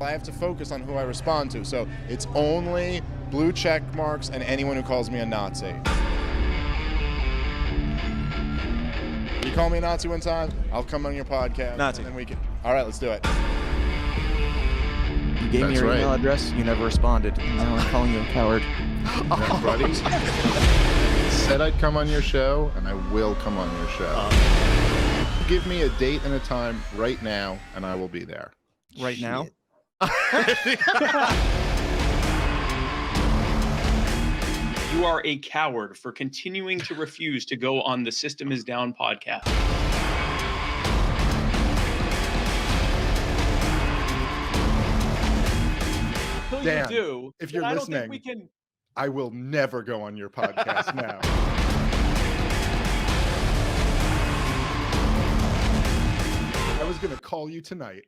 I have to focus on who I respond to. So it's only blue check marks and anyone who calls me a Nazi. You call me a Nazi one time, I'll come on your podcast. Nazi. And then we can. All right, let's do it. You gave me your email address. You never responded. Now I'm calling you a coward. Buddy. Said I'd come on your show, and I will come on your show. Give me a date and a time right now, and I will be there. Right now? You are a coward for continuing to refuse to go on the System Is Down podcast. Dan, you do, if you're I listening, don't think we can... I will never go on your podcast now. I was going to call you tonight.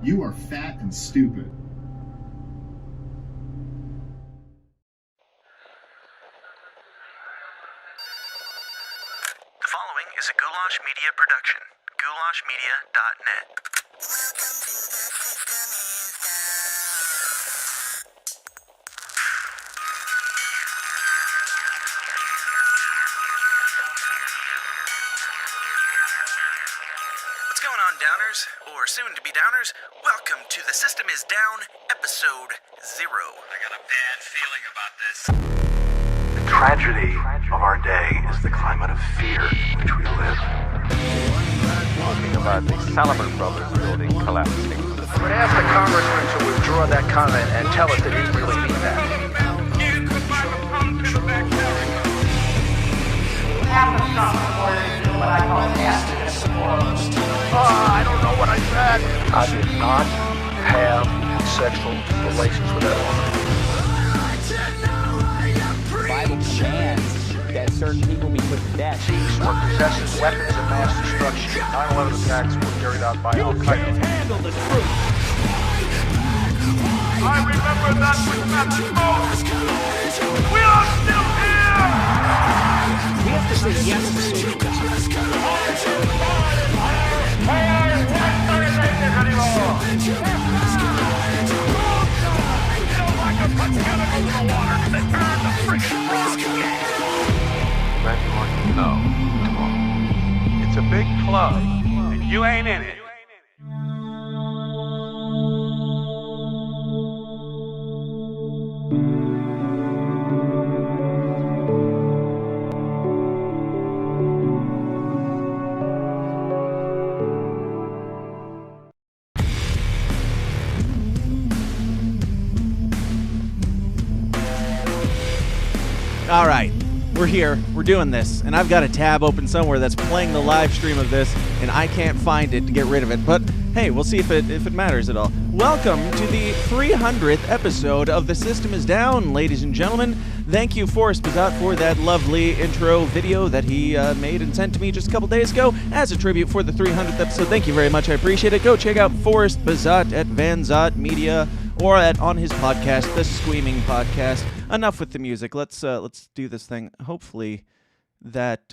You are fat and stupid. The following is a Goulash Media production. goulashmedia.net. What's going on, downers, or soon to be downers? Welcome to The System Is Down, episode 0. I got a bad feeling about this. The tragedy of our day is the climate of fear in which we live. Talking about the Salomon Brothers building collapsing. I would ask the congressman to withdraw that comment and tell us that he didn't really mean that. Have to stop before they do what I call activist support. I don't know what I said. I did not have sexual relations with that woman. The Bible commands that certain people be put to death. These were possessing weapons of mass destruction. 9/11 attacks were carried out by Al Qaeda. Handle the truth. I remember that which matters most. We are still here. We have to say yes to socialism. Let you know tomorrow. It's a big club, and you ain't in it. All right, we're here. We're doing this, and I've got a tab open somewhere that's playing the live stream of this, and I can't find it to get rid of it. But hey, we'll see if it matters at all. Welcome to the 300th episode of The System Is Down, ladies and gentlemen. Thank you, Forrest Bazat, for that lovely intro video that he made and sent to me just a couple days ago as a tribute for the 300th episode. Thank you very much. I appreciate it. Go check out Forrest Bazat at Van Zot Media or on his podcast, The Squeaming Podcast. Enough with the music. Let's do this thing. Hopefully that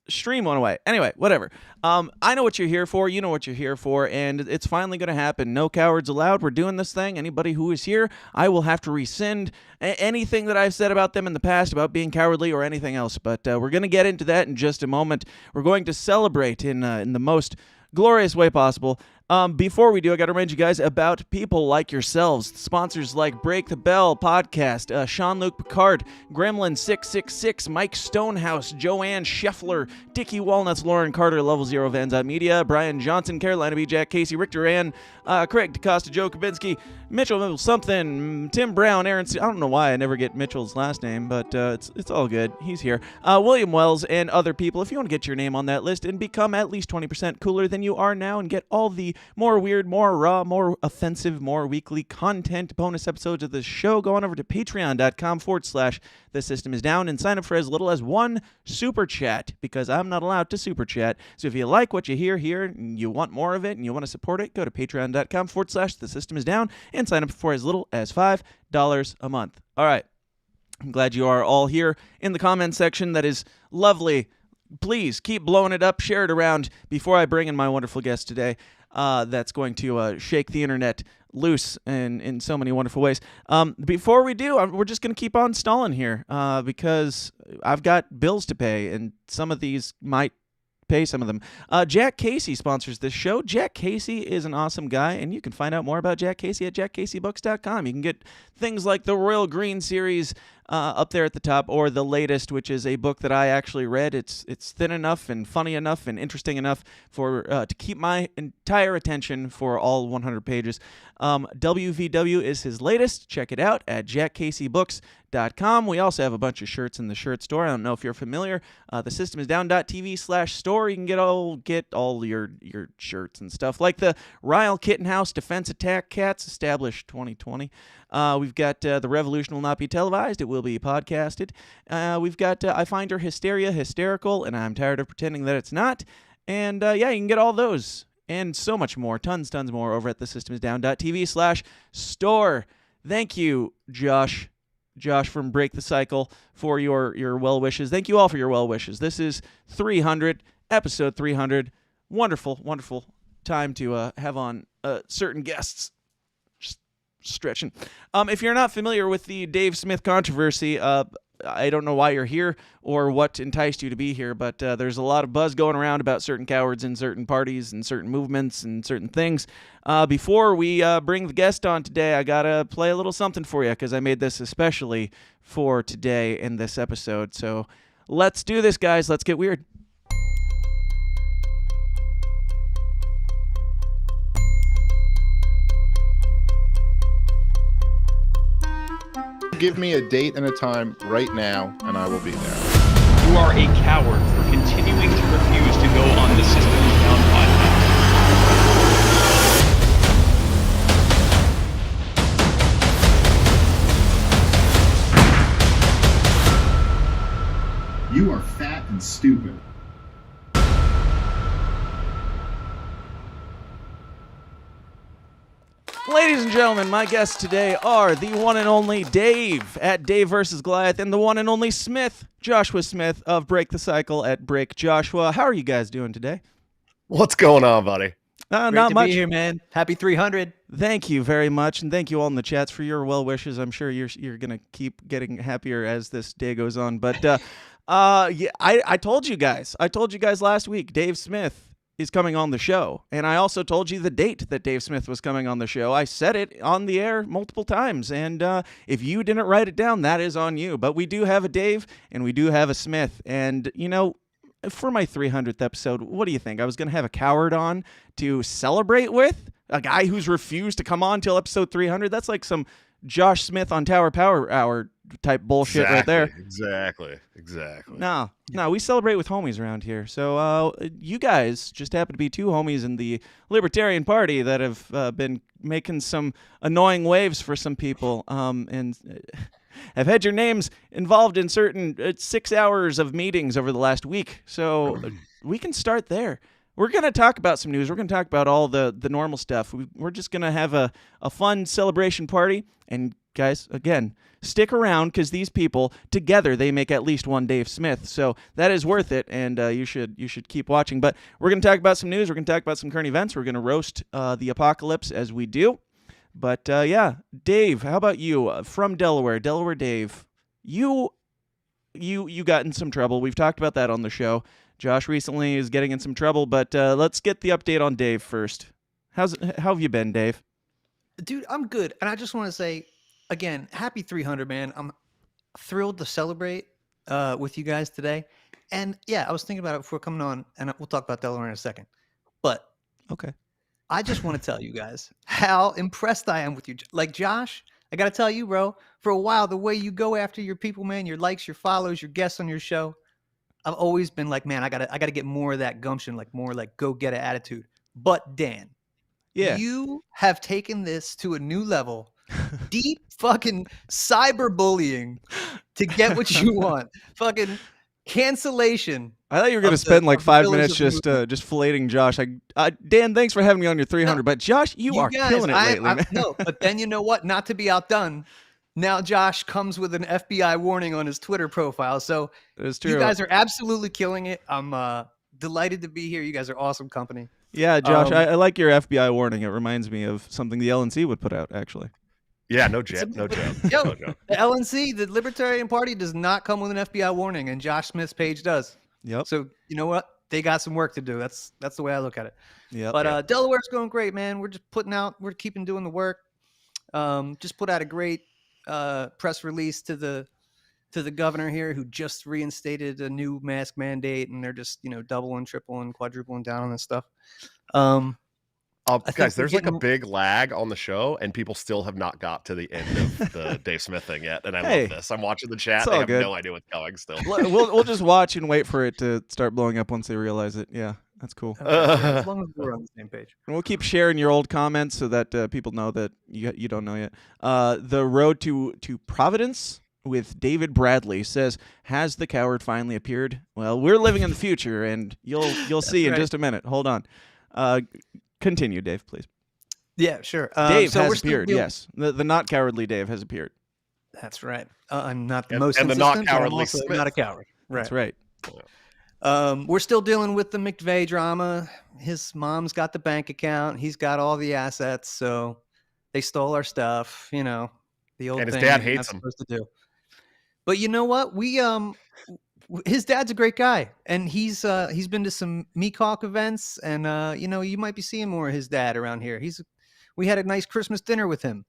stream went away. Anyway, whatever. I know what you're here for. You know what you're here for, and it's finally going to happen. No cowards allowed. We're doing this thing. Anybody who is here, I will have to rescind anything that I've said about them in the past about being cowardly or anything else. But we're going to get into that in just a moment. We're going to celebrate in the most glorious way possible. Before we do, I got to remind you guys about people like yourselves. Sponsors like Break the Bell Podcast, Sean-Luc Picard, Gremlin666, Mike Stonehouse, Joanne Scheffler, Dickie Walnuts, Lauren Carter, Level Zero, Van Zot Media, Brian Johnson, Carolina B. Jack, Casey Richter, Ann, Craig DeCosta, Joe Kabinski, Mitchell something, Tim Brown, Aaron I don't know why I never get Mitchell's last name, but it's all good. He's here. William Wells and other people. If you want to get your name on that list and become at least 20% cooler than you are now and get all the more weird, more raw, more offensive, more weekly content, bonus episodes of the show, go on over to patreon.com/The System Is Down and sign up for as little as one super chat, because I'm not allowed to super chat. So if you like what you hear here and you want more of it and you want to support it, go to patreon.com/The System Is Down and sign up for as little as $5 a month. All right. I'm glad you are all here in the comment section. That is lovely. Please keep blowing it up. Share it around before I bring in my wonderful guest today. That's going to shake the internet loose in so many wonderful ways. Before we do, we're just going to keep on stalling here because I've got bills to pay, and some of these might pay some of them. Jack Casey sponsors this show. Jack Casey is an awesome guy, and you can find out more about Jack Casey at jackcaseybooks.com. You can get things like the Royal Green series up there at the top, or the latest, which is a book that I actually read. It's thin enough and funny enough and interesting enough for to keep my entire attention for all 100 pages. WVW is his latest. Check it out at jackcaseybooks.com. We also have a bunch of shirts in the shirt store. I don't know if you're familiar. The systemisdown.tv/store. You can get all your shirts and stuff, like the Ryle Kittenhouse Defense Attack Cats, established 2020. We've got The Revolution Will Not Be Televised. It will be podcasted. We've got I Find Her Hysteria Hysterical, and I'm Tired of Pretending That It's Not. And yeah, you can get all those and so much more, tons more, over at thesystemisdown.tv/store. Thank you, Josh from Break the Cycle, for your well wishes. Thank you all for your well wishes. This is 300, episode 300. Wonderful time to have on certain guests. Just stretching. If you're not familiar with the Dave Smith controversy, I don't know why you're here or what enticed you to be here, but there's a lot of buzz going around about certain cowards in certain parties and certain movements and certain things. Before we bring the guest on today, I got to play a little something for you, because I made this especially for today in this episode. So let's do this, guys. Let's get weird. Give me a date and a time right now, and I will be there. You are a coward for continuing to refuse to go on the System Is Down podcast. You are fat and stupid. Ladies and gentlemen, my guests today are the one and only Dave at Dave vs. Goliath, and the one and only Smith, Joshua Smith of Break the Cycle at Break Joshua. How are you guys doing today? What's going on, buddy? Not to much. Be here, man. Happy 300. Thank you very much, and thank you all in the chats for your well wishes. I'm sure you're gonna keep getting happier as this day goes on. But yeah, I told you guys last week, Dave Smith is coming on the show, and I also told you the date that Dave Smith was coming on the show. I said it on the air multiple times, and if you didn't write it down, that is on you. But we do have a Dave, and we do have a Smith, and you know, for my 300th episode, what do you think? I was going to have a coward on to celebrate with? A guy who's refused to come on till episode 300? That's like some Josh Smith on Tower Power Hour type bullshit right there. Exactly. No, we celebrate with homies around here. So you guys just happen to be two homies in the Libertarian Party that have been making some annoying waves for some people, and have had your names involved in certain 6 hours of meetings over the last week. So we can start there. We're going to talk about some news. We're going to talk about all the normal stuff. We're just going to have a fun celebration party. And guys, again, stick around, because these people together, they make at least one Dave Smith. So that is worth it, and you should keep watching. But we're going to talk about some news. We're going to talk about some current events. We're going to roast the apocalypse as we do. But yeah, Dave, how about you? From Delaware Dave, you got in some trouble. We've talked about that on the show. Josh recently is getting in some trouble, but let's get the update on Dave first. How have you been, Dave? Dude, I'm good. And I just want to say, again, happy 300, man. I'm thrilled to celebrate with you guys today. And yeah, I was thinking about it before coming on, and we'll talk about Delaware in a second. But okay, I just want to tell you guys how impressed I am with you. Like, Josh, I got to tell you, bro, for a while, the way you go after your people, man, your likes, your follows, your guests on your show, I've always been like, man, I gotta get more of that gumption, like more like go get it attitude. But Dan, Yeah. You have taken this to a new level. Deep fucking cyberbullying to get what you want. Fucking cancellation. I thought you were going to of spend like of 5 pillars minutes of the movement. just filleting Josh. Dan, thanks for having me on your 300. But Josh, you are guys, killing it lately, man. No, but then you know what? Not to be outdone. Now Josh comes with an FBI warning on his Twitter profile. So It's true. you guys are absolutely killing it. I'm delighted to be here. You guys are awesome company. Yeah, Josh, I like your FBI warning. It reminds me of something the LNC would put out, actually. Yeah, no joke. No joke. Yo, No joke. the LNC, the Libertarian Party, does not come with an FBI warning, and Josh Smith's page does. Yep. So you know what? They got some work to do. That's the way I look at it. Yep. But Delaware's going great, man. We're just we're keeping doing the work. Just put out a great press release to the governor here, who just reinstated a new mask mandate, and they're just doubling, tripling, quadrupling down on this stuff. Guys, there's like a big lag on the show, and people still have not got to the end of the Dave Smith thing yet. And I love this. I'm watching the chat. They have no idea what's going still. We'll just watch and wait for it to start blowing up once they realize it. Yeah, that's cool. As long as we're on the same page. And we'll keep sharing your old comments so that people know that you don't know yet. The Road to Providence with David Bradley says, "Has the coward finally appeared?" Well, we're living in the future, and you'll see in just a minute. Hold on. Continue, Dave, please. Yeah, sure. Dave has appeared. Yes, the not cowardly Dave has appeared. That's right. I'm not the most and the consistent, not cowardly but I'm also Smith. not a coward. Right. That's right. We're still dealing with the McVeigh drama. His mom's got the bank account. He's got all the assets. So they stole our stuff. The old And his thing dad you're hates not him. supposed to do. But you know what? His dad's a great guy, and he's been to some Meekhawk events, and you might be seeing more of his dad around here. We had a nice Christmas dinner with him.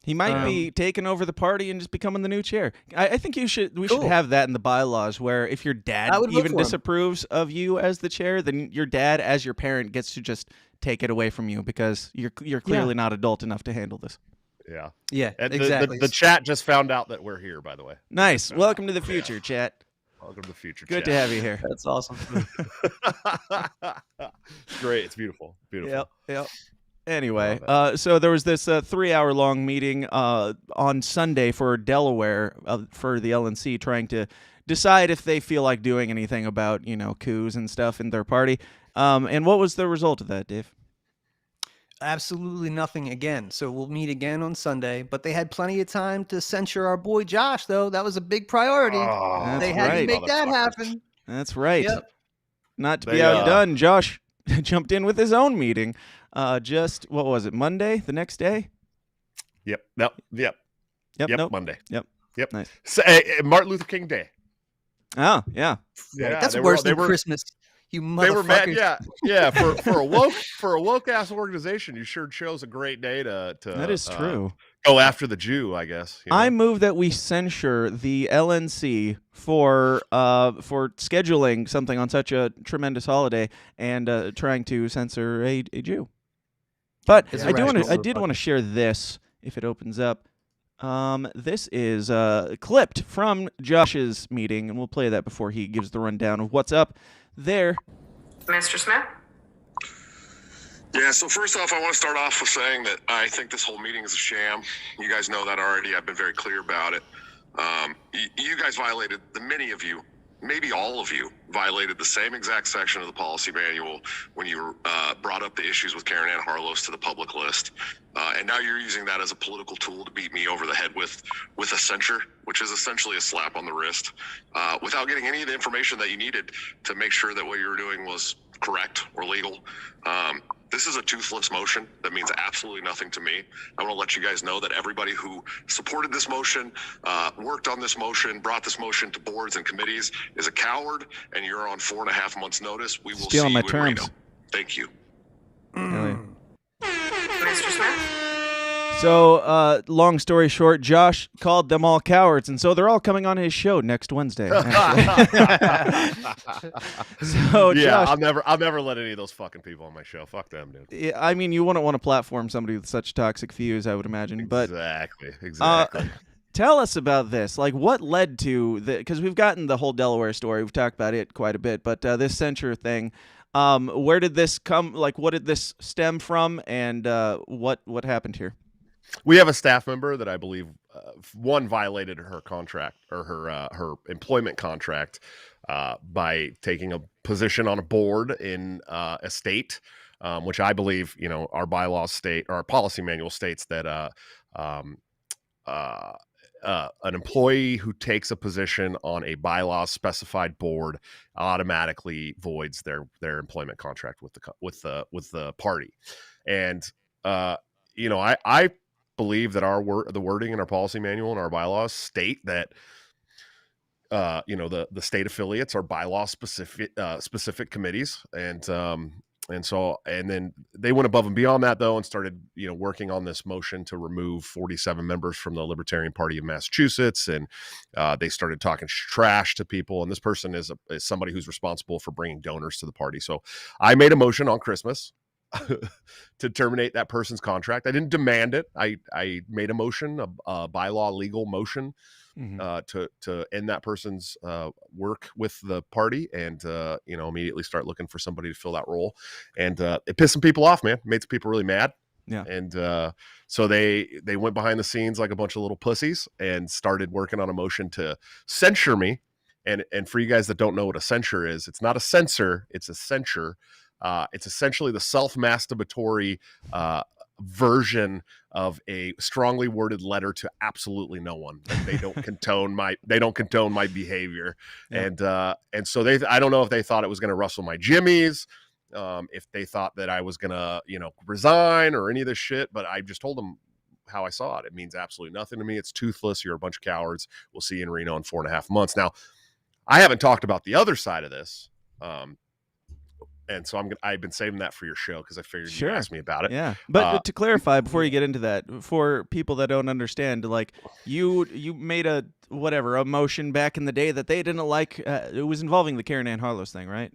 He might be taking over the party and just becoming the new chair. I think we should have that in the bylaws, where if your dad even disapproves of you as the chair, then your dad as your parent gets to just take it away from you because you're clearly not adult enough to handle this. Yeah. Yeah, And exactly. The chat just found out that we're here, by the way. Nice. Welcome to the future, chat. Welcome to the future. Good chat. to have you here. That's awesome. It's great. It's beautiful. Beautiful. Yep. Anyway, so there was this 3-hour-long meeting on Sunday for Delaware for the LNC, trying to decide if they feel like doing anything about coups and stuff in their party. And what was the result of that, Dave? Absolutely nothing again. So we'll meet again on Sunday, but they had plenty of time to censure our boy Josh, though. That was a big priority. They had to make that happen. That's right. Yep. Not to be outdone, Josh jumped in with his own meeting. Just, what was it, Monday, the next day? Yep. Monday. Yep. Nice. So, Martin Luther King Day. Oh, yeah. That's worse than Christmas. You motherfuckers. They were mad, yeah. For a woke ass organization, you sure chose a great day to that is true. Go after the Jew, I guess. I move that we censure the LNC for scheduling something on such a tremendous holiday and trying to censor a Jew. But I did want to share this if it opens up. This is clipped from Josh's meeting, and we'll play that before he gives the rundown of what's up there. Mr. Smith? Yeah, so first off, I want to start off with saying that I think this whole meeting is a sham. You guys know that already. I've been very clear about it. You guys violated, many of you, maybe all of you, violated the same exact section of the policy manual when you brought up the issues with Karen Ann Harlos to the public list. And now you're using that as a political tool to beat me over the head with a censure, which is essentially a slap on the wrist, without getting any of the information that you needed to make sure that what you were doing was correct or legal. This is a toothless motion that means absolutely nothing to me. I want to let you guys know that everybody who supported this motion, worked on this motion, brought this motion to boards and committees is a coward, and you're on 4.5 months' notice. We will Stealing see my you in terms. Reno. Thank you. Mr. Smith? So, long story short, Josh called them all cowards, and so they're all coming on his show next Wednesday. So, yeah, Josh, I'll never let any of those fucking people on my show. Fuck them, dude. I mean, you wouldn't want to platform somebody with such toxic views, I would imagine. But Exactly. Tell us about this. Like, what led to the? Because we've gotten the whole Delaware story. We've talked about it quite a bit, but this censure thing. Where did this come? Like, what did this stem from, and what happened here? We have a staff member that I believe one violated her contract or her employment contract by taking a position on a board in a state, which I believe, our bylaws state, or our policy manual states that an employee who takes a position on a bylaws specified board automatically voids their employment contract with the party. And I believe that the wording in our policy manual and our bylaws state that the state affiliates are bylaw specific committees, and then they went above and beyond that, though, and started, working on this motion to remove 47 members from the Libertarian Party of Massachusetts. And they started talking trash to people. And this person is somebody who's responsible for bringing donors to the party. So I made a motion on Christmas to terminate that person's contract. I didn't demand it. I made a motion, a bylaw legal motion, to end that person's work with the party, and immediately start looking for somebody to fill that role. And it pissed some people off, man. It made some people really mad. Yeah. And so they went behind the scenes like a bunch of little pussies and started working on a motion to censure me. And for you guys that don't know what a censure is, it's not a censor, it's a censure. It's essentially the self-masturbatory version of a strongly worded letter to absolutely no one. They don't condone my behavior. Yeah. And so I don't know if they thought it was going to rustle my jimmies, if they thought that I was going to, resign or any of this shit, but I just told them how I saw it. It means absolutely nothing to me. It's toothless. You're a bunch of cowards. We'll see you in Reno in 4.5 months. Now, I haven't talked about the other side of this. And so I've been saving that for your show because I figured you'd ask me about it. Yeah, but to clarify before you get into that, for people that don't understand, like you made a motion back in the day that they didn't like. It was involving the Karen Ann Harlow's thing, right?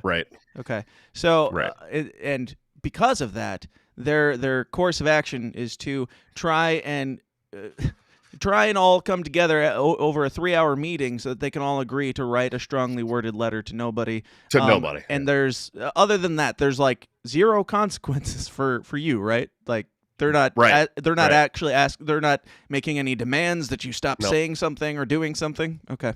Right. Okay. So right. And because of that, their course of action is to try and all come together over a 3-hour meeting so that they can all agree to write a strongly worded letter to nobody. Nobody. And there's, other than that, there's like zero consequences for you, right? Like they're not actually they're not making any demands that you stop saying something or doing something. Okay.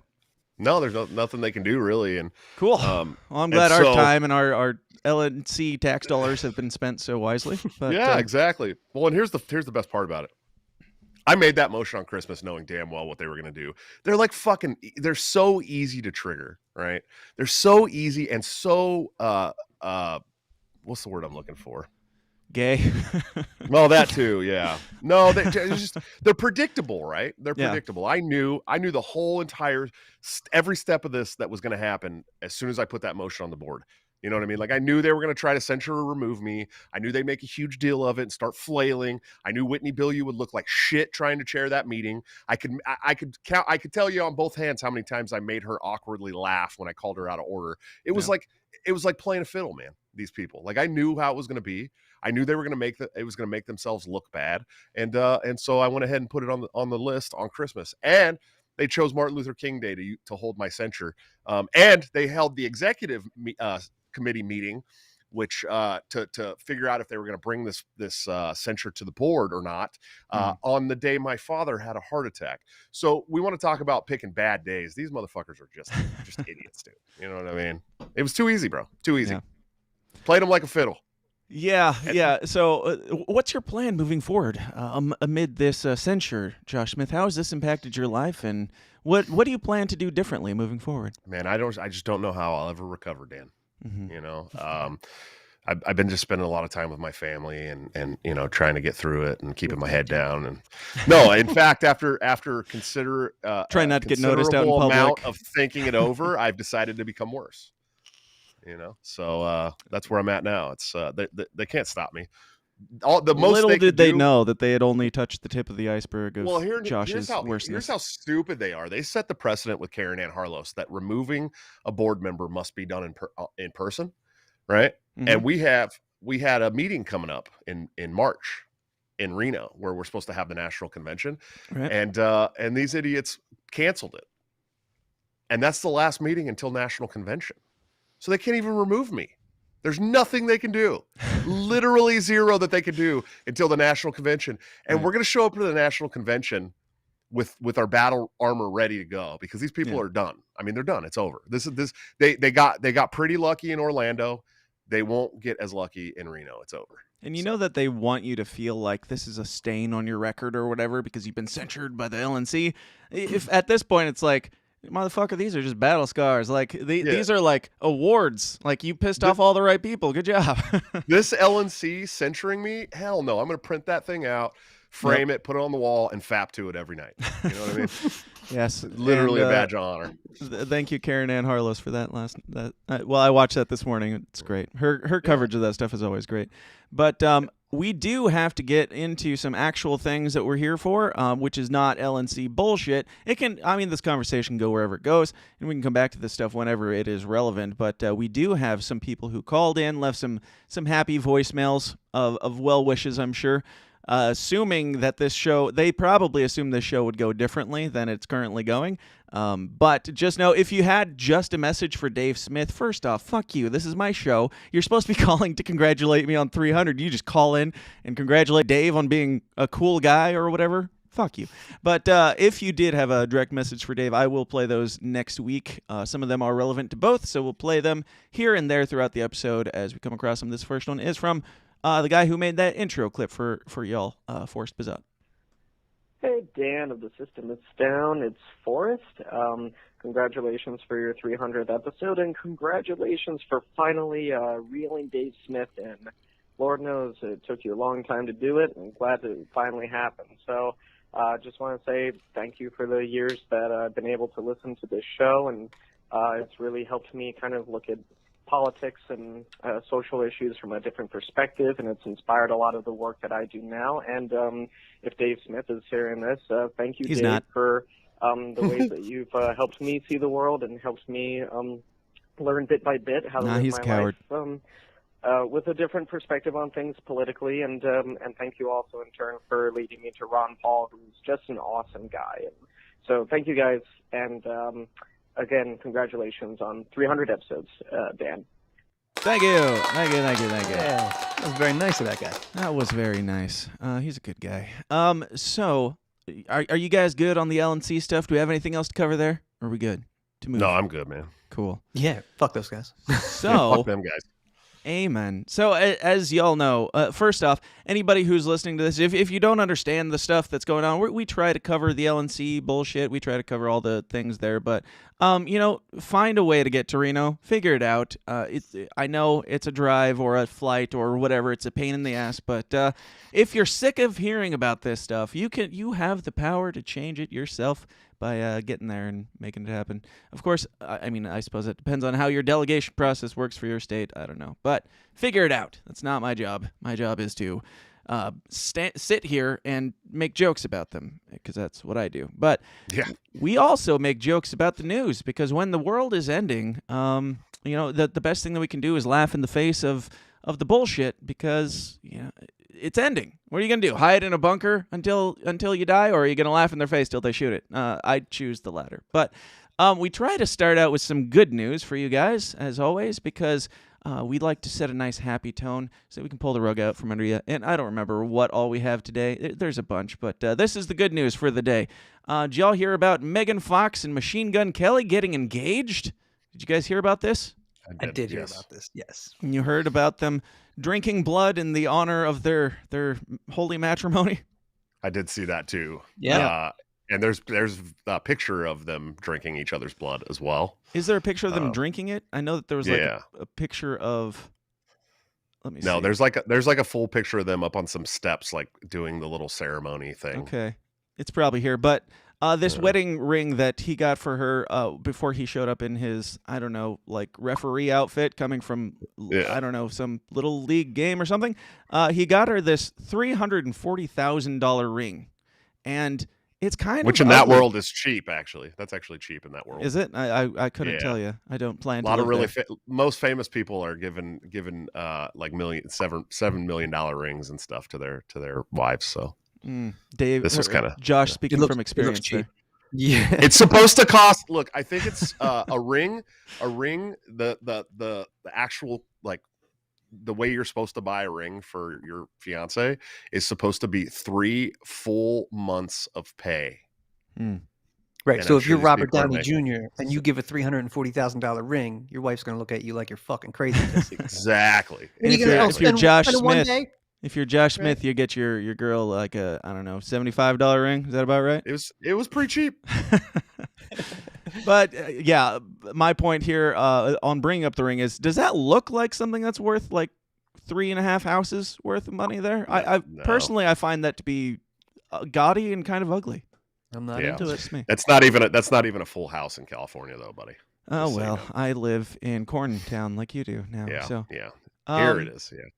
No, there's nothing they can do really. And cool. Well, I'm glad our time and our LNC tax dollars have been spent so wisely. But, yeah, exactly. Well, and here's the best part about it. I made that motion on Christmas knowing damn well what they were going to do. They're like they're so easy to trigger, right? They're so easy and so, what's the word I'm looking for? Gay. Well, that too. Yeah. No, they're predictable, right? They're predictable. I knew the whole entire, every step of this that was going to happen as soon as I put that motion on the board. You know what I mean? Like I knew they were going to try to censure or remove me. I knew they'd make a huge deal of it and start flailing. I knew Whitney Billieu would look like shit trying to chair that meeting. I could tell you on both hands how many times I made her awkwardly laugh when I called her out of order. It was like playing a fiddle, man. These people, like I knew how it was going to be. I knew they were going to it was going to make themselves look bad. And so I went ahead and put it on the list on Christmas. And they chose Martin Luther King Day to hold my censure. And they held the executive committee meeting, which to figure out if they were going to bring this censure to the board or not, on the day my father had a heart attack. So we want to talk about picking bad days. These motherfuckers are just idiots, dude. You know what I mean? It was too easy, bro. Too easy. Yeah. Played them like a fiddle. Yeah. So what's your plan moving forward amid this censure, Josh Smith? How has this impacted your life, and what do you plan to do differently moving forward? Man, I just don't know how I'll ever recover, Dan. Mm-hmm. I've been just spending a lot of time with my family and trying to get through it and keeping my head down. And no, in fact, after try not to get noticed out in public, amount of thinking it over, I've decided to become worse. So that's where I'm at now. It's they can't stop me. Little did they know that they had only touched the tip of the iceberg of Josh's worstness. Here's how stupid they are. They set the precedent with Karen Ann Harlow that removing a board member must be done in person, right? Mm-hmm. And we had a meeting coming up in March in Reno where we're supposed to have the national convention, right. And these idiots canceled it, and that's the last meeting until national convention. So they can't even remove me. There's nothing they can do. Literally zero that they can do until the national convention. And we're going to show up to the national convention with our battle armor ready to go, because these people are done. I mean, they're done. It's over. They got pretty lucky in Orlando. They won't get as lucky in Reno. It's over. And you know that they want you to feel like this is a stain on your record or whatever because you've been censured by the LNC. If at this point it's like, motherfucker, these are just battle scars. Like these are like awards. Like you pissed off all the right people. Good job. This LNC censuring me? Hell no. I'm going to print that thing out, frame it, put it on the wall, and fap to it every night. You know what I mean? Yes, literally a badge of honor. Thank you, Karen Ann Harlos, for that well, I watched that this morning. It's great. Her coverage of that stuff is always great. But we do have to get into some actual things that we're here for, which is not LNC bullshit. This conversation can go wherever it goes, and we can come back to this stuff whenever it is relevant. But we do have some people who called in, left some happy voicemails of well wishes, I'm sure. Assuming that they probably assumed this show would go differently than it's currently going. But just know, if you had just a message for Dave Smith, first off, fuck you. This is my show. You're supposed to be calling to congratulate me on 300. You just call in and congratulate Dave on being a cool guy or whatever. Fuck you. But if you did have a direct message for Dave, I will play those next week. Some of them are relevant to both, so we'll play them here and there throughout the episode as we come across them. This first one is from the guy who made that intro clip for y'all, Forrest Bizot. Hey, Dan of the System is Down. It's Forrest. Congratulations for your 300th episode, and congratulations for finally reeling Dave Smith in. Lord knows it took you a long time to do it, and glad that it finally happened. So just want to say thank you for the years that I've been able to listen to this show, and it's really helped me kind of look at politics and social issues from a different perspective, and it's inspired a lot of the work that I do now. And if Dave Smith is hearing this, thank you, Dave, for the ways that you've helped me see the world and helped me learn bit by bit how to live my life with a different perspective on things politically. And thank you also in turn for leading me to Ron Paul, who's just an awesome guy. And so thank you guys, and again, congratulations on 300 episodes, Dan. Thank you. Yeah, that was very nice of that guy. That was very nice. He's a good guy. So, are you guys good on the LNC stuff? Do we have anything else to cover there? Or are we good to move? No, I'm good, man. Cool. Yeah, fuck those guys. So, fuck them guys. Amen. So, as y'all know, first off, anybody who's listening to this, if you don't understand the stuff that's going on, we try to cover the LNC bullshit. We try to cover all the things there, but find a way to get to Reno. Figure it out. I know it's a drive or a flight or whatever. It's a pain in the ass, but if you're sick of hearing about this stuff, you have the power to change it yourself by getting there and making it happen. Of course, I suppose it depends on how your delegation process works for your state. I don't know. But figure it out. That's not my job. My job is to sit here and make jokes about them, because that's what I do. But we also make jokes about the news, because when the world is ending, the best thing that we can do is laugh in the face of the bullshit, because it's ending. What are you gonna do? Hide in a bunker until you die, or are you gonna laugh in their face till they shoot it? I'd choose the latter. But we try to start out with some good news for you guys, as always, because we'd like to set a nice happy tone so we can pull the rug out from under you. And I don't remember what all we have today. There's a bunch, but this is the good news for the day. Did y'all hear about Megan Fox and Machine Gun Kelly getting engaged? Did you guys hear about this? I did hear about this, yes. And you heard about them drinking blood in the honor of their holy matrimony? I did see that too. Yeah. And there's a picture of them drinking each other's blood as well. Is there a picture of them drinking it? I know that there was a picture of. Let me see. No, there's like a full picture of them up on some steps, like doing the little ceremony thing. Okay, it's probably here, but this wedding ring that he got for her before he showed up in his, I don't know, like referee outfit coming from, I don't know, some little league game or something. He got her this $340,000 ring, and it's kind which of in that ugly. World is cheap, actually. That's actually cheap in that world. Is it? I couldn't tell you. I don't plan to. A lot of really there. Most famous people are given like $7 million rings and stuff to their wives. So Dave, this is kind of Josh speaking from experience there. Yeah, it's supposed to cost. Look, I think it's a ring. The actual like the way you're supposed to buy a ring for your fiance is supposed to be 3 full months of pay. Right. And So I'm if sure you're these Robert people are Downey making- Jr. and you give a $340,000 ring, your wife's going to look at you like you're fucking crazy. Exactly. And If if you're Josh one Smith, day, if you're Josh Smith, you get your girl like a, I don't know, $75 ring. Is that about right? It was pretty cheap. But yeah, my point here on bringing up the ring is, does that look like something that's worth like 3.5 houses worth of money there? No. Personally, I find that to be gaudy and kind of ugly. I'm not Yeah. into it. Just me. That's not even a full house in California though, buddy. Oh Just so you well, know. I live in Corntown like you do now. Yeah. So Yeah. Here it um, is. Yeah.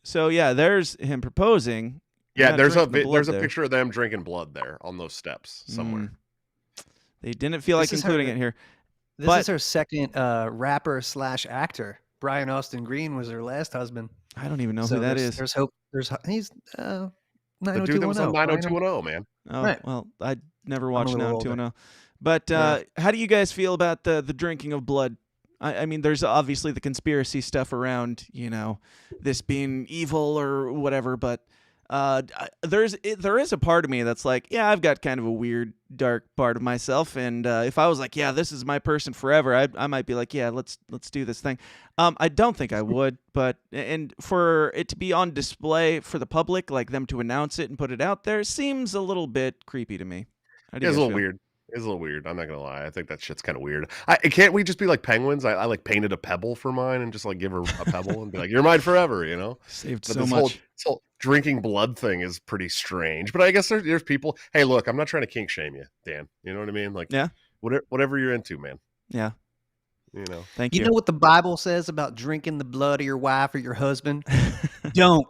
So yeah, there's him proposing. Yeah, not there's a drinking the blood there. picture of them drinking blood there on those steps somewhere. They didn't feel like This is including her- it here. This But- is her second rapper / actor. Brian Austin Green was her last husband. I don't even know So who that there's, is. There's hope. He's The dude that was on 90210. 90210, man. Oh Right. well, I never a watched little 90210. But Yeah. how do you guys feel about the drinking of blood? I mean, there's obviously the conspiracy stuff around, this being evil or whatever, but there is a part of me that's like, yeah, I've got kind of a weird, dark part of myself, and if I was like, yeah, this is my person forever, I might be like, yeah, let's do this thing. I don't think I would, but and for it to be on display for the public, like them to announce it and put it out there, seems a little bit creepy to me. How do you It's a guys little feel? weird. It's a little weird. I'm not gonna lie. I think that shit's kind of weird. Can't we just be like penguins? I like painted a pebble for mine and just like give her a pebble and be like, "You're mine forever," you know. Saved But so this much. whole drinking blood thing is pretty strange. But I guess there's people. Hey, look, I'm not trying to kink shame you, Dan. You know what I mean? Like, Yeah. whatever you're into, man. Yeah. You know. Thank You you. know what the Bible says about drinking the blood of your wife or your husband? Don't.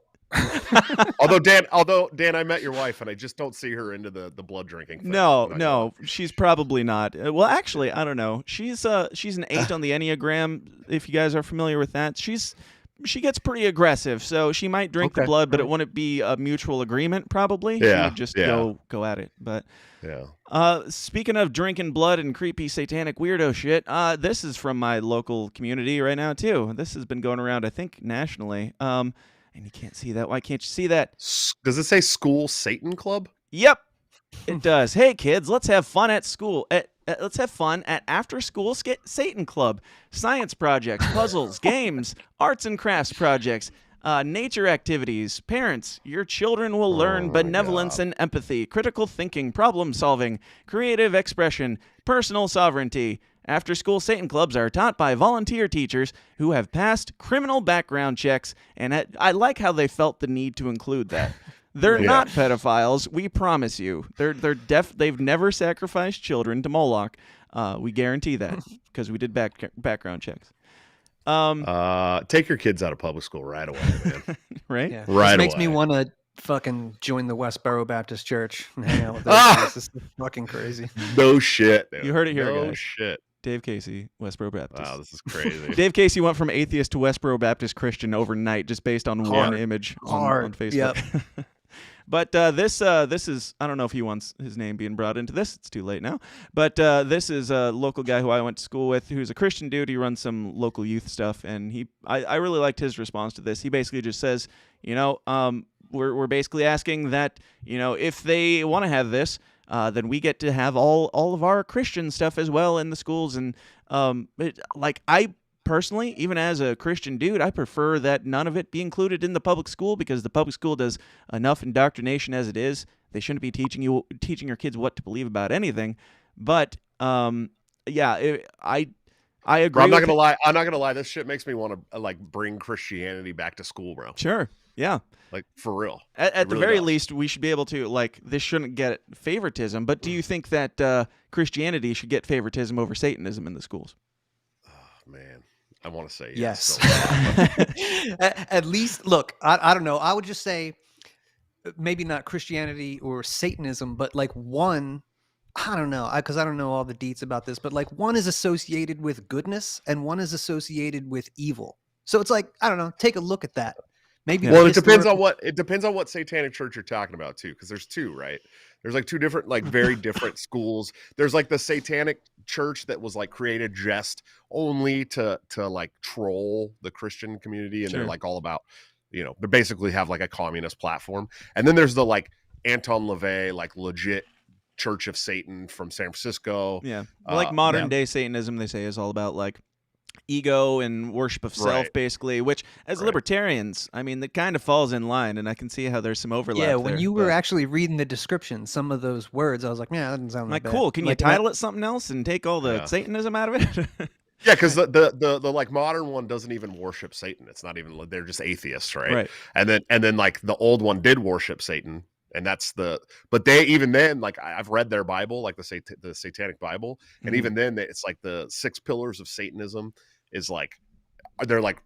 Although Dan, I met your wife and I just don't see her into the blood drinking thing. No, she's probably not. Well, actually, I don't know. She's an 8 on the Enneagram. If you guys are familiar with that, she gets pretty aggressive. So she might drink the Okay, blood, but it right. wouldn't be a mutual agreement. Probably, she Yeah, would just yeah. go at it. But Yeah. speaking of drinking blood and creepy satanic weirdo shit, this is from my local community right now too. This has been going around, I think, nationally. And you can't see that. Why can't you see that? Does it say School Satan Club? Yep, it does. Hey kids, let's have fun at school. Let's have fun at after school Satan Club. Science projects, puzzles, games, arts and crafts projects, nature activities. Parents, your children will learn benevolence and empathy, critical thinking, problem solving, creative expression, personal sovereignty. After-school Satan clubs are taught by volunteer teachers who have passed criminal background checks, and I like how they felt the need to include that. They're Yeah. not pedophiles, we promise you. They've never sacrificed children to Moloch. We guarantee that because we did background checks. Take your kids out of public school right away, man. Right? Yeah. Right This makes away. me want to fucking join the Westboro Baptist Church and hang out with those guys. This is fucking crazy. No shit, dude. You heard it here, no guys. shit. Dave Casey, Westboro Baptist. Wow, this is crazy. Dave Casey went from atheist to Westboro Baptist Christian overnight just based on one Hard. image on Hard. Facebook. But this is, I don't know if he wants his name being brought into this. It's too late now. But this is a local guy who I went to school with who's a Christian dude. He runs some local youth stuff. And I really liked his response to this. He basically just says, we're basically asking that, if they want to have this, then we get to have all of our Christian stuff as well in the schools. And I personally, even as a Christian dude, I prefer that none of it be included in the public school because the public school does enough indoctrination as it is. They shouldn't be teaching your kids what to believe about anything. But I agree. Bro, I'm not gonna lie. I'm not gonna lie. This shit makes me want to bring Christianity back to school, bro. Sure. Yeah. Like for real. At the really very does. least, we should be able to this shouldn't get favoritism. But do you think that Christianity should get favoritism over Satanism in the schools? Oh, man, I want to say Yes. so At least, look, I don't know. I would just say maybe not Christianity or Satanism, but one, I don't know, because I don't know all the deets about this, but one is associated with goodness and one is associated with evil. So it's I don't know, take a look at that. Maybe. Well, it depends on what satanic church you're talking about too, because there's two, right? There's like two different, like very different schools. There's like the satanic church that was like created just only to like troll the Christian community, and they're like all about, they basically have like a communist platform. And then there's the like Anton LaVey, like legit Church of Satan from San Francisco. Yeah, like modern day Satanism, they say, is all about like ego and worship of self, basically, which as libertarians, I mean, that kind of falls in line, and I can see how there's some overlap. Yeah, when you were actually reading the description, some of those words, I was like, yeah, that doesn't sound like bad. cool. Can you title it something else and take all the Satanism out of it? Yeah, because the like modern one doesn't even worship Satan. It's not even, they're just atheists, right? And then like the old one did worship Satan. And that's but they, even then, like I've read their Bible, like the Satanic Bible, and even then it's like the 6 pillars of Satanism is like, they're like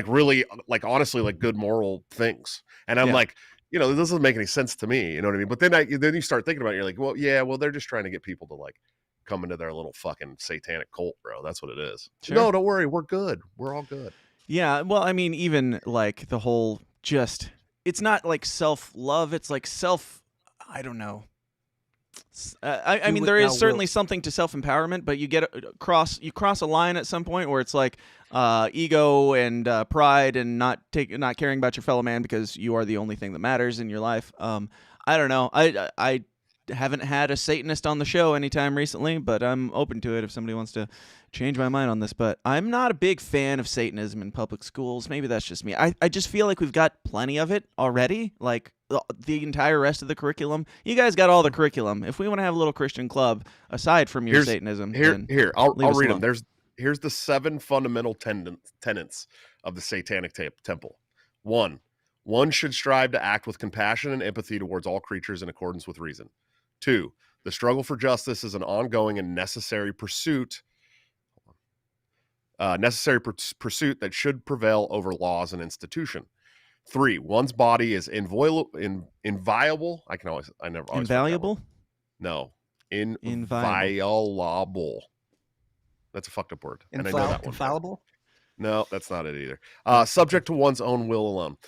really, like honestly, like good moral things. And I'm like, this doesn't make any sense to me, you know what I mean? But then you start thinking about it, you're like, well, they're just trying to get people to like come into their little fucking satanic cult, bro. That's what it is. Sure. No, don't worry, we're good. We're all good. Yeah, well, I mean, even like the whole it's not like self-love, it's like I don't know. I mean, there is certainly something to self-empowerment, but you cross a line at some point where it's like ego and pride and not caring about your fellow man because you are the only thing that matters in your life. I don't know. I haven't had a Satanist on the show anytime recently, but I'm open to it if somebody wants to change my mind on this. But I'm not a big fan of Satanism in public schools. Maybe that's just me. I just feel like we've got plenty of it already, like the entire rest of the curriculum. You guys got all the curriculum. If we want to have a little Christian club aside from your Satanism, I'll read them. Here's the 7 fundamental tenets of the Satanic Temple. 1 should strive to act with compassion and empathy towards all creatures in accordance with reason. 2, the struggle for justice is an ongoing and necessary pursuit. Pursuit that should prevail over laws and institution. 3, one's body is inviolable. Invaluable? No, inviolable. That's a fucked up word. And I know that one. Infallible? No, that's not it either. Subject to one's own will alone.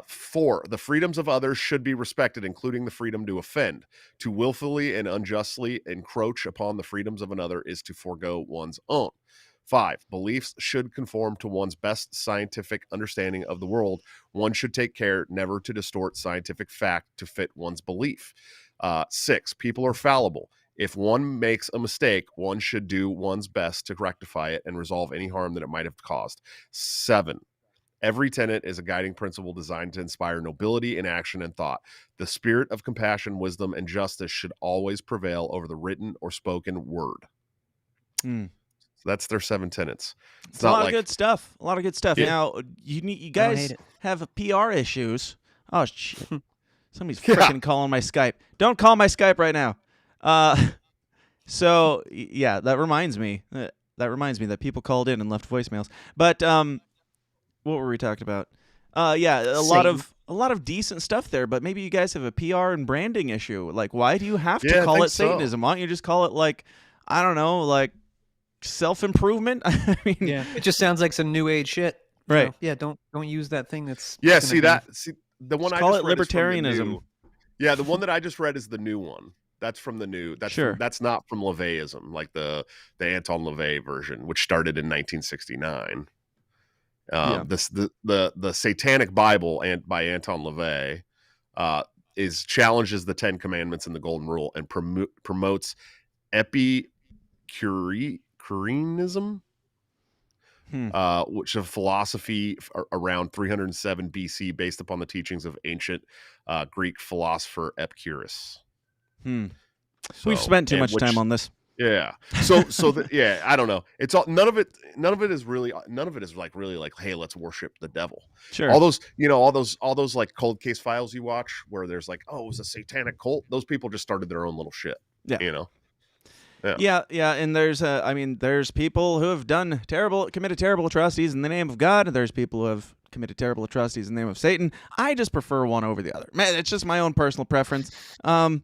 4, the freedoms of others should be respected, including the freedom to offend. To willfully and unjustly encroach upon the freedoms of another is to forego one's own. 5, beliefs should conform to one's best scientific understanding of the world. One should take care never to distort scientific fact to fit one's belief. 6, people are fallible. If one makes a mistake, one should do one's best to rectify it and resolve any harm that it might have caused. 7, every tenet is a guiding principle designed to inspire nobility in action and thought. The spirit of compassion, wisdom, and justice should always prevail over the written or spoken word. So that's their 7 tenets. It's a lot of good stuff. A lot of good stuff. Yeah. Now, you guys have PR issues. Oh, shit. Somebody's freaking calling my Skype. Don't call my Skype right now. So, yeah, that reminds me. That people called in and left voicemails. But what were we talking about? A lot of decent stuff there, but maybe you guys have a PR and branding issue. Like, why do you have to call it Satanism? Why don't you just call it, like, I don't know, like self-improvement? I mean, it just sounds like some new age shit. Right. Don't use that thing that's the one I call just it read libertarianism. The one that I just read is the new one. That's from the new. That's not from LaVeyism, like the Anton LaVey version, which started in 1969. The Satanic Bible by Anton LaVey challenges the 10 Commandments and the Golden Rule and promotes Epicureanism, which is a philosophy around 307 BC based upon the teachings of ancient Greek philosopher Epicurus. We've spent too much time on this. Yeah. I don't know. It's all none of it is like really like, hey, let's worship the devil. Sure. All those like cold case files you watch where there's like, oh, it was a satanic cult. Those people just started their own little shit. Yeah. You know. Yeah. And there's people who have committed terrible atrocities in the name of God, and there's people who have committed terrible atrocities in the name of Satan. I just prefer one over the other. Man, it's just my own personal preference. And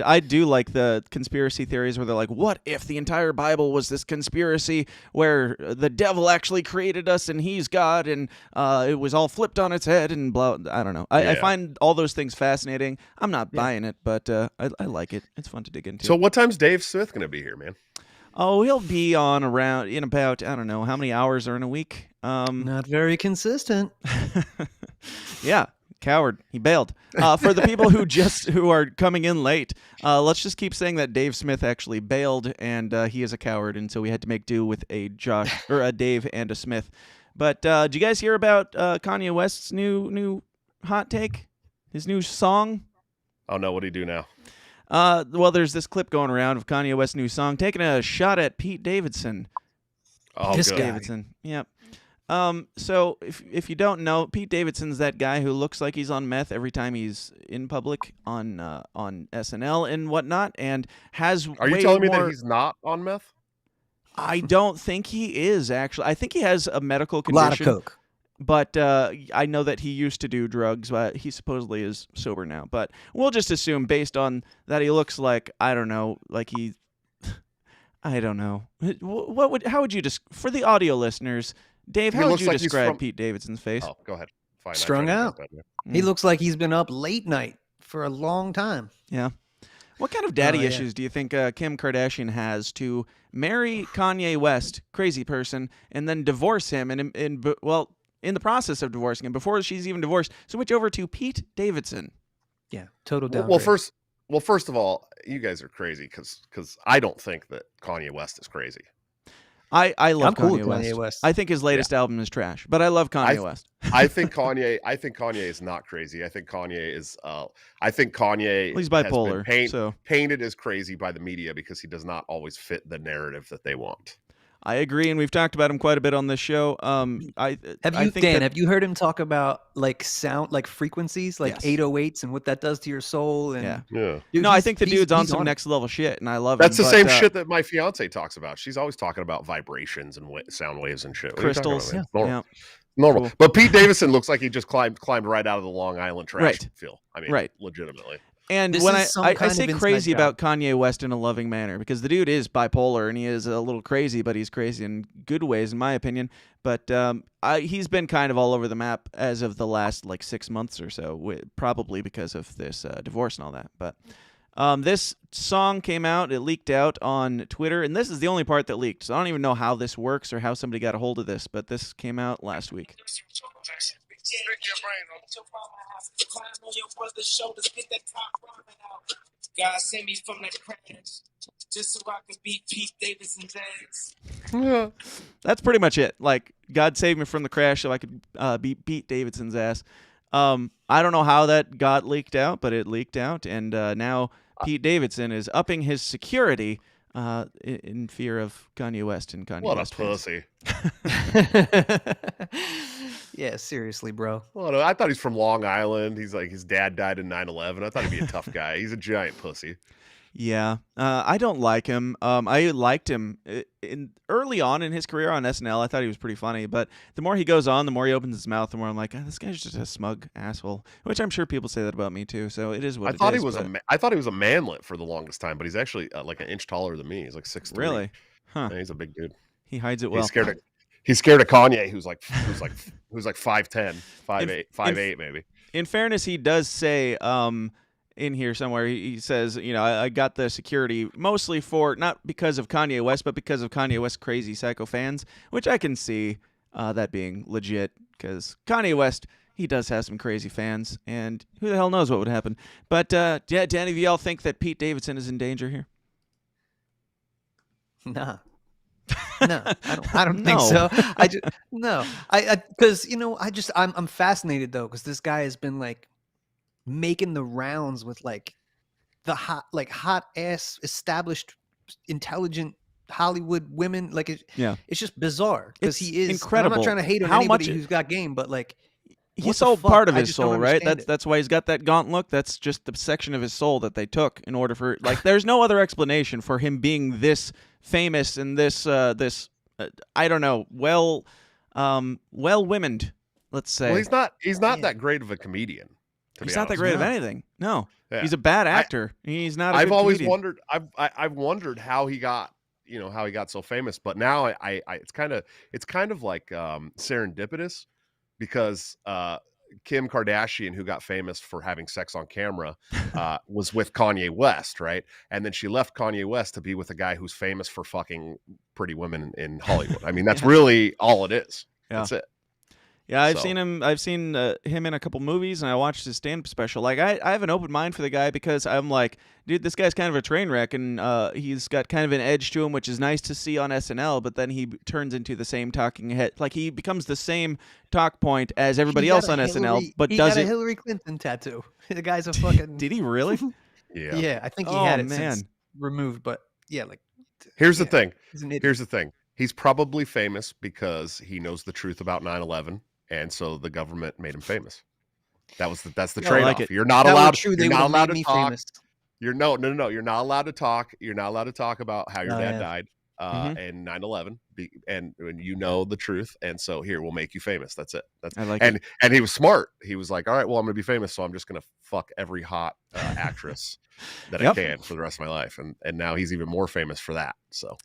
I do like the conspiracy theories where they're like, what if the entire Bible was this conspiracy where the devil actually created us and he's God and it was all flipped on its head and blah. I don't know. I find all those things fascinating. I'm not buying it, but I like it. It's fun to dig into. So what time's Dave Smith going to be here, man? Oh, he'll be on around in about, I don't know, how many hours are in a week? Not very consistent. Yeah, coward. He bailed. For the people who are coming in late, let's just keep saying that Dave Smith actually bailed, and he is a coward, and so we had to make do with a Dave and a Smith. But did you guys hear about Kanye West's new hot take? His new song? Oh no, what do you do now? Well, there's this clip going around of Kanye West's new song taking a shot at Pete Davidson. Oh, Pete good. Davidson. Yep. So if you don't know, Pete Davidson's that guy who looks like he's on meth every time he's in public on SNL and whatnot, and has. Are you telling me that he's not on meth? I don't think he is actually. I think he has a medical A condition. lot of coke. But I know that he used to do drugs. But he supposedly is sober now. But we'll just assume, based on that, he looks like, I don't know, like he. I don't know. How would you for the audio listeners, Dave? How would you describe Pete Davidson's face? Oh, go ahead. Fine, Strung out. He looks like he's been up late night for a long time. Yeah. What kind of daddy issues do you think Kim Kardashian has to marry Kanye West, crazy person, and then divorce him, and in the process of divorcing him, before she's even divorced, switch over to Pete Davidson? Yeah, total downgrade. Well, first of all, you guys are crazy because I don't think that Kanye West is crazy. I love Kanye West. I think his latest album is trash, but I love Kanye West. I think Kanye is not crazy. I think Kanye is. He's bipolar. Has been so painted as crazy by the media because he does not always fit the narrative that they want. I agree, and we've talked about him quite a bit on this show. Have you heard him talk about like sound, like frequencies, like 808s, and what that does to your soul? And yeah. Dude, no, I think the dude's on some next level shit, and I love That's him. That's the same shit that my fiance talks about. She's always talking about vibrations and sound waves and shit. Crystals. Normal. Cool. But Pete Davidson looks like he just climbed right out of the Long Island trash field. I mean, legitimately. And when I say crazy about Kanye West in a loving manner, because the dude is bipolar and he is a little crazy, but he's crazy in good ways, in my opinion. But he's been kind of all over the map as of the last 6 months or so, probably because of this divorce and all that. But this song came out, it leaked out on Twitter, and this is the only part that leaked. So I don't even know how this works or how somebody got a hold of this, but this came out last week. God sent me from that crash just so I could beat Pete Davidson's ass. Yeah. That's pretty much it. Like, God saved me from the crash so I could beat Pete Davidson's ass. I don't know how that got leaked out, but it leaked out, and now Pete Davidson is upping his security in fear of Kanye West and Kanye West. What a pussy. Yeah, seriously, bro. Well, I thought he's from Long Island. He's like, his dad died in 9/11. I thought he'd be a tough guy. He's a giant pussy. Yeah, I don't like him. I liked him early on in his career on SNL. I thought he was pretty funny, but the more he goes on, the more he opens his mouth, the more I'm like, this guy's just a smug asshole. Which I'm sure people say that about me too. So it is what I thought he was a manlet for the longest time, but he's actually like an inch taller than me. He's like 6'3". Really? Huh? Yeah, he's a big dude. He hides it well. He's scared of Kanye, who's like 5'10", 5'8", 5'8", maybe. In fairness, he does say in here somewhere, he says, I got the security mostly not because of Kanye West, but because of Kanye West's crazy psycho fans, which I can see that being legit, because Kanye West, he does have some crazy fans, and who the hell knows what would happen. But do any of y'all think that Pete Davidson is in danger here? Nah. No, I don't think so. Because I'm fascinated though, because this guy has been like making the rounds with like the hot ass established intelligent Hollywood women. Like it's just bizarre because he is incredible. I'm not trying to hate on anybody who's got game, but like he sold part of his soul, right? That's why he's got that gaunt look. That's just the section of his soul that they took in order for there's no other explanation for him being this famous and this I don't know, well womened let's say. Well, he's not that great of a comedian. He's not that great of anything. No, Yeah. he's a bad actor. He's not. I've always comedian. wondered. I've wondered how he got so famous. But now it's kind of like serendipitous, because Kim Kardashian, who got famous for having sex on camera, was with Kanye West, right? And then she left Kanye West to be with a guy who's famous for fucking pretty women in Hollywood. I mean, that's really all it is. Yeah. That's it. Yeah, I've seen him. I've seen him in a couple movies, and I watched his stand-up special. Like, I have an open mind for the guy, because I'm like, dude, this guy's kind of a train wreck, and he's got kind of an edge to him, which is nice to see on SNL. But then he turns into the same talking head, like he becomes the same talk point as everybody else on SNL. But he does got it? A Hillary Clinton tattoo. The guy's a fucking. Did he really? Yeah. Yeah, I think he Oh, had it man. since removed. But yeah, like. Here's the thing. He's an idiot. Here's the thing. He's probably famous because he knows the truth about 9/11. And so the government made him famous. That's the Yeah, I trade-off. like it. You're not That were allowed. true, You're they not would've allowed made to me talk. famous. You're no. You're not allowed to talk. You're not allowed to talk about how your Oh, dad yeah. died in 9/11, and you know the truth. And so here, we'll make you famous. That's it. I like and he was smart. He was like, all right, well, I'm going to be famous, so I'm just going to fuck every hot actress that I can for the rest of my life. And now he's even more famous for that. So.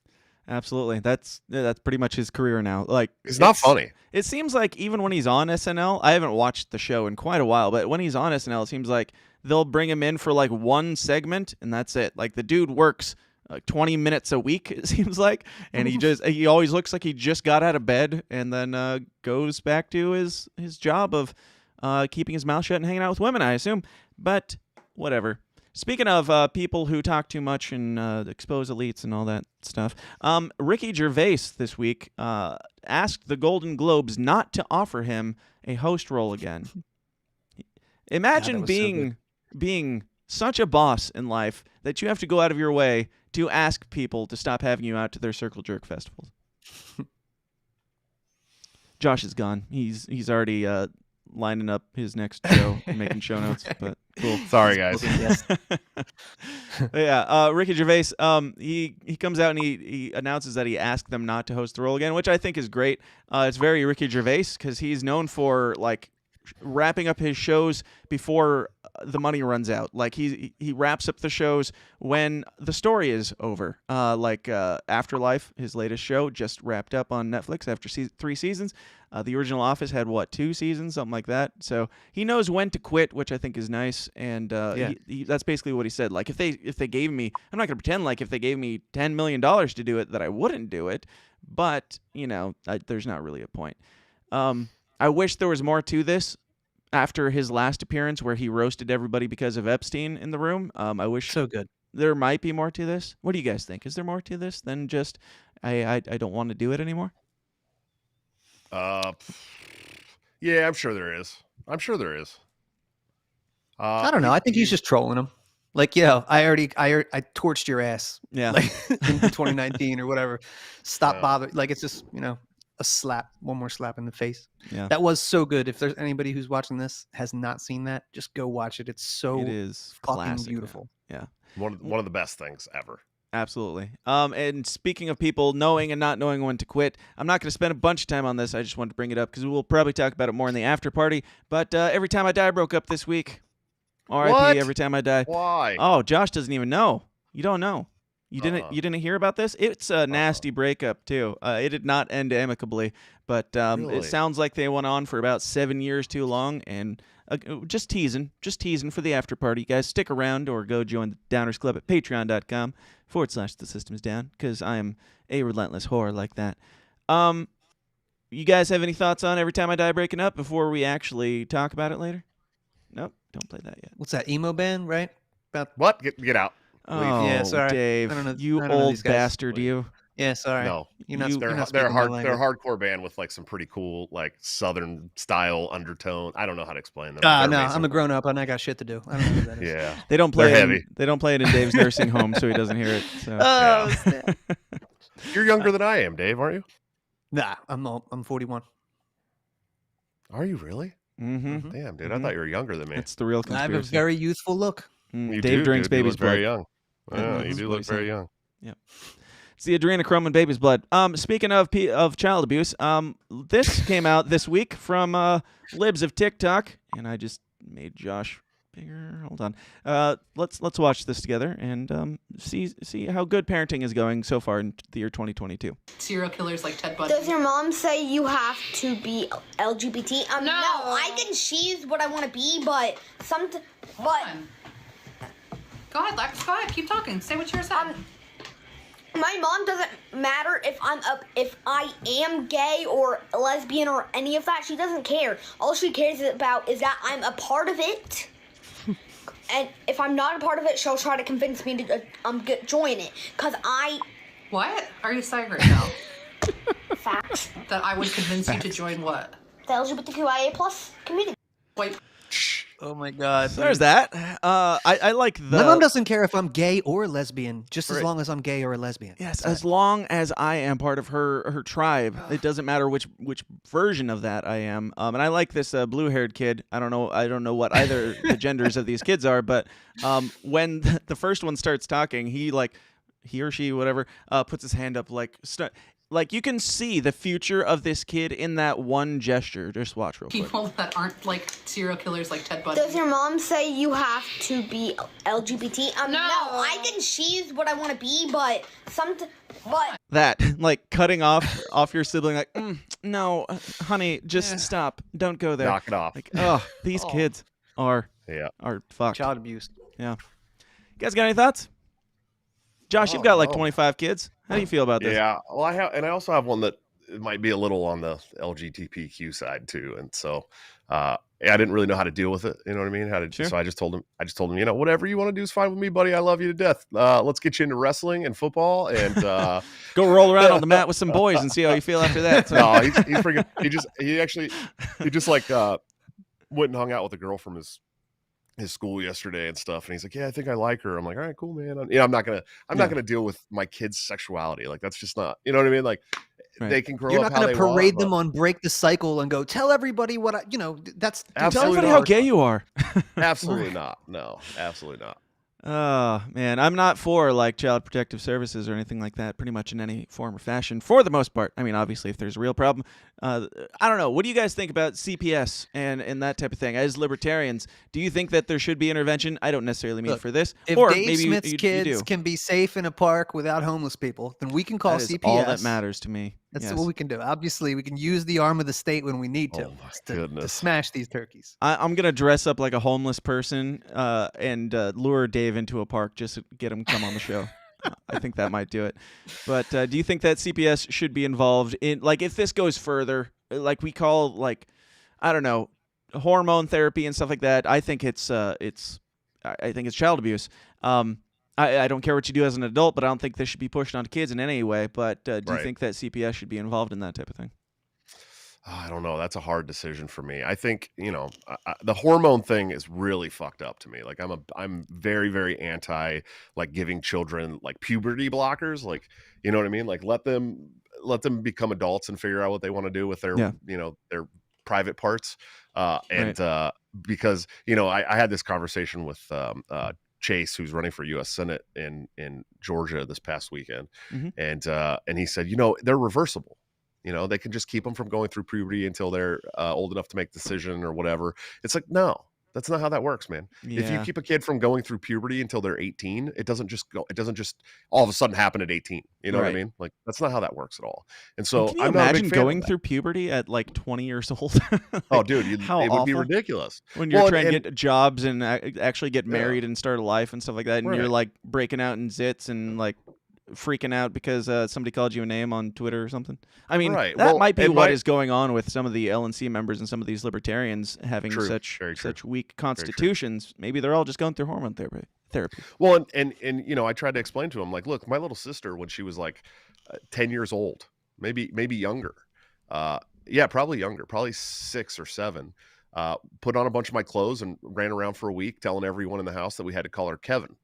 Absolutely. That's pretty much his career now. Like, it's not funny. It seems like even when he's on SNL, I haven't watched the show in quite a while, but when he's on SNL, it seems like they'll bring him in for like one segment and that's it. Like, the dude works like 20 minutes a week, it seems like, and he always looks like he just got out of bed and then goes back to his job of keeping his mouth shut and hanging out with women, I assume. But whatever. Speaking of people who talk too much and expose elites and all that stuff, Ricky Gervais this week asked the Golden Globes not to offer him a host role again. Imagine being such a boss in life that you have to go out of your way to ask people to stop having you out to their Circle Jerk festivals. Josh is gone. He's already lining up his next show and making show notes, but cool. Sorry, guys. Yeah, Ricky Gervais, he comes out and he announces that he asked them not to host the role again, which I think is great. It's very Ricky Gervais, because he's known for like wrapping up his shows before the money runs out. Like, he wraps up the shows when the story is over. Like Afterlife, his latest show, just wrapped up on Netflix after 3 seasons. The original Office had 2 seasons, something like that. So he knows when to quit, which I think is nice. And that's basically what he said. Like, if they gave me, I'm not gonna pretend like if they gave me $10 million to do it that I wouldn't do it. But there's not really a point. I wish there was more to this. After his last appearance, where he roasted everybody because of Epstein in the room, I wish so good. There might be more to this. What do you guys think? Is there more to this than just I don't want to do it anymore? Yeah, I'm sure there is. I don't know. I think he's just trolling him. Like, yeah, I torched your ass. Yeah, like in 2019 or whatever. Stop bothering. Like, it's just a slap, one more slap in the face. Yeah, that was so good. If there's anybody who's watching this has not seen that, just go watch it. It is fucking classic, beautiful. Yeah, one of the best things ever. Absolutely. And speaking of people knowing and not knowing when to quit, I'm not going to spend a bunch of time on this. I just wanted to bring it up because we'll probably talk about it more in the after party. But Every Time I Die broke up this week. R.I.P. Every Time I Die. Why? Oh, Josh doesn't even know. You don't know. You didn't hear about this? It's a nasty breakup too. It did not end amicably, but Really? It sounds like they went on for about 7 years too long. And just teasing for the after party. Guys, stick around or go join the Downers Club at patreon.com/The System Is Down, because I am a relentless whore like that. You guys have any thoughts on Every Time I Die breaking up before we actually talk about it later? Nope, don't play that yet. What's that, emo band, right? About what? Get out. Oh, yeah, sorry. Dave, I don't know, you I don't know old these guys. bastard, you. Yeah, sorry. No, you're not. They're a hardcore band with like some pretty cool like Southern style undertone. I don't know how to explain them. No, They're amazing. I'm a grown up and I got shit to do. I don't know who that is. Yeah, they don't play. They're heavy. They don't play it in Dave's nursing home, so he doesn't hear it. So. Oh, You're younger than I am, Dave, aren't you? Nah, I'm 41. Are you really? Mm-hmm. Damn, dude, I thought you were younger than me. It's the real conspiracy. I have a very youthful look. You Dave do, drinks dude. You baby's look very blood. young. Yeah, you do look very young. Yep. It's the adrenochrome in baby's blood. Speaking of child abuse, this came out this week from Libs of TikTok, and I just made Josh bigger. Hold on. Let's watch this together and see how good parenting is going so far in the year 2022. Serial killers like Ted Bundy. Does your mom say you have to be LGBT? No, I can choose what I want to be, but Go ahead, Lex. Go ahead. Keep talking. Say what you're saying. My mom doesn't matter if I am gay or lesbian or any of that. She doesn't care. All she cares about is that I'm a part of it. And if I'm not a part of it, she'll try to convince me to join it. What are you saying right now? Facts. That I would convince you to join what? The LGBTQIA+ community. Wait. Oh my God. So there's that. I like the. My mom doesn't care if I'm gay or lesbian, just as long as I'm gay or a lesbian. Yes, as long as I am part of her tribe. It doesn't matter which version of that I am. And I like this blue-haired kid. I don't know what either the genders of these kids are, but when the first one starts talking, he or she, whatever, puts his hand up like you can see the future of this kid in that one gesture. Just watch real quick. People that aren't like serial killers like Ted Bundy. Does your mom say you have to be LGBT? No, I can choose what I want to be, but that like cutting off your sibling, like no, honey, just stop, don't go there, knock it off. Like, these kids are fucked. Child abuse. Yeah. You guys got any thoughts? Josh, you've got like 25 kids. How do you feel about this? Yeah, well, I also have one that might be a little on the LGBTQ side too, and so I didn't really know how to deal with it. You know what I mean? So I just told him, you know, whatever you want to do is fine with me, buddy. I love you to death. Let's get you into wrestling and football, and go roll around on the mat with some boys and see how you feel after that. So. No, he's freaking. He just like went and hung out with a girl from his school yesterday and stuff, and he's like, yeah, I think I like her. I'm like, all right, cool, man. I'm not gonna deal with my kids' sexuality. Like, that's just not, you know what I mean? Like, they can grow up. You're not going to parade them on Break the Cycle and go tell everybody what that's tell everybody how gay you are. Absolutely not. No, absolutely not. Oh man, I'm not for like child protective services or anything like that, pretty much in any form or fashion, for the most part. I mean, obviously, if there's a real problem, I don't know. What do you guys think about CPS and that type of thing? As libertarians, do you think that there should be intervention? I don't necessarily mean for this. If or Dave maybe Smith's you kids do. can be safe in a park without homeless people, then we can call That is CPS. all that matters to me. That's Yes. what we can do. Obviously, we can use the arm of the state when we need to, to smash these turkeys. I'm going to dress up like a homeless person and lure Dave into a park just to get him come on the show. I think that might do it. But do you think that CPS should be involved in, like, if this goes further, like we call, like, I don't know, hormone therapy and stuff like that? I think it's child abuse. I don't care what you do as an adult, but I don't think this should be pushed onto kids in any way. But do you think that CPS should be involved in that type of thing? I don't know. That's a hard decision for me. I think, you know, the hormone thing is really fucked up to me. Like, I'm very, very anti like giving children like puberty blockers. Like, you know what I mean? Like, let them become adults and figure out what they want to do with their, you know, their private parts. Because, you know, I had this conversation with Chase, who's running for U.S. Senate in Georgia this past weekend, and he said, you know, they're reversible. You know, they can just keep them from going through puberty until they're old enough to make a decision or whatever. It's like, no, that's not how that works, man. If you keep a kid from going through puberty until they're 18, it doesn't just all of a sudden happen at 18. You know what I mean? Like, that's not how that works at all. And so can you I'm not a imagine big fan going of that. through puberty at like 20 years old? Like, oh, dude, it would be awful. ridiculous. When you're trying to get jobs and actually get married and start a life and stuff like that, and you're like breaking out in zits and like freaking out because somebody called you a name on Twitter or something. I mean, that might be what is going on with some of the LNC members and some of these libertarians having such weak constitutions. Maybe they're all just going through hormone therapy. Well, and you know, I tried to explain to him, like, look, my little sister, when she was like 10 years old, maybe younger, probably younger, probably 6 or 7, put on a bunch of my clothes and ran around for a week telling everyone in the house that we had to call her Kevin.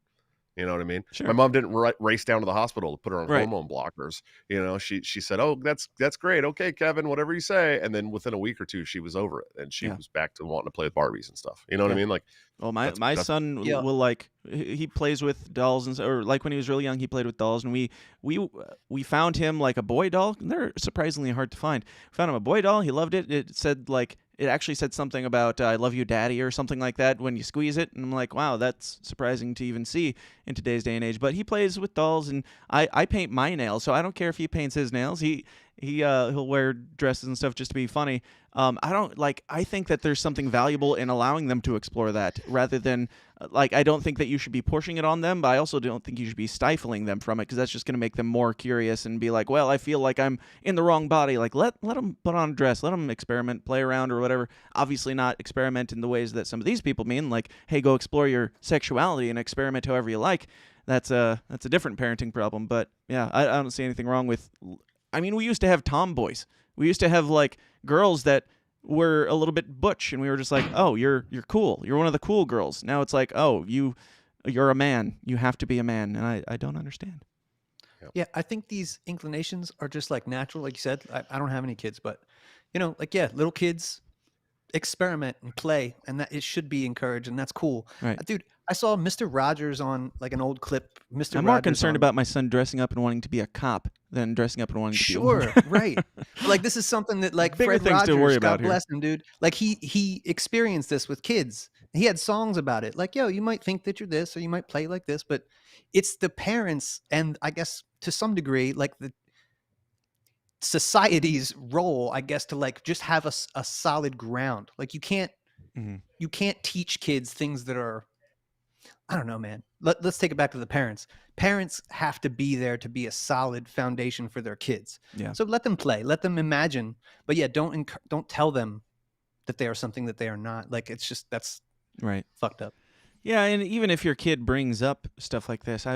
You know what I mean? Sure. My mom didn't race down to the hospital to put her on Right. hormone blockers. You know, she said, "Oh, that's great. Okay, Kevin, whatever you say." And then within a week or two, she was over it, and she was back to wanting to play with Barbies and stuff. You know what I mean? Like, well, my son Yeah. will like he plays with dolls or like when he was really young, he played with dolls, and we found him like a boy doll. They're surprisingly hard to find. We found him a boy doll. He loved it. It said like. It actually said something about "I love you, Daddy" or something like that when you squeeze it, and I'm like, wow, that's surprising to even see in today's day and age. But he plays with dolls, and I paint my nails, so I don't care if he paints his nails. He'll wear dresses and stuff just to be funny. I think that there's something valuable in allowing them to explore that rather than I don't think that you should be pushing it on them, but I also don't think you should be stifling them from it because that's just going to make them more curious and be like, well, I feel like I'm in the wrong body. Like let them put on a dress, let them experiment, play around or whatever. Obviously not experiment in the ways that some of these people mean, like, hey, go explore your sexuality and experiment however you like. That's a different parenting problem. But yeah, I don't see anything wrong with. I mean, we used to have tomboys. We used to have like girls that were a little bit butch, and we were just like, oh, you're cool. You're one of the cool girls. Now it's like, oh, you're a man. You have to be a man, and I don't understand. Yeah, I think these inclinations are just like natural. Like you said, I don't have any kids, but you know, like little kids experiment and play, and that it should be encouraged, and that's cool. Right. Dude, I saw Mr. Rogers on like an old clip. Mr. I'm more concerned about my son dressing up and wanting to be a cop than dressing up and wanting to be a woman. Right. Like this is something that like Bigger Fred things Rogers, to worry God about here. bless him, dude. Like he experienced this with kids. He had songs about it. Like, yo, you might think that you're this or you might play like this, but it's the parents and I guess to some degree like the society's role, I guess, to like just have a solid ground. Like you can't teach kids things that are, I don't know, man. Let's take it back to the parents. Parents have to be there to be a solid foundation for their kids. Yeah. So let them play, let them imagine, but yeah, don't tell them that they are something that they are not. Like it's just that's right, fucked up. Yeah, and even if your kid brings up stuff like this,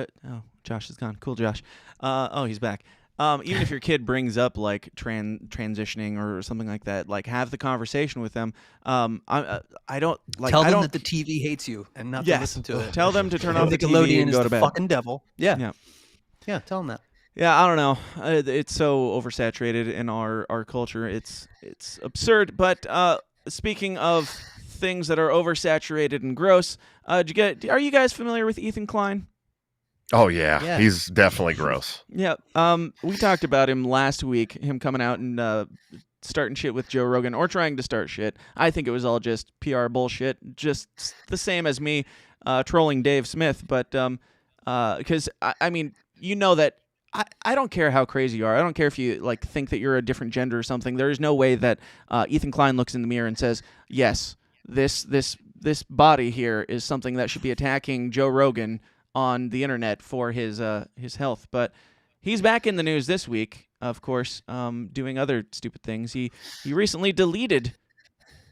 Josh is gone. Cool, Josh. He's back. Even if your kid brings up like transitioning or something like that, like have the conversation with them. I don't like. Tell them that the TV hates you and not to listen to it. Tell them to turn off the TV Nickelodeon and is go the to bed. fucking devil. Yeah. Tell them that. Yeah, I don't know. It's so oversaturated in our culture. It's absurd. But speaking of things that are oversaturated and gross, are you guys familiar with Ethan Klein? Oh yeah, he's definitely gross. Yeah. We talked about him last week, him coming out and starting shit with Joe Rogan or trying to start shit. I think it was all just PR bullshit, just the same as me trolling Dave Smith. But because I mean, you know that I don't care how crazy you are. I don't care if you like think that you're a different gender or something. There is no way that Ethan Klein looks in the mirror and says, yes, this body here is something that should be attacking Joe Rogan on the internet for his health. But he's back in the news this week, of course, doing other stupid things. He recently deleted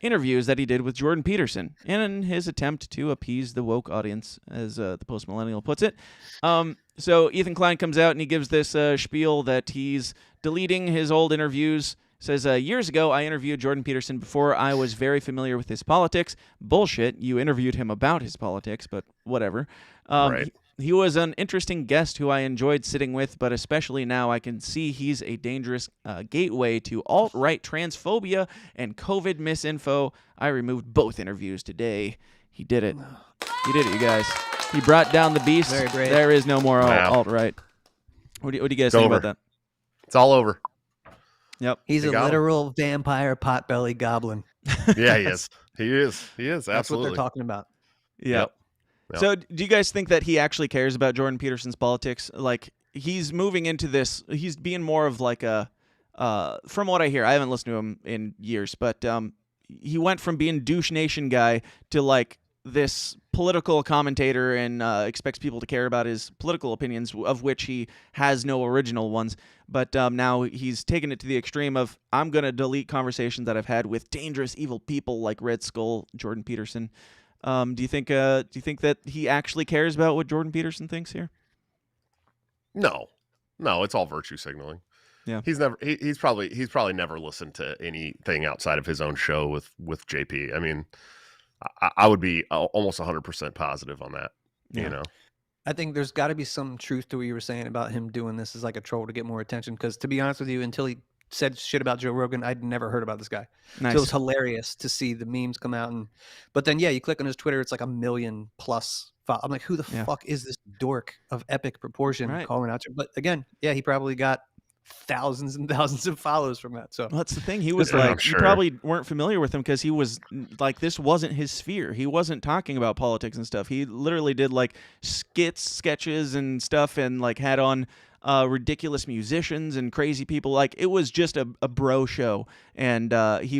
interviews that he did with Jordan Peterson in his attempt to appease the woke audience, as the post-millennial puts it. So Ethan Klein comes out and he gives this spiel that he's deleting his old interviews. Says, years ago, I interviewed Jordan Peterson before I was very familiar with his politics. Bullshit. You interviewed him about his politics, but whatever. Right. He was an interesting guest who I enjoyed sitting with, but especially now I can see he's a dangerous gateway to alt-right transphobia and COVID misinfo. I removed both interviews today. He did it. He did it, you guys. He brought down the beast. Very brave. There is no more alt-right. What do you guys think about that? It's all over. Yep. He's a literal vampire potbelly goblin. Yeah, he is. He is. Absolutely. That's what they're talking about. Yep. So do you guys think that he actually cares about Jordan Peterson's politics? Like, he's moving into this, he's being more of like a, from what I hear, I haven't listened to him in years, but he went from being douche nation guy to like this political commentator and expects people to care about his political opinions, of which he has no original ones. But now he's taken it to the extreme of, I'm going to delete conversations that I've had with dangerous, evil people like Red Skull, Jordan Peterson. Do you think that he actually cares about what Jordan Peterson thinks here? No, it's all virtue signaling. Yeah, he's probably never listened to anything outside of his own show with JP. I mean, I would be almost 100% positive on that. Yeah. You know. I think there's got to be some truth to what you were saying about him doing this as like a troll to get more attention. Because to be honest with you, until he said shit about Joe Rogan, I'd never heard about this guy. Nice. So it was hilarious to see the memes come out. But then, yeah, you click on his Twitter, it's like 1 million plus. I'm like, who the fuck is this dork of epic proportion calling out? But again, yeah, he probably got thousands and thousands of follows from that. So that's the thing. He was like, you probably weren't familiar with him because he was like, this wasn't his sphere. He wasn't talking about politics and stuff. He literally did like sketches and stuff, and like had on ridiculous musicians and crazy people. Like it was just a bro show. And he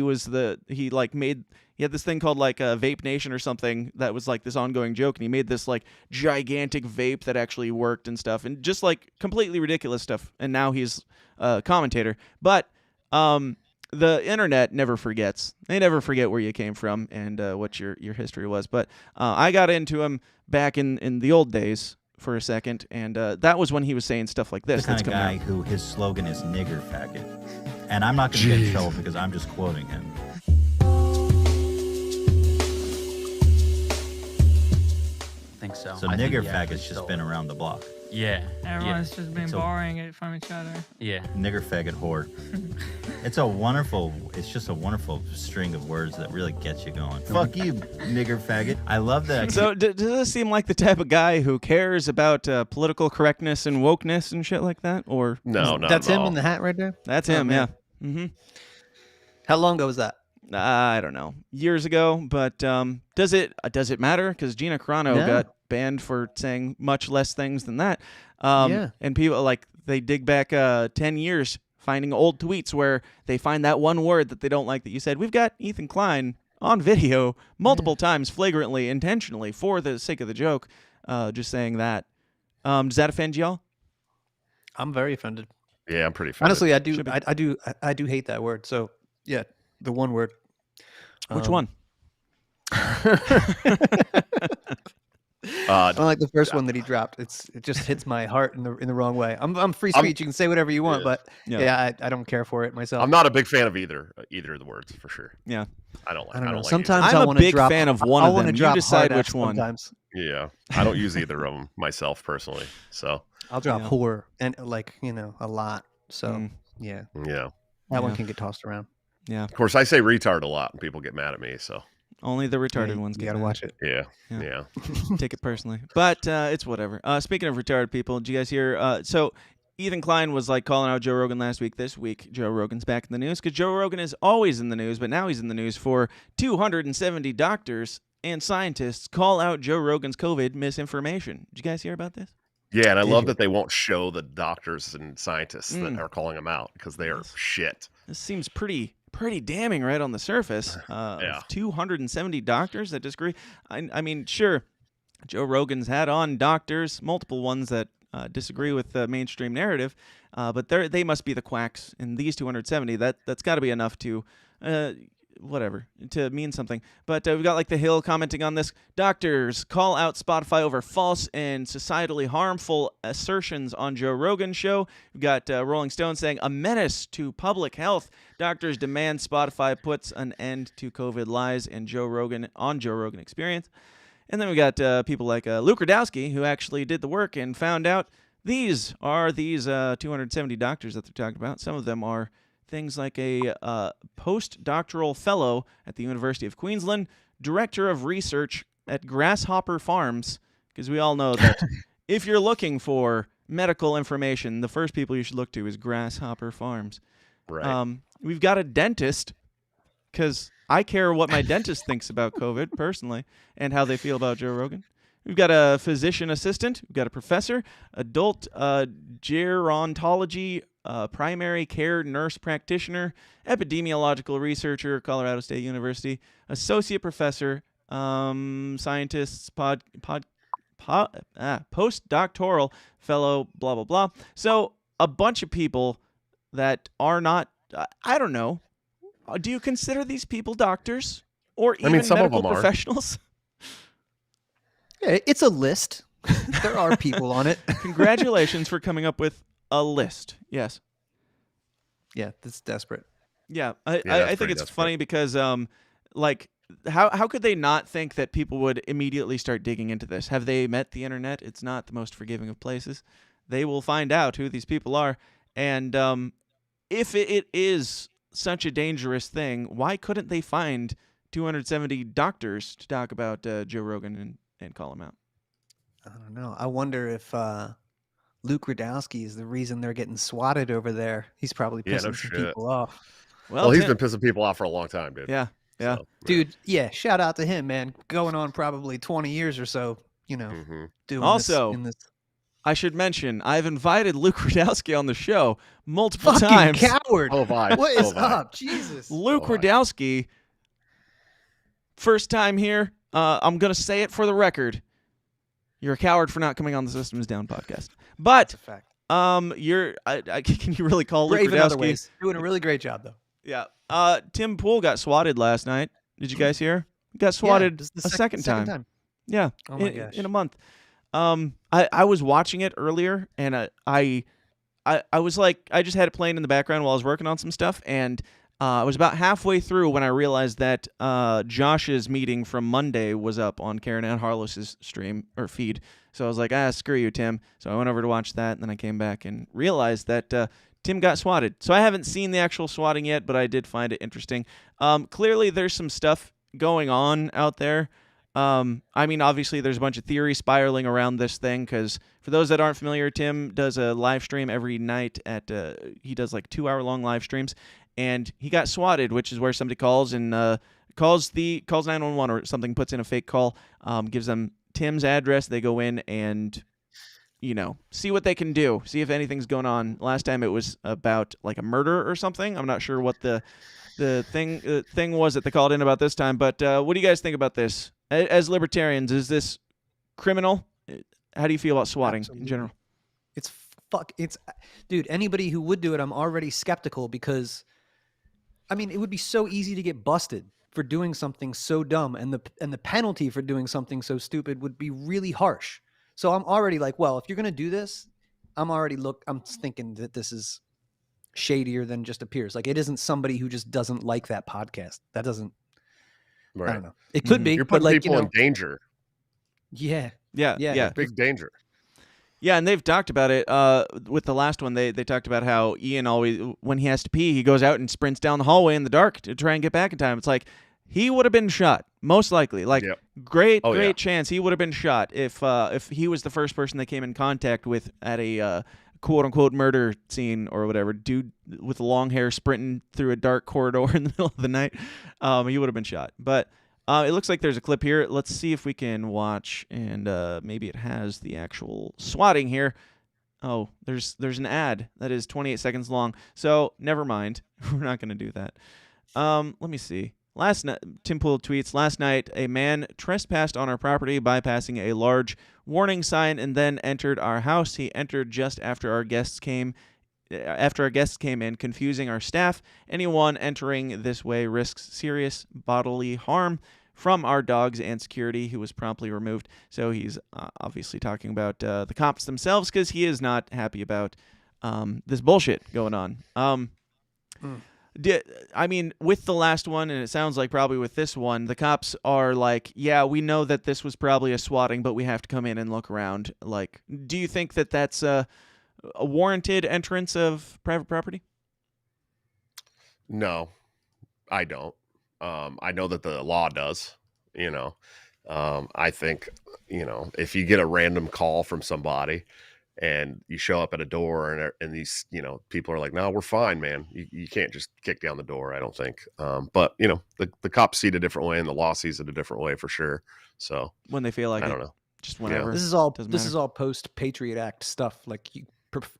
had this thing called like Vape Nation or something that was like this ongoing joke, and he made this like gigantic vape that actually worked and stuff, and just like completely ridiculous stuff. And now he's a commentator. But the internet never forgets. They never forget where you came from and what your history was. But I got into him back in the old days for a second, and that was when he was saying stuff like this. The kind of guy who his slogan is nigger faggot. And I'm not going to get in trouble because I'm just quoting him. Think so. So nigger faggot's just been around the block. Yeah. Everyone's just been borrowing it from each other. Yeah. Nigger faggot whore. It's just a wonderful string of words that really gets you going. Fuck you, nigger faggot. I love that. So does this seem like the type of guy who cares about political correctness and wokeness and shit like that? Or no, that's him in the hat right there. That's him. Yeah. Mm-hmm. How long ago was that? I don't know, years ago. But does it matter? Because Gina Carano got banned for saying much less things than that. And people like they dig back 10 years, finding old tweets where they find that one word that they don't like that you said. We've got Ethan Klein on video multiple times, flagrantly, intentionally, for the sake of the joke, just saying that. Does that offend y'all? I'm very offended. Yeah, I'm pretty offended. Honestly, I do hate that word. So yeah, the one word. Which one? I don't like the first one that he dropped. It just hits my heart in the wrong way. I'm free speech. You can say whatever you want, but I don't care for it myself. I'm not a big fan of either of the words for sure. Yeah, I don't know. like Sometimes I'm a big fan of one of them. You decide which one. Sometimes. Yeah, I don't use either of them myself personally. So I'll drop whore and a lot. So yeah, that one can get tossed around. Yeah. Of course, I say retard a lot, and people get mad at me. So only the retarded ones. You gotta watch it. Yeah. Take it personally, but it's whatever. Speaking of retarded people, did you guys hear? So Ethan Klein was like calling out Joe Rogan last week. This week, Joe Rogan's back in the news because Joe Rogan is always in the news, but now he's in the news for 270 doctors and scientists call out Joe Rogan's COVID misinformation. Did you guys hear about this? Yeah, and I love that they won't show the doctors and scientists that are calling them out because they are shit. This seems pretty damning right on the surface. 270 doctors that disagree. I mean, sure, Joe Rogan's had on doctors, multiple ones that disagree with the mainstream narrative, but they must be the quacks. In these 270, that's got to be enough to to mean something. But we've got like The Hill commenting on this. Doctors call out Spotify over false and societally harmful assertions on Joe Rogan's show. We've got Rolling Stone saying a menace to public health. Doctors demand Spotify puts an end to COVID lies and Joe Rogan Experience. And then we got people like Luke Rudowski, who actually did the work and found out these 270 doctors that they're talking about. Some of them are things like a postdoctoral fellow at the University of Queensland, director of research at Grasshopper Farms, because we all know that if you're looking for medical information, the first people you should look to is Grasshopper Farms. Right. We've got a dentist, because I care what my dentist thinks about COVID personally and how they feel about Joe Rogan. We've got a physician assistant. We've got a professor, adult gerontology, primary care nurse practitioner, epidemiological researcher, Colorado State University, associate professor, scientists, postdoctoral fellow, blah, blah, blah. So a bunch of people that are not, I don't know. Do you consider these people doctors or even some medical of them professionals? Yeah, it's a list. There are people on it. Congratulations for coming up with a list. Yes. Yeah, that's desperate. Yeah, I think it's funny because like how could they not think that people would immediately start digging into this? Have they met the internet? It's not the most forgiving of places. They will find out who these people are. And if it is such a dangerous thing, why couldn't they find 270 doctors to talk about Joe Rogan and call him out? I don't know. I wonder if Luke Radowski is the reason they're getting swatted over there. He's probably pissing some people off. Well, he's been pissing people off for a long time, dude. Yeah. Yeah. So, dude, yeah, shout out to him, man. Going on probably 20 years or so, doing also, this in this. I should mention, I've invited Luke Radowski on the show multiple Fucking times. coward. Oh, my. What is up? Jesus. Luke Radowski, first time here. I'm going to say it for the record. You're a coward for not coming on the System is Down podcast. But That's a fact. can you really call Brave Luke in other Radowski? ways. Doing a really great job, though. Yeah. Tim Pool got swatted last night. Did you guys hear? He got swatted this is the a second time. Yeah. Oh my gosh. In a month. I was watching it earlier, and I was like, I just had it playing in the background while I was working on some stuff, and I was about halfway through when I realized that Josh's meeting from Monday was up on Karen Ann Harlow's stream or feed. So I was like, screw you, Tim. So I went over to watch that, and then I came back and realized that Tim got swatted. So I haven't seen the actual swatting yet, but I did find it interesting. Clearly, there's some stuff going on out there. I mean, obviously, there's a bunch of theory spiraling around this thing, because for those that aren't familiar, Tim does a live stream every night he does like 2-hour-long live streams, and he got swatted, which is where somebody calls and calls 911 or something, puts in a fake call, gives them Tim's address. They go in and see what they can do, see if anything's going on. Last time it was about like a murder or something. I'm not sure what the thing was that they called in about this time, but what do you guys think about this? As libertarians, is this criminal? How do you feel about swatting in general? It's dude, anybody who would do it, I'm already skeptical, because I mean, it would be so easy to get busted for doing something so dumb, and the penalty for doing something so stupid would be really harsh. So I'm already like, well, if you're going to do this, I'm thinking that this is shadier than just appears. Like, it isn't somebody who just doesn't like that podcast. That doesn't, right. I don't know. It could be. You're putting but people in danger. Yeah. Big danger. Yeah, and they've talked about it with the last one. They talked about how Ian always, when he has to pee, he goes out and sprints down the hallway in the dark to try and get back in time. It's like, he would have been shot, most likely. Like, great chance he would have been shot if he was the first person they came in contact with at a quote-unquote murder scene or whatever. Dude with long hair sprinting through a dark corridor in the middle of the night, he would have been shot. But it looks like there's a clip here. Let's see if we can watch, and maybe it has the actual swatting here. Oh, there's an ad that is 28 seconds long. So never mind. We're not going to do that. Let me see. Last night, Tim Pool tweets, last night, a man trespassed on our property, bypassing a large warning sign, and then entered our house. He entered just after our guests came in, confusing our staff. Anyone entering this way risks serious bodily harm from our dogs and security, who was promptly removed. So he's obviously talking about the cops themselves, because he is not happy about this bullshit going on. I mean, with the last one, and it sounds like probably with this one, the cops are like, yeah, we know that this was probably a swatting, but we have to come in and look around. Like, do you think that that's a warranted entrance of private property? No, I don't. I know that the law does, I think, if you get a random call from somebody and you show up at a door and these, people are like, no, we're fine, man. You can't just kick down the door, I don't think. But, the cops see it a different way and the law sees it a different way for sure. So when they feel like I don't know. Just whenever. Yeah. This is all post Patriot Act stuff. Like,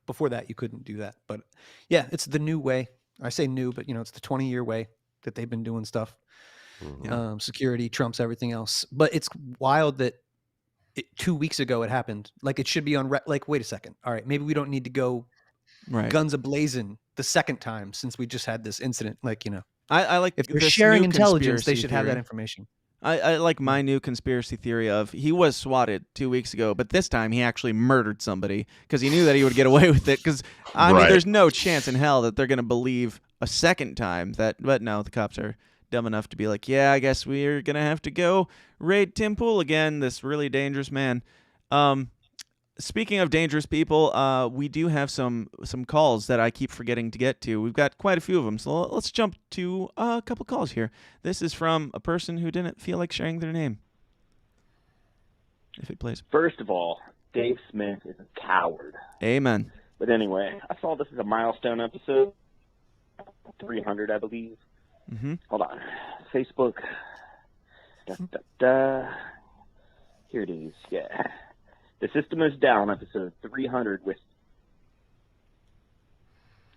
before that, you couldn't do that. But yeah, it's the new way. I say new, but it's the 20-year way that they've been doing stuff. Mm-hmm. Security trumps everything else. But it's wild that 2 weeks ago it happened. Like, it should be on like, wait a second. All right, maybe we don't need to go guns a-blazing the second time, since we just had this incident. Like, I like, if they're sharing intelligence, they should have that information. I like my new conspiracy theory of he was swatted 2 weeks ago, but this time he actually murdered somebody because he knew that he would get away with it. Because I mean, there's no chance in hell that they're going to believe a second time that. But no, the cops are dumb enough to be like, yeah, I guess we're going to have to go raid Tim Pool again, this really dangerous man. Speaking of dangerous people, we do have some calls that I keep forgetting to get to. We've got quite a few of them, so let's jump to a couple calls here. This is from a person who didn't feel like sharing their name. If it plays. First of all, Dave Smith is a coward. Amen. But anyway, I saw this as a milestone episode, 300, I believe. Mm-hmm. Hold on. Facebook. Here it is. Yeah. The System is Down, episode 300 with...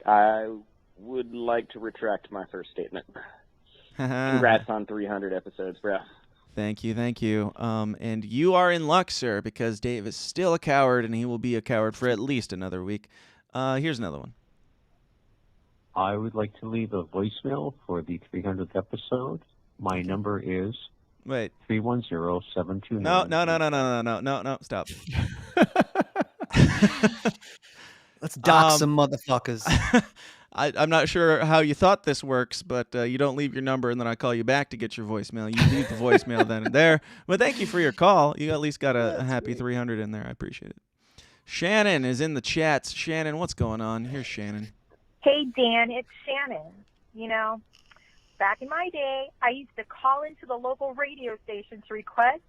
I would like to retract my first statement. Congrats on 300 episodes, bro. Thank you. And you are in luck, sir, because Dave is still a coward, and he will be a coward for at least another week. Here's another one. I would like to leave a voicemail for the 300th episode. My number is... Wait. 310-729. No, stop. Let's dox some motherfuckers. I'm not sure how you thought this works, but you don't leave your number and then I call you back to get your voicemail. You leave the voicemail then and there. But thank you for your call. You at least got a happy 300 in there. I appreciate it. Shannon is in the chats. Shannon, what's going on? Here's Shannon. Hey, Dan, it's Shannon. You know, back in my day, I used to call into the local radio station to request,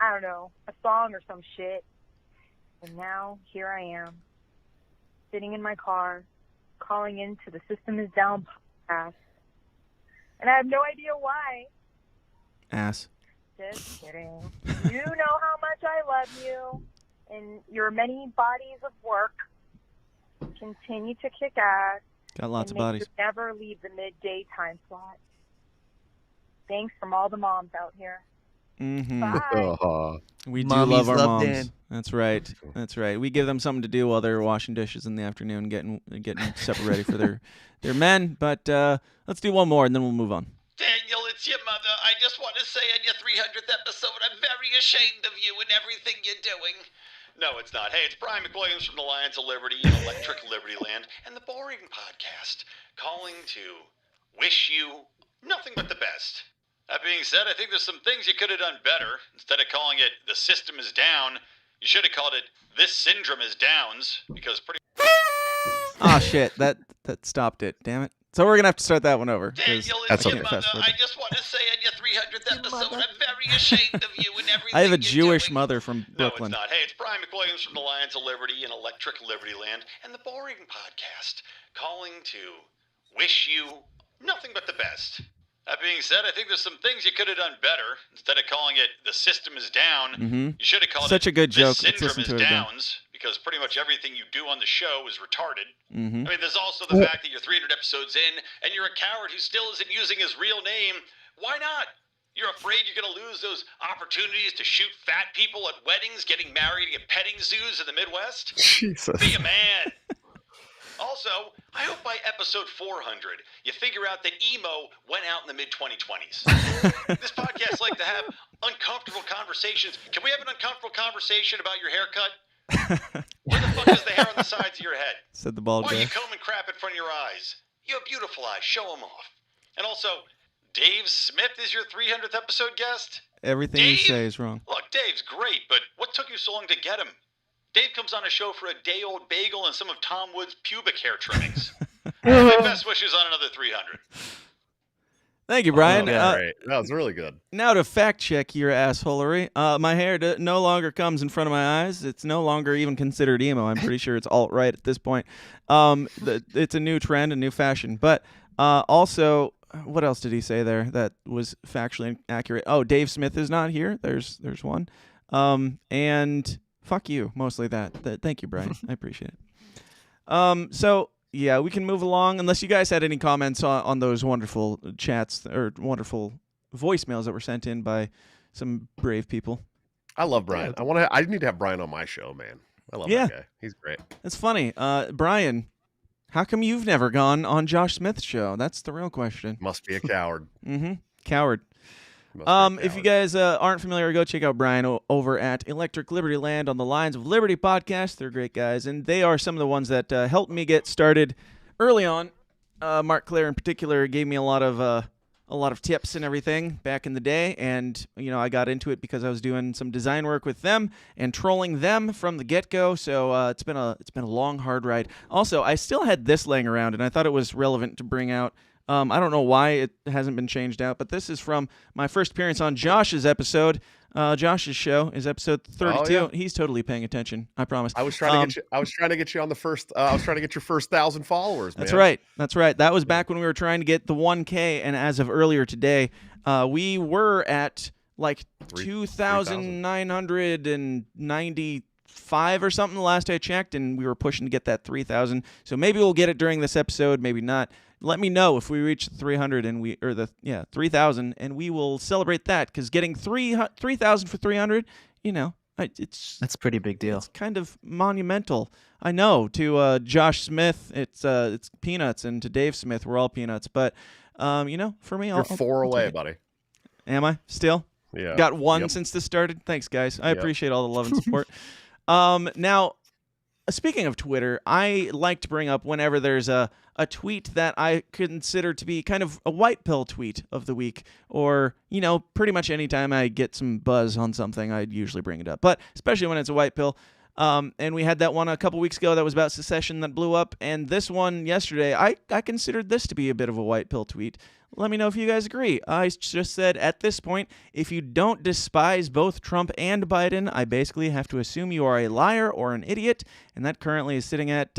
I don't know, a song or some shit. And now, here I am, sitting in my car, calling into the System is Down podcast. And I have no idea why. Ass. Just kidding. You know how much I love you and your many bodies of work. Continue to kick ass. Got lots of and bodies. make sure never leave the midday time slot. Thanks from all the moms out here. Mm-hmm. Bye. We do Mommies love our love moms. Dan. That's right. We give them something to do while they're washing dishes in the afternoon, getting supper ready for their men. But let's do one more and then we'll move on. Daniel, it's your mother. I just want to say on your 300th episode, I'm very ashamed of you and everything you're doing. No, it's not. Hey, it's Brian McWilliams from the Lions of Liberty and Electric Liberty Land and the Boring Podcast, calling to wish you nothing but the best. That being said, I think there's some things you could have done better. Instead of calling it The System is Down, you should have called it This Syndrome is Downs, because pretty... Ah, shit. That stopped it. Damn it. So we're going to have to start that one over. Daniel, That's it's your mother. I just want to say on your 300th episode, I'm very ashamed of you and everything I have a you're Jewish doing. mother from Brooklyn. No, it's not. Hey, it's Brian McWilliams from the Lions of Liberty and Electric Liberty Land and the Boring Podcast, calling to wish you nothing but the best. That being said, I think there's some things you could have done better. Instead of calling it The System is Down, Mm-hmm. you should have called Such it a good joke. This Let's Syndrome listen is to it again. Downs, because pretty much everything you do on the show is retarded. Mm-hmm. I mean, there's also the fact that you're 300 episodes in, and you're a coward who still isn't using his real name. Why not? You're afraid you're going to lose those opportunities to shoot fat people at weddings, getting married at petting zoos in the Midwest? Jesus. Be a man. Also, I hope by episode 400, you figure out that emo went out in the mid-2020s. This podcast like to have uncomfortable conversations. Can we have an uncomfortable conversation about your haircut? Where the fuck is the hair on the sides of your head? Said the bald Why are guy. you combing crap in front of your eyes? You have beautiful eyes. Show them off. And also, Dave Smith is your 300th episode guest? Everything you say is wrong. Look, Dave's great, but what took you so long to get him? Dave comes on a show for a day-old bagel and some of Tom Wood's pubic hair trimmings. My best wishes on another 300. Thank you, Brian. Great. That was really good. Now to fact check your assholery. My hair no longer comes in front of my eyes. It's no longer even considered emo. I'm pretty sure it's alt-right at this point. It's a new trend, a new fashion. But also, what else did he say there that was factually accurate? Oh, Dave Smith is not here. There's one. And fuck you, mostly that. Thank you, Brian. I appreciate it. So, yeah, we can move along. Unless you guys had any comments on those wonderful chats or wonderful voicemails that were sent in by some brave people. I love Brian. I need to have Brian on my show, man. I love that guy. He's great. It's funny. Brian, how come you've never gone on Josh Smith's show? That's the real question. Must be a coward. Mm-hmm. Coward. If you guys aren't familiar, go check out Brian over at Electric Liberty Land on the Lines of Liberty podcast. They're great guys, and they are some of the ones that helped me get started early on. Mark Clare in particular gave me a lot of a lot of tips and everything back in the day, and I got into it because I was doing some design work with them and trolling them from the get-go. So it's been a long, hard ride. Also, I still had this laying around, and I thought it was relevant to bring out. I don't know why it hasn't been changed out, but this is from my first appearance on Josh's episode. Josh's show is episode 32. Oh, yeah. He's totally paying attention. I promise. I was trying to get you. I was trying to get you on the first. I was trying to get your first 1,000 followers. Man. That's right. That's right. That was back when we were trying to get the 1K, and as of earlier today, we were at like 2,995 or something the last I checked, and we were pushing to get that 3,000. So maybe we'll get it during this episode, maybe not. Let me know if we reach 300 and 3,000, and we will celebrate that, because getting 3,000 for 300, that's a pretty big deal. It's kind of monumental. I know, to Josh Smith, it's peanuts, and to Dave Smith, we're all peanuts. But for me, you're 4 away, buddy. Am I still? Yeah. Got one since this started. Thanks, guys. I appreciate all the love and support. Now, speaking of Twitter, I like to bring up whenever there's a tweet that I consider to be kind of a white pill tweet of the week, or, pretty much anytime I get some buzz on something, I'd usually bring it up, but especially when it's a white pill. And we had that one a couple weeks ago that was about secession that blew up, and this one yesterday, I considered this to be a bit of a white pill tweet. Let me know if you guys agree. I just said, at this point, if you don't despise both Trump and Biden, I basically have to assume you are a liar or an idiot, and that currently is sitting at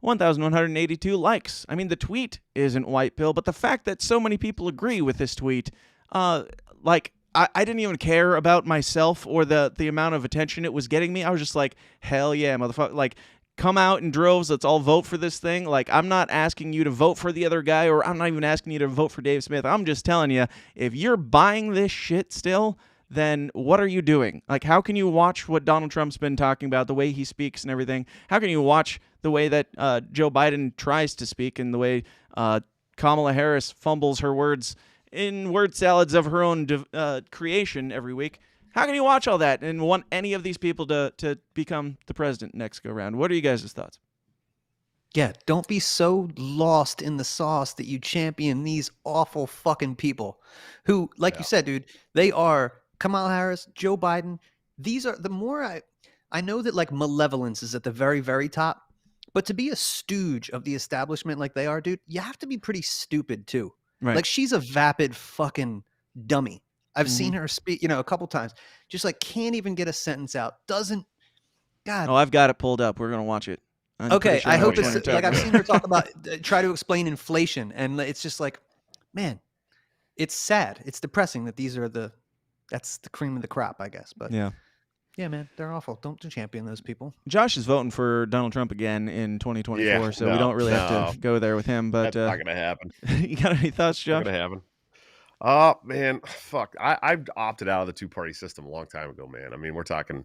1,182 likes. I mean, the tweet isn't white pill, but the fact that so many people agree with this tweet, I didn't even care about myself or the amount of attention it was getting me. I was just like, hell yeah, motherfucker. Like, come out in droves. Let's all vote for this thing. Like, I'm not asking you to vote for the other guy, or I'm not even asking you to vote for Dave Smith. I'm just telling you, if you're buying this shit still, then what are you doing? Like, how can you watch what Donald Trump's been talking about, the way he speaks and everything? How can you watch the way that Joe Biden tries to speak, and the way Kamala Harris fumbles her words in word salads of her own creation every week? How can you watch all that and want any of these people to become the president next go round? What are you guys' thoughts? Yeah, don't be so lost in the sauce that you champion these awful fucking people who, like you said, dude, they are Kamala Harris, Joe Biden. These are the more I know that like malevolence is at the very, very top, but to be a stooge of the establishment like they are, dude, you have to be pretty stupid too. Right. Like, she's a vapid fucking dummy. I've seen her speak, a couple times. Just like can't even get a sentence out. God. Oh, I've got it pulled up. We're gonna watch it. Okay, I hope it's like I've seen her talk about try to explain inflation, and it's just like, man, it's sad. It's depressing that that's the cream of the crop, I guess. But yeah, man, they're awful. Don't champion those people. Josh is voting for Donald Trump again in 2024, so we don't really have to go there with him. But that's not gonna happen. You got any thoughts, Josh? Not gonna happen. Man, fuck. I've opted out of the two-party system a long time ago, man. I mean, we're talking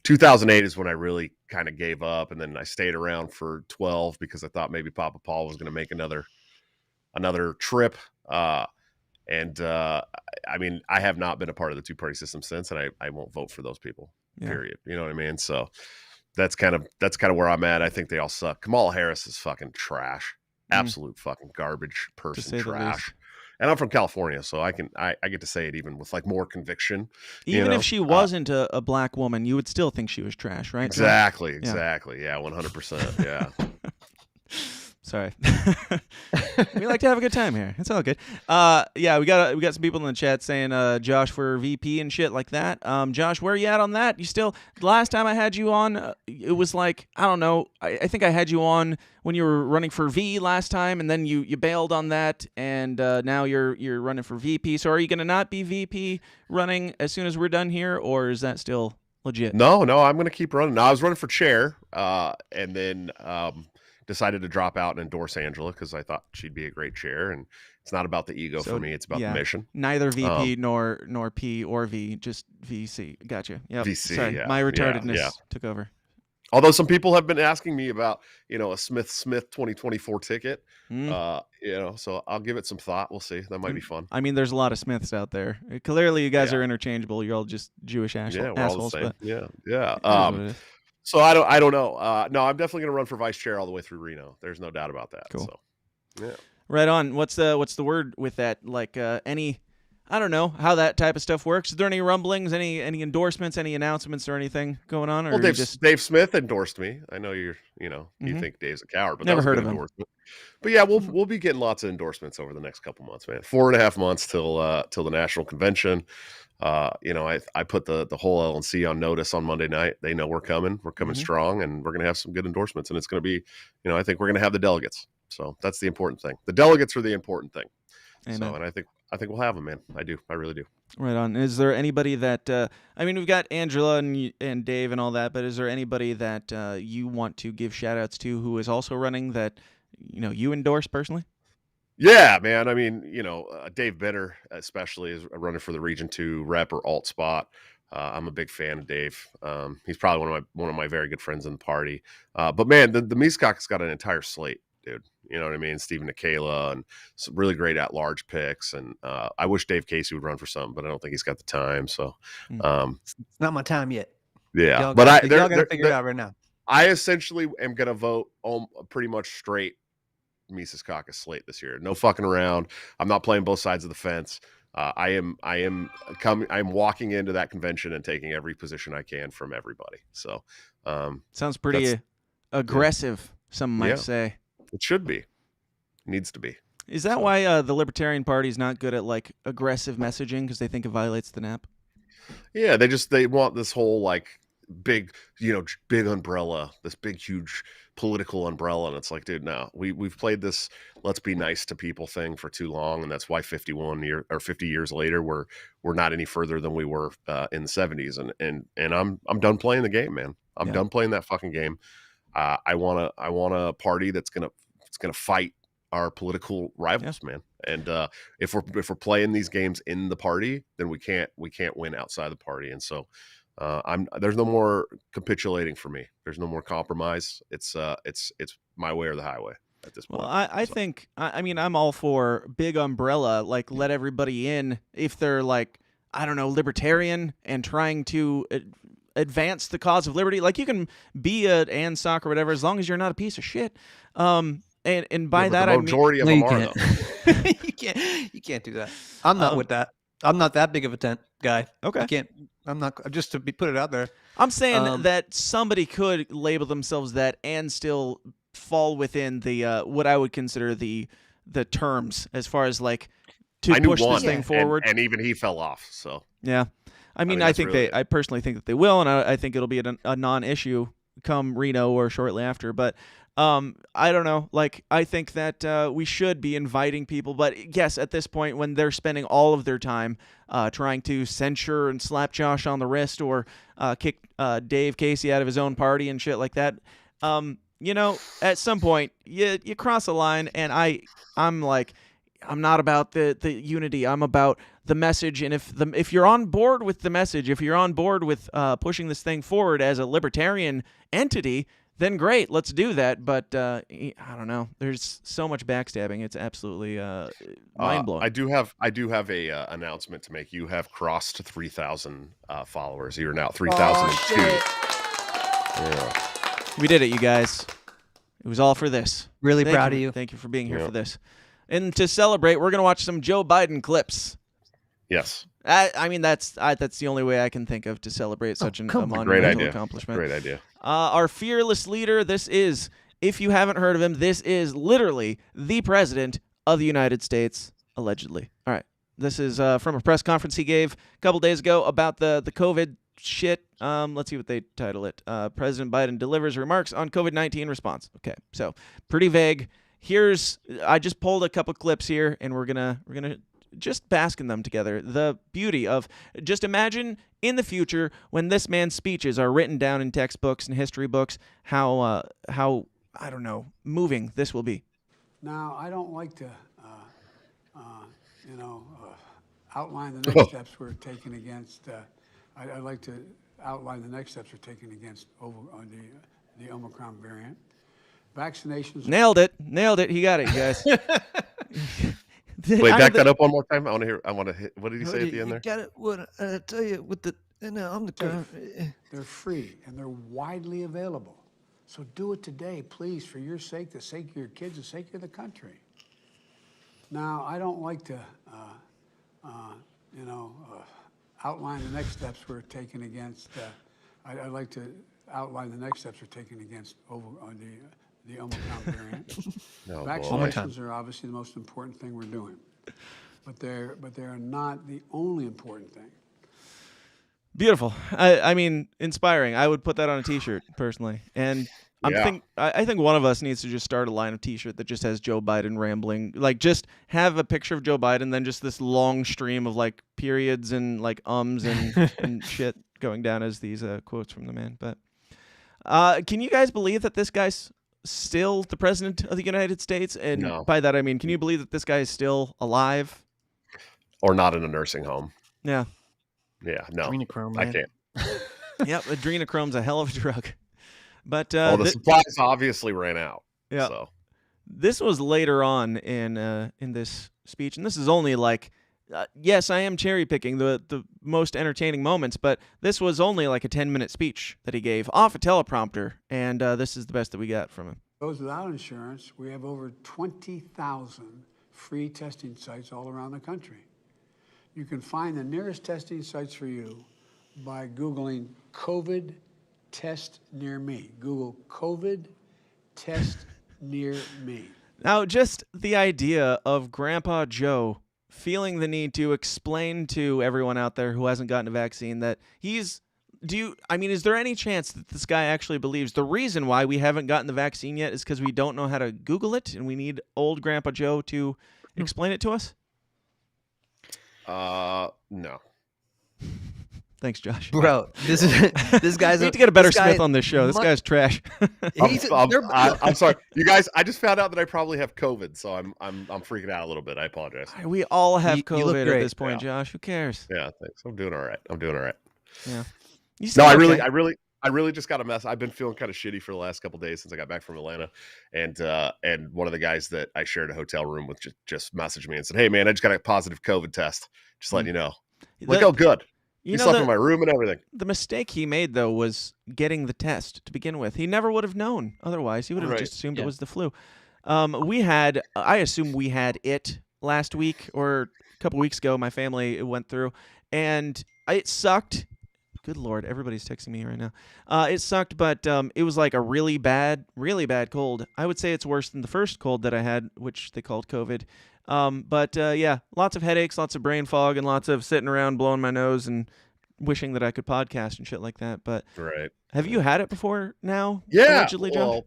2008 is when I really kind of gave up, and then I stayed around for 12 because I thought maybe Papa Paul was going to make another trip. I mean, I have not been a part of the two-party system since, and I won't vote for those people. Period. You know what I mean? So that's kind of where I'm at. I think they all suck. Kamala Harris is fucking trash. Absolute fucking garbage person, trash. And I'm from California, so I get to say it even with like more conviction. Even if she wasn't a black woman, you would still think she was trash, right? Exactly. Yeah, 100%. Yeah. Sorry. We like to have a good time here. It's all good. Yeah, we got some people in the chat saying Josh for VP and shit like that. Josh, where are you at on that? You still, the last time I had you on, it was like, I don't know, I think I had you on when you were running for V last time, and then you bailed on that, and now you're running for VP. So are you going to not be VP running as soon as we're done here, or is that still legit? No, I'm going to keep running. No, I was running for chair, and then decided to drop out and endorse Angela because I thought she'd be a great chair, and it's not about the ego for me. It's about the mission. Neither VP nor P or V, just VC. Gotcha. Yep. VC. Sorry, my retardedness took over. Although some people have been asking me about, a Smith 2024 ticket, so I'll give it some thought. We'll see. That might be fun. I mean, there's a lot of Smiths out there. Clearly, you guys are interchangeable. You're all just Jewish assholes. We're all the same. Yeah. So I don't know. No, I'm definitely going to run for vice chair all the way through Reno. There's no doubt about that. Cool. So, yeah. Right on. What's the word with that? Like I don't know how that type of stuff works. Is there any rumblings, any endorsements, any announcements, or anything going on? Or Well, Dave Smith endorsed me. I know you think Dave's a coward, but never that was heard a of good him. endorsement. But yeah, we'll be getting lots of endorsements over the next couple months, man. 4.5 months till the national convention. I put the whole LNC on notice on Monday night. They know we're coming. We're coming strong, and we're gonna have some good endorsements. And it's gonna be, I think we're gonna have the delegates. So that's the important thing. The delegates are the important thing. Amen. So, and I think we'll have them, man. I really do. Right on. Is there anybody that we've got Angela and Dave and all that, but is there anybody that you want to give shout outs to who is also running that you endorse personally? Yeah, man. I mean, Dave Benner especially is running for the Region 2 rep or alt spot. I'm a big fan of Dave. He's probably one of my very good friends in the party. But man, the Meescock has got an entire slate, dude. You know what I mean? Stephen Nikala and some really great at-large picks. And I wish Dave Casey would run for something, but I don't think he's got the time. So it's not my time yet. Yeah, y'all but got to figure it out right now. I essentially am going to vote pretty much straight Mises Caucus slate this year. No fucking around. I'm not playing both sides of the fence. I'm walking into that convention and taking every position I can from everybody. So sounds pretty aggressive. Yeah. Some might say it should be. It needs to be. Is that why the Libertarian Party is not good at like aggressive messaging because they think it violates the NAP? Yeah, they want this whole like big umbrella, this big huge political umbrella, and it's like, dude, no, we've played this let's be nice to people thing for too long, and that's why 50 years later we're not any further than we were in the 70s, and I'm done playing the game, man. I'm done playing that fucking game. I want a party that's gonna fight our political rivals, man. And if we're playing these games in the party, then we can't win outside the party. And so there's no more capitulating for me. There's no more compromise. It's my way or the highway at this point. Well, I think I'm all for big umbrella, like let everybody in if they're like, I don't know, libertarian and trying to advance the cause of liberty. Like you can be a ANSOC or whatever as long as you're not a piece of shit. And by that I mean majority of them are though. You can't do that. I'm not with that. I'm not that big of a tent guy. Okay. I'm not, just to put it out there. I'm saying that somebody could label themselves that and still fall within the what I would consider the terms as far as like to push this thing forward. And even he fell off. So yeah, I mean I think I personally think that they will, and I think it'll be a non-issue come Reno or shortly after. But I don't know. Like, I think that we should be inviting people, but yes, at this point, when they're spending all of their time trying to censure and slap Josh on the wrist or kick Dave Casey out of his own party and shit like that, at some point you cross a line, and I'm like, I'm not about the unity. I'm about the message, and if you're on board with the message, if you're on board with pushing this thing forward as a libertarian entity, then great, let's do that. But I don't know. There's so much backstabbing. It's absolutely mind blowing. I do have a announcement to make. You have crossed 3,000 followers. You're now 3,002. Yeah. We did it, you guys. It was all for this. Really proud of you. Thank you for being here for this. And to celebrate, we're gonna watch some Joe Biden clips. Yes. I mean that's the only way I can think of to celebrate such a monumental accomplishment. Great idea. Our fearless leader. This is, if you haven't heard of him, this is literally the president of the United States, allegedly. All right. This is from a press conference he gave a couple days ago about the COVID shit. Let's see what they title it. President Biden delivers remarks on COVID-19 response. Okay, so pretty vague. I just pulled a couple clips here, and we're gonna just bask in them together. The beauty of, just imagine in the future when this man's speeches are written down in textbooks and history books, how I don't know, moving this will be. Now, I don't like to outline the next steps we're taking against. I'd like to outline the next steps we're taking against the Omicron variant. Vaccinations. Nailed it. He got it, you guys. Wait, back that up one more time. I want to hear. What did he say at the end there? Got it. What I tell you with the on the. They're free and they're widely available. So do it today, please, for your sake, the sake of your kids, the sake of the country. Now, I don't like to, outline the next steps we're taking against. I'd like to outline the next steps we're taking against the Omicron variant. No, Vaccinations are obviously the most important thing we're doing, but they're not the only important thing. Beautiful. I mean, inspiring. I would put that on a T-shirt personally, and I think one of us needs to just start a line of T-shirt that just has Joe Biden rambling. Like, just have a picture of Joe Biden, then just this long stream of like periods and like ums and, and shit going down as these quotes from the man. But can you guys believe that this guy's still the president of the United States? And by that I mean, can you believe that this guy is still alive? Or not in a nursing home? Yeah. Yeah, no, Adrenochrome, I man. can't. Yep, adrenochrome's a hell of a drug. But the supplies obviously ran out. Yeah. So. This was later on in this speech, and this is only like, yes, I am cherry picking the most entertaining moments, but this was only like a 10-minute speech that he gave off a teleprompter, and this is the best that we got from him. Those without insurance, we have over 20,000 free testing sites all around the country. You can find the nearest testing sites for you by Googling COVID test near me. Google COVID test near me. Now, just the idea of Grandpa Joe feeling the need to explain to everyone out there who hasn't gotten a vaccine that is there any chance that this guy actually believes the reason why we haven't gotten the vaccine yet is because we don't know how to Google it and we need old Grandpa Joe to explain it to us? No. Thanks, Josh. Bro, this guy's. We need to get a better Smith on this show. This guy's trash. I'm sorry, you guys. I just found out that I probably have COVID, so I'm freaking out a little bit. I apologize. We all have COVID great. at this point, Josh. Who cares? Yeah, thanks. I'm doing all right. Yeah. No, I really just got a mess. I've been feeling kind of shitty for the last couple of days since I got back from Atlanta, and one of the guys that I shared a hotel room with just messaged me and said, "Hey, man, I just got a positive COVID test. Just letting you know." Like, oh, good. He slept in my room and everything. The mistake he made, though, was getting the test to begin with. He never would have known otherwise. He would have just assumed it was the flu. I assume we had it last week or a couple weeks ago. My family went through, and it sucked. Good Lord, everybody's texting me right now. It sucked, but it was like a really bad cold. I would say it's worse than the first cold that I had, which they called COVID. Yeah, lots of headaches, lots of brain fog, and lots of sitting around blowing my nose and wishing that I could podcast and shit like that. But have you had it before now? Yeah. Allegedly, Joe?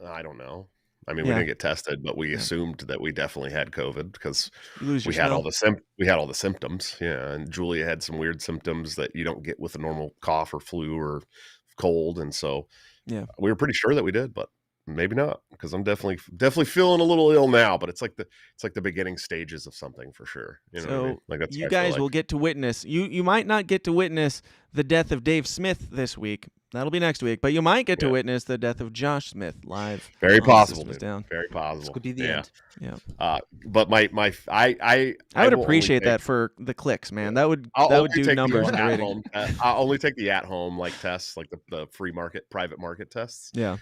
Well, I don't know. I mean, we didn't get tested, but we assumed that we definitely had COVID because we had all the symptoms. Yeah, and Julia had some weird symptoms that you don't get with a normal cough or flu or cold, and so we were pretty sure that we did, but maybe not, because I'm definitely feeling a little ill now. But it's like the beginning stages of something for sure. You know, what I mean? Like that's you guys will get to witness. You might not get to witness the death of Dave Smith this week. That'll be next week. But you might get to witness the death of Josh Smith live. Very possible, dude. Very possible. This could be the end. Yeah. But I would appreciate that for the clicks, man. That would do numbers in the rating. I'll only take the at-home tests, like the free market, private market tests. Yeah.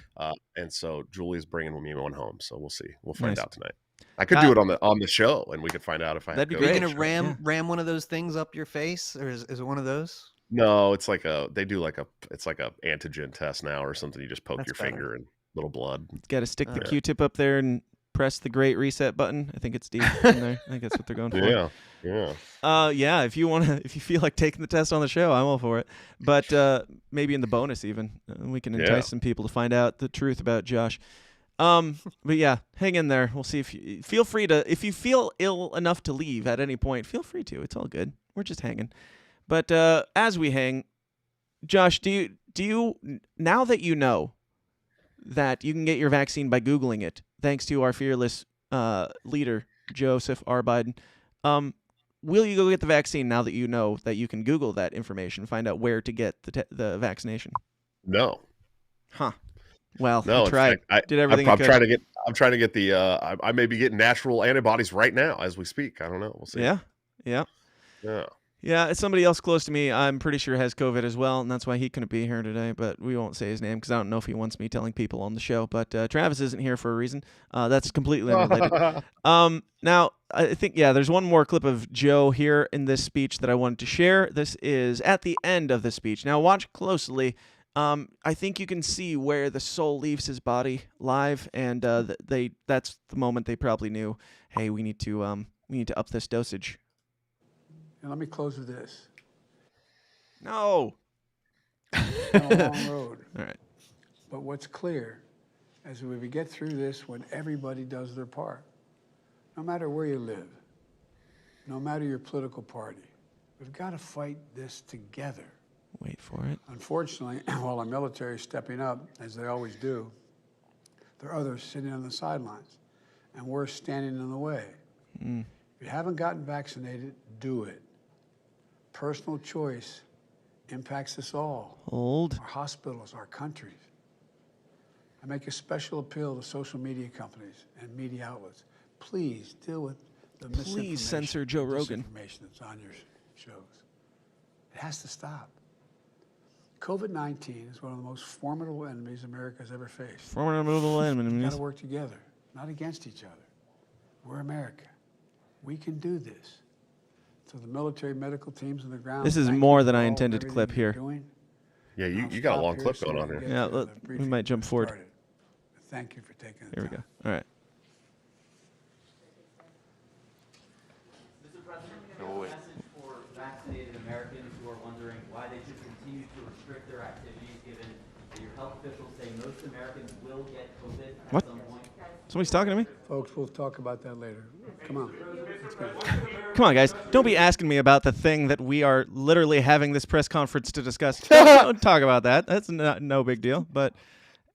And so Julie's bringing me one home, so we'll see. We'll find out tonight. I could do it on the show, and we could find out if I. That'd be Are great. you gonna ram one of those things up your face, or is it one of those? No, it's like a antigen test now or something. You just poke your finger and little blood. Got to stick the Q-tip up there and press the great reset button. I think it's deep in there. I think that's what they're going for. Yeah. If you feel like taking the test on the show, I'm all for it. But maybe in the bonus even, we can entice some people to find out the truth about Josh. But yeah, hang in there. We'll see if you feel ill enough to leave at any point, feel free to. It's all good. We're just hanging. But as we hang, Josh, do you now that you know that you can get your vaccine by Googling it, thanks to our fearless leader, Joseph R. Biden, will you go get the vaccine now that you know that you can Google that information, find out where to get the vaccination? No. Huh. Well, no, I tried. Did everything I'm trying to get the I may be getting natural antibodies right now as we speak. I don't know. We'll see. Yeah. Yeah, it's somebody else close to me. I'm pretty sure has COVID as well, and that's why he couldn't be here today. But we won't say his name because I don't know if he wants me telling people on the show. But Travis isn't here for a reason. That's completely unrelated. Now, I think, there's one more clip of Joe here in this speech that I wanted to share. This is at the end of the speech. Now, watch closely. I think you can see where the soul leaves his body live, and that's the moment they probably knew, hey, we need to up this dosage. And let me close with this. No. It's been a long road. All right. But what's clear is that we get through this when everybody does their part. No matter where you live, no matter your political party, we've got to fight this together. Wait for it. Unfortunately, while our military is stepping up, as they always do, there are others sitting on the sidelines, and we're standing in the way. If you haven't gotten vaccinated, do it. Personal choice impacts us all. Hold. Our hospitals, our countries. I make a special appeal to social media companies and media outlets. Please deal with the misinformation. Please censor Joe Rogan. Misinformation that's on your shows. It has to stop. COVID-19 is one of the most formidable enemies America has ever faced. Formidable enemies. We've got to work together, not against each other. We're America. We can do this. So the military medical teams on the ground. This is more than I intended to clip here. Yeah, you got a long clip going on here. Yeah, we might jump forward. Thank you for taking the Here we go. All right. Mr. President, can I have a message for vaccinated Americans who are wondering why they should continue to restrict their activities given that your health officials say most Americans will get COVID at some point? Somebody's talking to me? Folks, we'll talk about that later. Come on. Let's go. Come on, guys. Don't be asking me about the thing that we are literally having this press conference to discuss. Don't talk about that. That's no big deal. But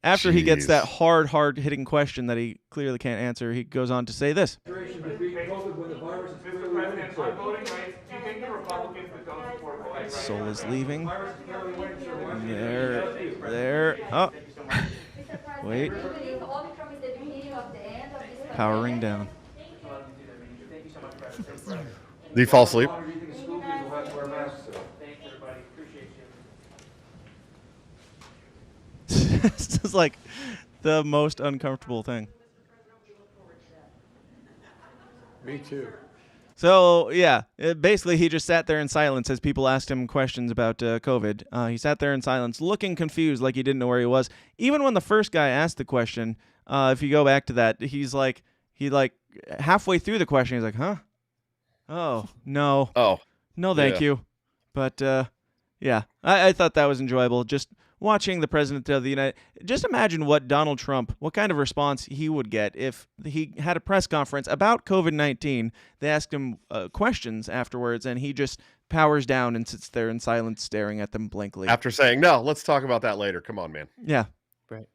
after he gets that hard-hitting question that he clearly can't answer, he goes on to say this. Soul is leaving. There. Oh. Wait. Powering down. Did he fall asleep? This is like the most uncomfortable thing. Me too. So, yeah, basically he just sat there in silence as people asked him questions about COVID. He sat there in silence, looking confused, like he didn't know where he was. Even when the first guy asked the question, if you go back to that, he halfway through the question, he's like, huh? Oh, no. Oh. No, thank you. But, yeah, I thought that was enjoyable. Just watching the president of the United... Just imagine what Donald Trump, what kind of response he would get if he had a press conference about COVID-19. They asked him questions afterwards, and he just powers down and sits there in silence staring at them blankly. After saying, no, let's talk about that later. Come on, man. Yeah. Right.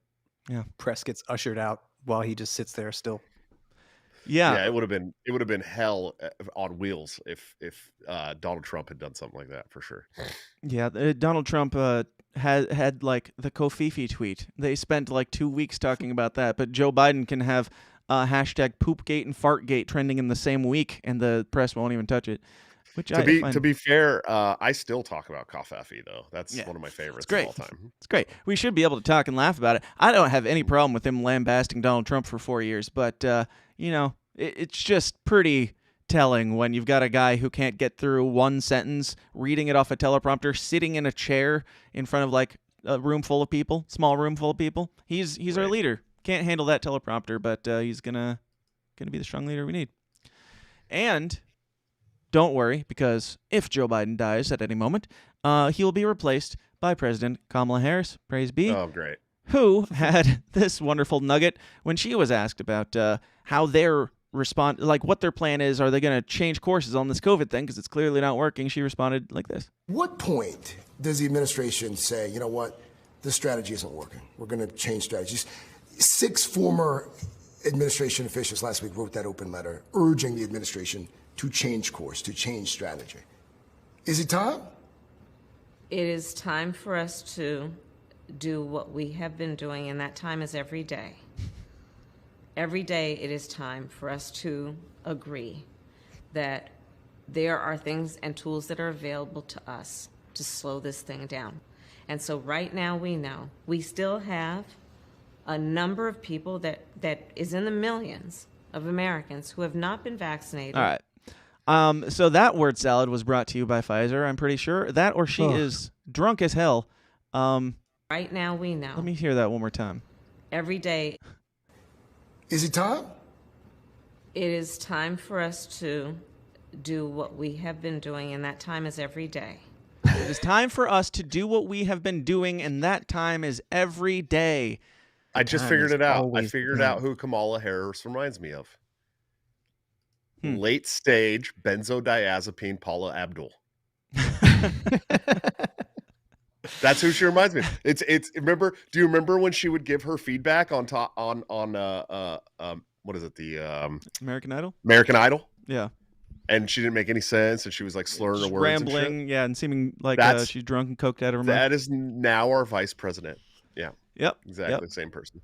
Yeah. Press gets ushered out while he just sits there still. Yeah, it would have been hell on wheels if Donald Trump had done something like that for sure. Yeah, Donald Trump had like the Kofifi tweet. They spent like 2 weeks talking about that, but Joe Biden can have hashtag Poopgate and Fartgate trending in the same week, and the press won't even touch it. Which to be fair, I still talk about Kofifi though. That's one of my favorites of all time. It's great. We should be able to talk and laugh about it. I don't have any problem with him lambasting Donald Trump for 4 years, but it's just pretty telling when you've got a guy who can't get through one sentence, reading it off a teleprompter, sitting in a chair in front of like a room full of people, small room full of people. He's our leader. Can't handle that teleprompter, but he's gonna be the strong leader we need. And don't worry, because if Joe Biden dies at any moment, he will be replaced by President Kamala Harris. Praise be. Oh, great. Who had this wonderful nugget when she was asked about how their what their plan is. Are they going to change courses on this COVID thing? Because it's clearly not working. She responded like this. What point does the administration say, you know what, this strategy isn't working? We're going to change strategies. 6 former administration officials last week wrote that open letter urging the administration to change course, to change strategy. Is it time? It is time for us to do what we have been doing, and that time is every day. Every day it is time for us to agree that there are things and tools that are available to us to slow this thing down. And so right now we know we still have a number of people that is in the millions of Americans who have not been vaccinated. All right. So that word salad was brought to you by Pfizer, I'm pretty sure. That or she is drunk as hell. Right now we know. Let me hear that one more time. Every day. Is it time? It is time for us to do what we have been doing, and that time is every day. It is time for us to do what we have been doing, and that time is every day. I just figured it out. I figured out who Kamala Harris reminds me of. Late stage benzodiazepine Paula Abdul. That's who she reminds me of. It's do you remember when she would give her feedback on what is it, the American Idol? American Idol? Yeah. And she didn't make any sense, and she was like slurring her words, rambling, and shit. And seeming like she's drunk and coked out of her mind. That is now our vice president. Yeah. Yep. Exactly the same person.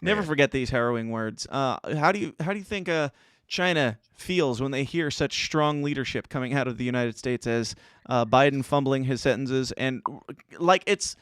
Never forget these harrowing words. How do you think China feels when they hear such strong leadership coming out of the United States as Biden fumbling his sentences, and like it's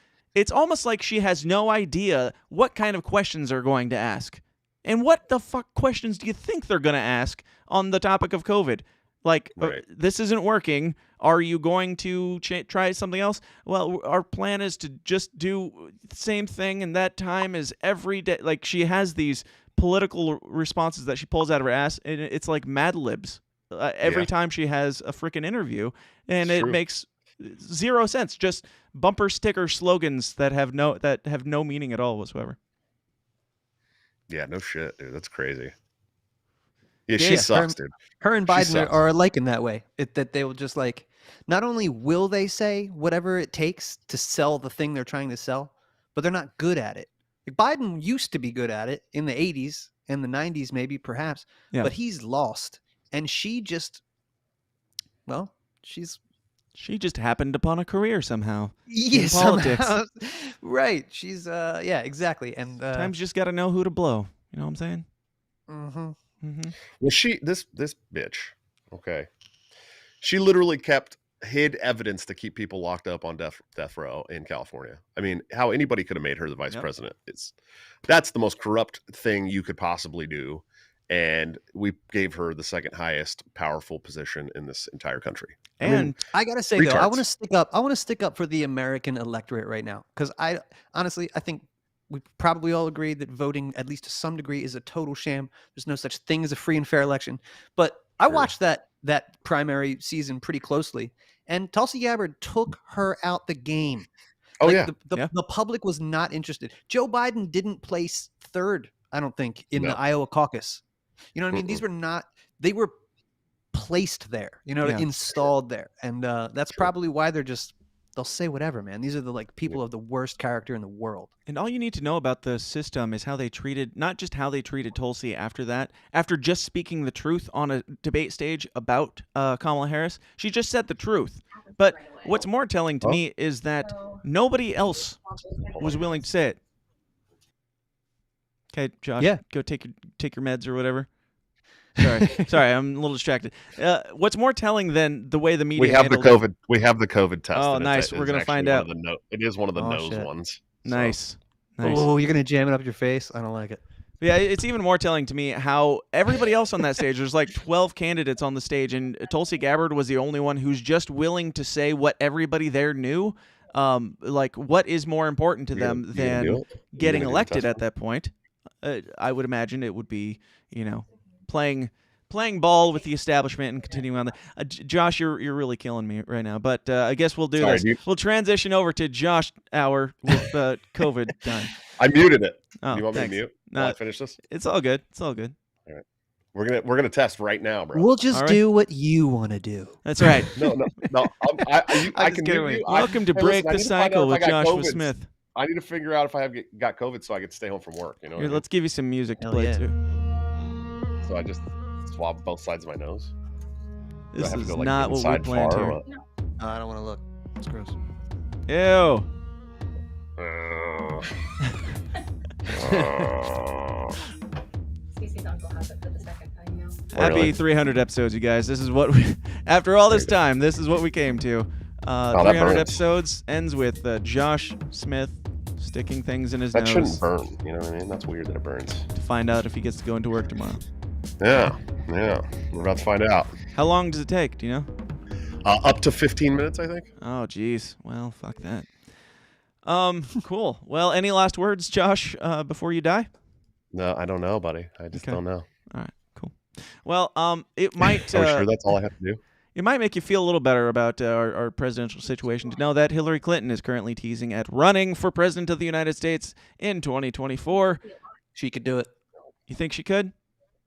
almost like she has no idea what kind of questions they're going to ask. And what the fuck questions do you think they're going to ask on the topic of COVID? Like, this isn't working. Are you going to try something else? Well, our plan is to just do the same thing, and that time is every day. Like, she has these political responses that she pulls out of her ass, and it's like Mad Libs every time she has a freaking interview, and it makes zero sense. Just bumper sticker slogans that have no meaning at all whatsoever. Yeah, no shit, dude. That's crazy. Yeah, she sucks, dude. Her and Biden are alike in that way. That they will just like, not only will they say whatever it takes to sell the thing they're trying to sell, but they're not good at it. Like, Biden used to be good at it in the 80s and the 90s, maybe, perhaps, but he's lost. And she just, well, she just happened upon a career somehow. Yeah, in politics. somehow. Right. She's, yeah, exactly. And sometimes you just got to know who to blow. You know what I'm saying? Mm-hmm. Mm-hmm. Well, this bitch, okay, she literally hid evidence to keep people locked up on death row in California. I mean, how anybody could have made her the vice president that's the most corrupt thing you could possibly do. And we gave her the second highest powerful position in this entire country. And I gotta say, though, I want to stick up for the American electorate right now, because I think we probably all agree that voting, at least to some degree, is a total sham. There's no such thing as a free and fair election. But I watched that primary season pretty closely, and Tulsi Gabbard took her out the game. Oh, the public was not interested. Joe Biden didn't place third, I don't think, in the Iowa caucus. You know what I mean? These were not, they were placed there, installed there. And that's probably why they'll say whatever, man. These are the people of the worst character in the world. And all you need to know about the system is how they treated, not just how they treated Tulsi after that, after just speaking the truth on a debate stage about Kamala Harris. She just said the truth. But what's more telling to me is that nobody else was willing to say it. Okay, Josh, go take your meds or whatever. Sorry, I'm a little distracted. What's more telling than the way the media we have the handled COVID. We have the COVID test. Oh, nice. We're gonna find out. It is one of the nose ones. Nice. Oh, you're gonna jam it up your face? I don't like it. Yeah, it's even more telling to me how everybody else on that stage, there's like 12 candidates on the stage, and Tulsi Gabbard was the only one who's just willing to say what everybody there knew. Like, what is more important to them than getting elected at that point? I would imagine it would be, playing ball with the establishment and continuing on the. Josh, you're really killing me right now, but I guess we'll do this. Dude. We'll transition over to Josh hour with COVID time. I muted it. Oh, you want thanks. me to mute? No, While I finish this? It's all good. It's all good. All right. We're gonna test right now, bro. We'll just do what you want to do. That's right. No. I can give you. Welcome to Break the Cycle with Joshua Smith. I need to figure out if I have got COVID so I can stay home from work. You know. Here, let's give you some music to play too. So I just swab both sides of my nose. This is not what we planned here. No, I don't want to look. It's gross. Ew. Cece's uncle has it for the second time now. Happy Really? 300 episodes, you guys. This is what we, after all this time, this is what we came to. 300 burns. episodes ends with Josh Smith sticking things in his That nose shouldn't burn. You know what I mean? That's weird that it burns. to find out if he gets to go into work tomorrow. Yeah. We're about to find out. How long does it take? Do you know? Up to 15 minutes, I think. Oh, geez. Well, fuck that. Cool. Well, any last words, Josh, before you die? No, I don't know, buddy. I just don't know. All right, cool. Well, it might. Are we sure that's all I have to do? It might make you feel a little better about our presidential situation to know that Hillary Clinton is currently teasing at running for president of the United States in 2024. She could do it. You think she could?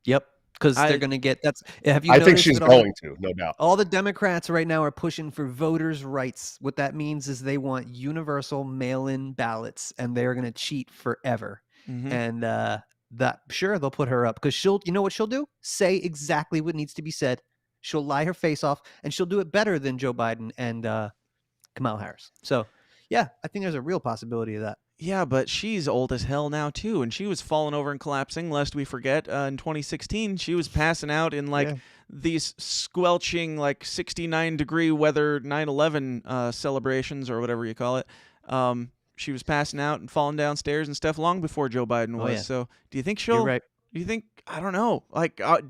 Yep. Because they're going to get that's. Have you? I think noticed she's that all- going to, no doubt. All the Democrats right now are pushing for voters' rights. What that means is they want universal mail-in ballots, and they're going to cheat forever. Mhm. And that sure they'll put her up because she'll. You know what she'll do? Say exactly what needs to be said. She'll lie her face off, and she'll do it better than Joe Biden and Kamala Harris. So, yeah, I think there's a real possibility of that. Yeah, but she's old as hell now too, and she was falling over and collapsing. Lest we forget, in 2016, she was passing out in these squelching 69-degree weather 9/11 celebrations or whatever you call it. She was passing out and falling downstairs and stuff long before Joe Biden was. yeah. So, do you think she'll? You're right. Do you think? I don't know.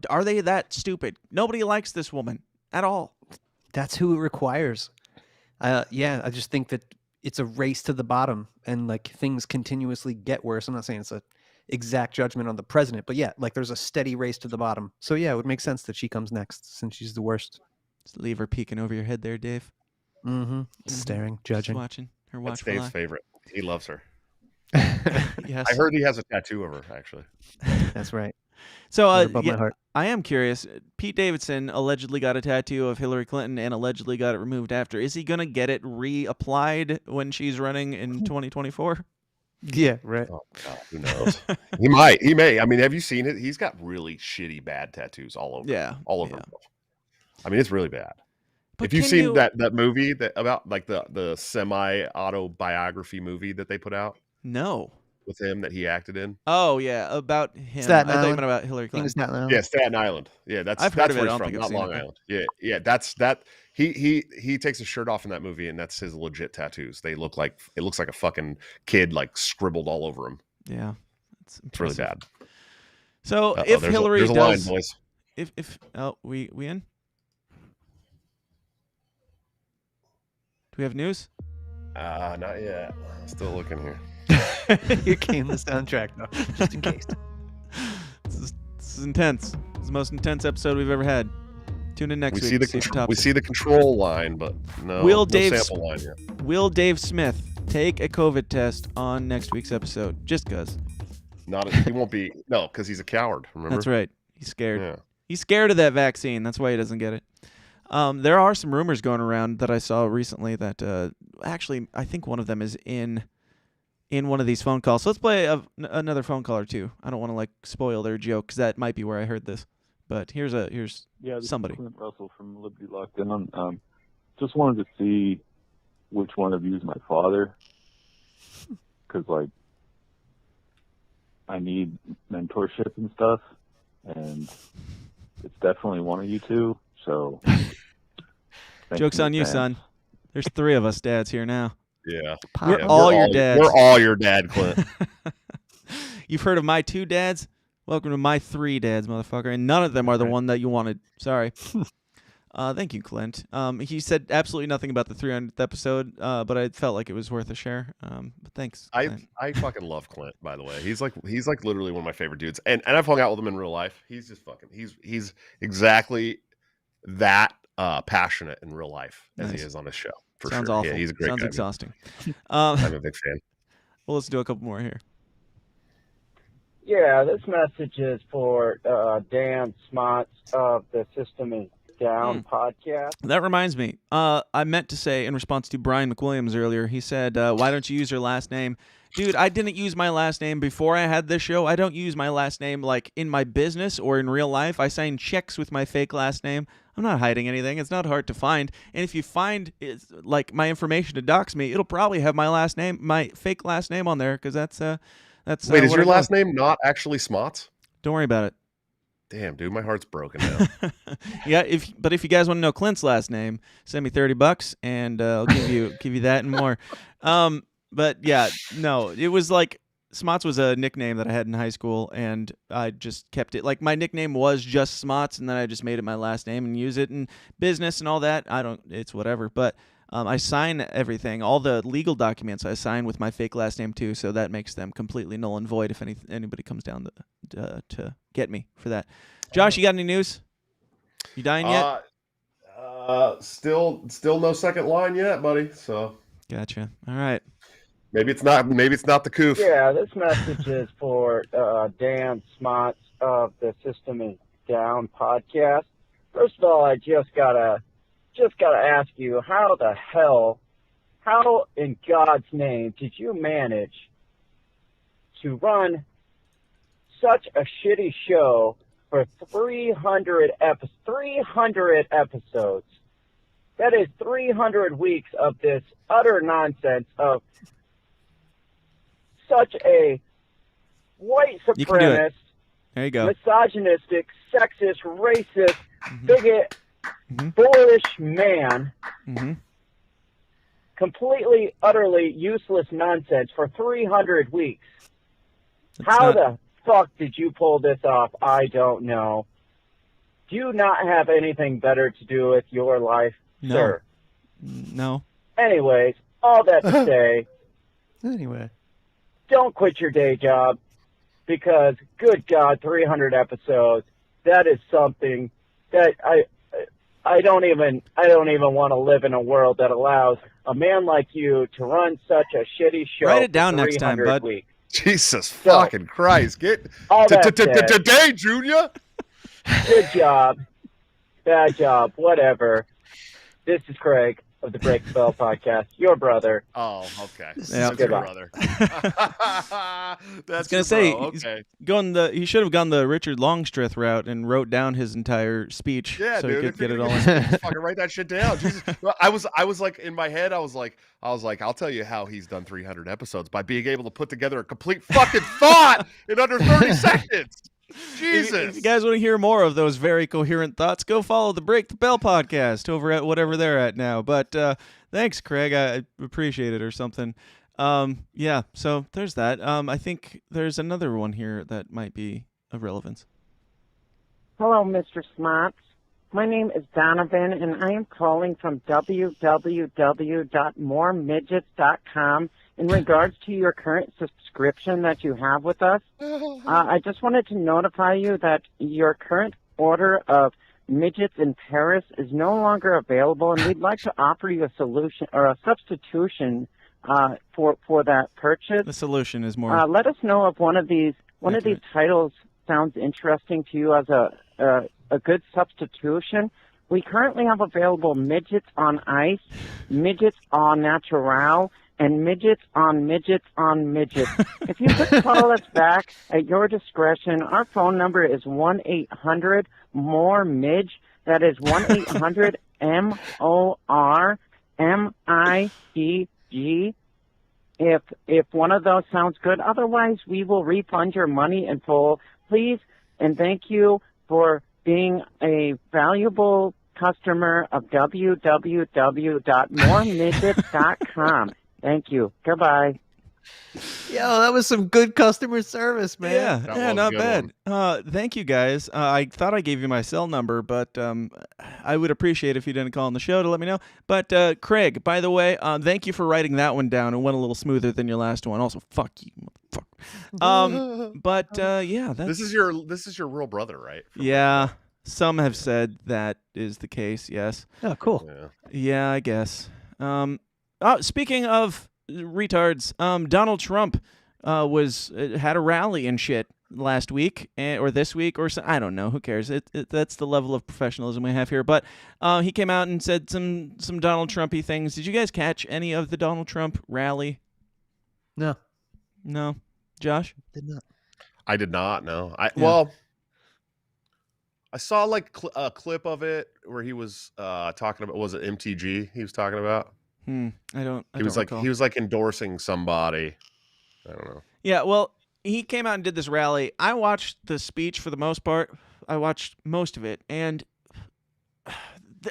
Are they that stupid? Nobody likes this woman at all. That's who it requires. Yeah, I just think that it's a race to the bottom, and things continuously get worse. I'm not saying it's a exact judgment on the president, but yeah, there's a steady race to the bottom. So yeah, it would make sense that she comes next since she's the worst. Just leave her peeking over your head there, Dave. Mm-hmm. Staring, judging, Just watching her That's watchful Dave's eye. favorite. He loves her. Yes. I heard he has a tattoo of her, actually. That's right. So, Right above my heart. I am curious. Pete Davidson allegedly got a tattoo of Hillary Clinton and allegedly got it removed after. Is he going to get it reapplied when she's running in 2024? Yeah, right. Oh, God, who knows? He might. He may. I mean, have you seen it? He's got really shitty, bad tattoos all over. Yeah. All over himself. I mean, it's really bad. But if you've can seen you- that movie about the semi-autobiography movie that they put out No. with him that he acted in. Oh, yeah, about him. Staten I thought you Island. meant about Hillary Clinton. Staten Island. Yeah, Staten Island. Yeah, I've heard that's of it. where I he's don't from, think I've not seen Long it, though. Island. Yeah, that's that. He takes his shirt off in that movie, and that's his legit tattoos. It looks like a fucking kid scribbled all over him. Yeah. It's really bad. So, Uh-oh, if there's Hillary there's a line, does... boys. If we in? Do we have news? Not yet. Still looking here. You came the soundtrack though, just in case. This is intense. This is the most intense episode we've ever had. Tune in next We week. see the to see if it control. tops We it. see the control line, but no, Will no Dave sample line yet. Will Dave Smith take a COVID test on next week's episode? Just cause. He won't be. No, because he's a coward. Remember? That's right. He's scared. Yeah. He's scared of that vaccine. That's why he doesn't get it. There are some rumors going around that I saw recently that actually I think one of them is in one of these phone calls. So let's play another phone call or two. I don't want to spoil their joke because that might be where I heard this. But here's this somebody. is Clint Russell from Liberty Locked In. Just wanted to see which one of you is my father, because I need mentorship and stuff, and it's definitely one of you two. So, Joke's on you, son. There's 3 of us dads here now. Yeah. We're all your dads. We're all your dad, Clint. You've heard of my 2 dads? Welcome to my 3 dads, motherfucker. And none of them are the one that you wanted. Sorry. Thank you, Clint. He said absolutely nothing about the 300th episode, but I felt like it was worth a share. But thanks. Clint. I fucking love Clint, by the way. He's literally one of my favorite dudes. And I've hung out with him in real life. He's just fucking he's exactly that passionate in real life as he is on his show. For Sounds sure. awful. Yeah, he's a great Sounds guy, man. exhausting. I'm a big fan. Well, let's do a couple more here. Yeah, this message is for Dan Smots of the System is Down podcast. That reminds me. I meant to say in response to Brian McWilliams earlier, he said, why don't you use your last name? Dude, I didn't use my last name before I had this show. I don't use my last name in my business or in real life. I sign checks with my fake last name. I'm not hiding anything. It's not hard to find. And if you find my information to dox me, it'll probably have my last name, my fake last name on there because that's Wait, is what your I do. last name not actually Smots? Don't worry about it. Damn, dude, my heart's broken now. Yeah, if you guys want to know Clint's last name, send me $30 and I'll give you that and more. But yeah, no, it was like Smots was a nickname that I had in high school, and I just kept it. Like my nickname was just Smots, and then I just made it my last name and use it in business and all that. It's whatever. But I sign everything, all the legal documents I sign with my fake last name too, so that makes them completely null and void if anybody comes down to get me for that. Josh, you got any news? You dying yet? Still no second line yet, buddy. So gotcha. All right. Maybe it's not the coof. Yeah, this message is for Dan Smots of the System is Down podcast. First of all, I just gotta ask you, how in God's name did you manage to run such a shitty show for 300 episodes? That is 300 weeks of this utter nonsense of such a white supremacist, there you go, misogynistic, sexist, racist, bigot, boorish man. Completely, utterly useless nonsense for 300 weeks. How the fuck did you pull this off? I don't know. Do you not have anything better to do with your life, sir? No. Anyways, all that to say, anyway, don't quit your day job, because good God, 300 episodes, that is something that I don't even want to live in a world that allows a man like you to run such a shitty show. Write it down next time, bud. Weeks. Jesus fucking Christ. Get today, Junior. Good job. Bad job. Whatever. This is Craig of the Break the Bell podcast. Your brother. Oh, okay. Yeah. That's your brother. I was gonna your say, bro. Okay. he should have gone the Richard Longstreth route and wrote down his entire speech, Yeah, so dude, he could get it all in. fucking write that shit down. Jesus. I was like in my head, I was like, I'll tell you how he's done 300 episodes by being able to put together a complete fucking thought in under 30 seconds. Jesus. If you guys want to hear more of those very coherent thoughts, go follow the Break the Bell podcast over at whatever they're at now. But thanks, Craig. I appreciate it or something. Yeah, so there's that. I think there's another one here that might be of relevance. Hello, Mr. Smots. My name is Donovan, and I am calling from www.moremidgets.com in regards to your current subscription that you have with us. I just wanted to notify you that your current order of midgets in Paris is no longer available, and we'd like to offer you a solution or a substitution for that purchase. The solution is more. Let us know if one of these titles sounds interesting to you as a good substitution. We currently have available Midgets on Ice, Midgets on Natural, and Midgets on Midgets on Midgets. If you could call us back at your discretion, our phone number is 1-800-MORE-MIDGE. That is 1-800-MORE-MIDG. If one of those sounds good, otherwise we will refund your money in full. Please and thank you for being a valuable customer of www.moremidgets.com. Thank you. Goodbye. Yo, that was some good customer service, man. Yeah, not bad. Thank you, guys. I thought I gave you my cell number, but I would appreciate if you didn't call on the show to let me know. But Craig, by the way, thank you for writing that one down. It went a little smoother than your last one. Also, fuck you, motherfucker. But yeah, this is your real brother, right? Yeah, some have said that is the case. Yes. Oh, cool. Yeah, I guess. Speaking of retards, Donald Trump had a rally and shit last week or this week or so, I don't know, who cares. That's the level of professionalism we have here. But he came out and said some Donald Trumpy things. Did you guys catch any of the Donald Trump rally? No. Josh? I did not. No. Well, I saw like a clip of it where he was talking about, was it MTG he was talking about? I don't recall. He was like endorsing somebody. I don't know. Yeah, well, he came out and did this rally. I watched the speech for the most part. I watched most of it, and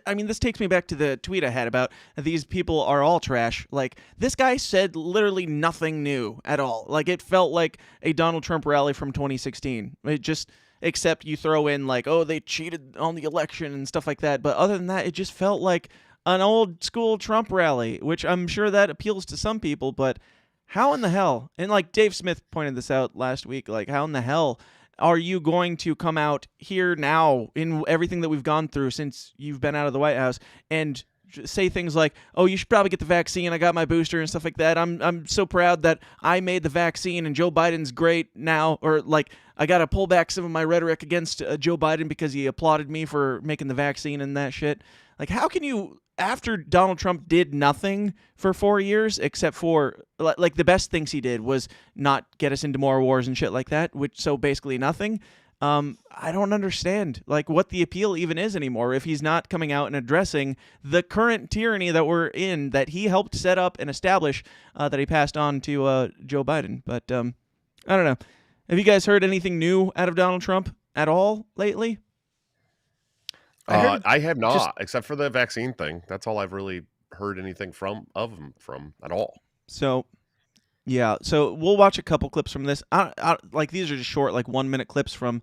I mean, this takes me back to the tweet I had about these people are all trash. Like, this guy said literally nothing new at all. Like, it felt like a Donald Trump rally from 2016. It just, except you throw in like, oh, they cheated on the election and stuff like that. But other than that, it just felt like an old school Trump rally, which I'm sure that appeals to some people, but how in the hell? And like Dave Smith pointed this out last week, like, how in the hell are you going to come out here now in everything that we've gone through since you've been out of the White House and say things like, oh, you should probably get the vaccine, I got my booster and stuff like that. I'm so proud that I made the vaccine and Joe Biden's great now. Or like, I got to pull back some of my rhetoric against Joe Biden because he applauded me for making the vaccine and that shit. Like, how can you, after Donald Trump did nothing for 4 years, except for, like, the best things he did was not get us into more wars and shit like that, which, so basically nothing. I don't understand, like, what the appeal even is anymore if he's not coming out and addressing the current tyranny that we're in, that he helped set up and establish, that he passed on to Joe Biden. But I don't know. Have you guys heard anything new out of Donald Trump at all lately? I have not, except for the vaccine thing. That's all I've really heard anything of him from at all. So, yeah. So we'll watch a couple clips from this. Like, these are just short, like 1 minute clips from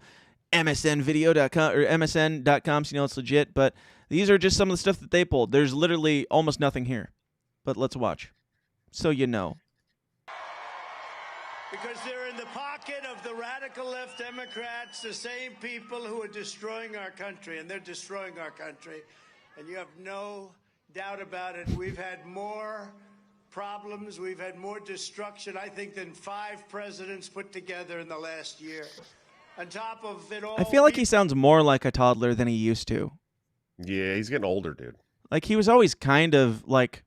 MSNvideo.com or MSN.com, so you know it's legit. But these are just some of the stuff that they pulled. There's literally almost nothing here. But let's watch, so you know. Because they're in the pocket of the radical left Democrats, the same people who are destroying our country, and they're destroying our country. And you have no doubt about it. We've had more problems, we've had more destruction, I think, than 5 presidents put together in the last year. On top of it all, I feel like he sounds more like a toddler than he used to. Yeah, he's getting older, dude. Like, he was always kind of like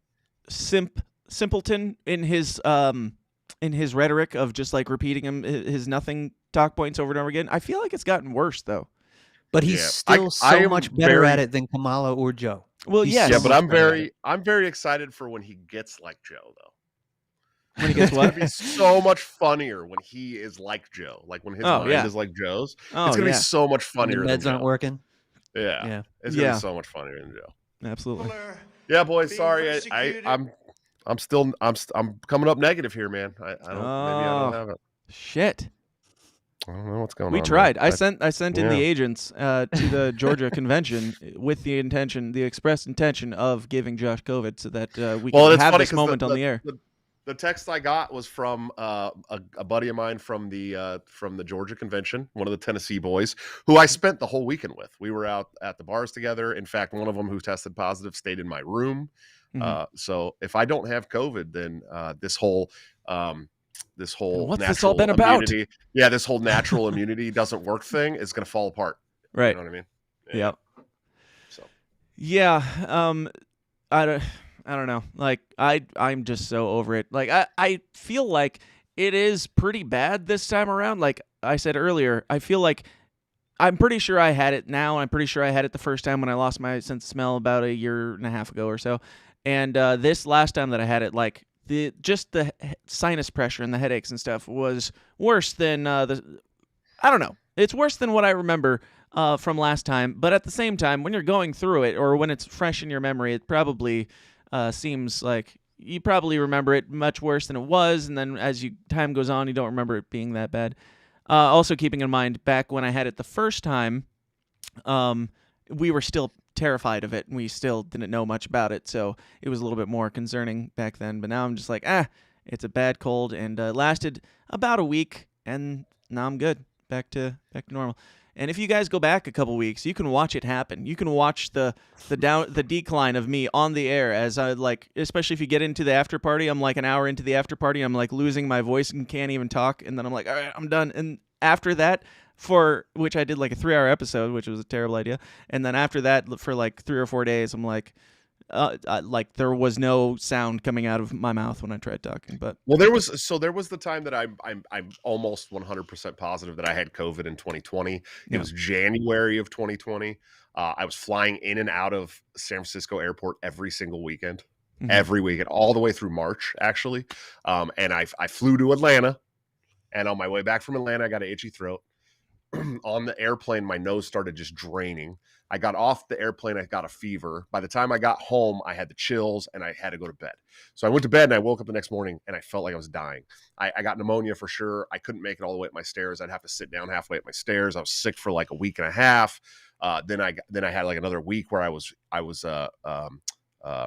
simpleton in his rhetoric of just like repeating his nothing talk points over and over again. I feel like it's gotten worse though. But he's still so much better at it than Kamala or Joe. Well, yes. Yeah, but I'm very excited for when he gets like Joe, though. When he gets what? It's going to be so much funnier when he is like Joe. Like when his mind is like Joe's. It's going to be so much funnier. When the meds aren't working. Yeah. It's going to be so much funnier than Joe. Absolutely. Yeah, boys. Sorry, I'm coming up negative here, man. I don't have it. Shit. I don't know what's going on. We tried. I sent in the agents to the Georgia convention with the express intention of giving Josh COVID so that we can have this moment on the air. The text I got was from a buddy of mine from the Georgia convention, one of the Tennessee boys, who I spent the whole weekend with. We were out at the bars together. In fact, one of them who tested positive stayed in my room. Mm-hmm. So if I don't have COVID, then this whole what's natural this all been about? Immunity, this whole natural immunity doesn't work thing is going to fall apart. Right. You know what I mean? Yeah. So. Yeah. I don't know. Like, I'm just so over it. Like, I feel like it is pretty bad this time around. Like I said earlier, I feel like I'm pretty sure I had it now. I'm pretty sure I had it the first time when I lost my sense of smell about a year and a half ago or so. And this last time that I had it, like, the sinus pressure and the headaches and stuff was worse than I don't know. It's worse than what I remember from last time. But at the same time, when you're going through it or when it's fresh in your memory, it probably seems like you probably remember it much worse than it was. And then as time goes on, you don't remember it being that bad. Also keeping in mind, back when I had it the first time, we were still terrified of it, and we still didn't know much about it, so it was a little bit more concerning back then. But now I'm just like, it's a bad cold, and it lasted about a week, and now I'm good, back to normal. And if you guys go back a couple weeks, you can watch it happen. You can watch the decline of me on the air as I, like, especially if you get into the after party. I'm like an hour into the after party, I'm like losing my voice and can't even talk, and then I'm like, all right, I'm done. And after that, for which I did like a 3-hour episode, which was a terrible idea. And then after that, for like 3 or 4 days, I'm like there was no sound coming out of my mouth when I tried talking. But there was the time that I'm almost 100% positive that I had COVID in 2020. It was January of 2020. I was flying in and out of San Francisco airport every single weekend, every weekend, all the way through March, actually. And I flew to Atlanta, and on my way back from Atlanta, I got an itchy throat. on the airplane, my nose started just draining. I got off the airplane, I got a fever. By the time I got home, I had the chills and I had to go to bed. So I went to bed and I woke up the next morning and I felt like I was dying. I got pneumonia for sure. I couldn't make it all the way up my stairs. I'd have to sit down halfway up my stairs. I was sick for like a week and a half. Then I had like another week where I was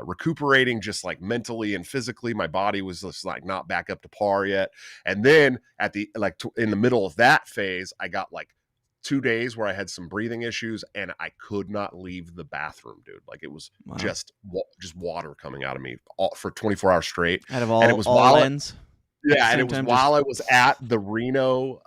recuperating just like mentally and physically. My body was just like not back up to par yet. And then in the middle of that phase, I got like 2 days where I had some breathing issues and I could not leave the bathroom, dude. Like it was just water coming out of me for 24 hours straight. Out of all, and it was all ends. Yeah, and it was while I was at the Reno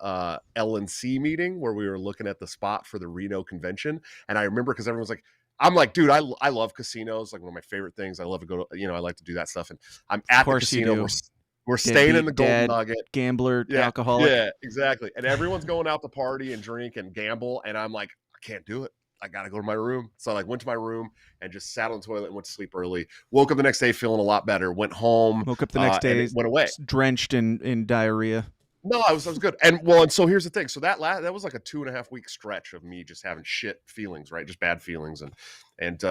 LNC meeting where we were looking at the spot for the Reno convention. And I remember because everyone's like, I'm like, dude, I love casinos. Like one of my favorite things. I love to go to, I like to do that stuff. And I'm at the casino. We're staying in the Golden Nugget. Gambler, alcoholic. Yeah, exactly. And everyone's going out to party and drink and gamble. And I'm like, I can't do it. I got to go to my room. So I went to my room and just sat on the toilet and went to sleep early. Woke up the next day feeling a lot better. Went home. Woke up the next day. Went away. Drenched in diarrhea. No, I was good. And so here's the thing. So that was like a 2.5 week stretch of me just having shit feelings, right? Just bad feelings. And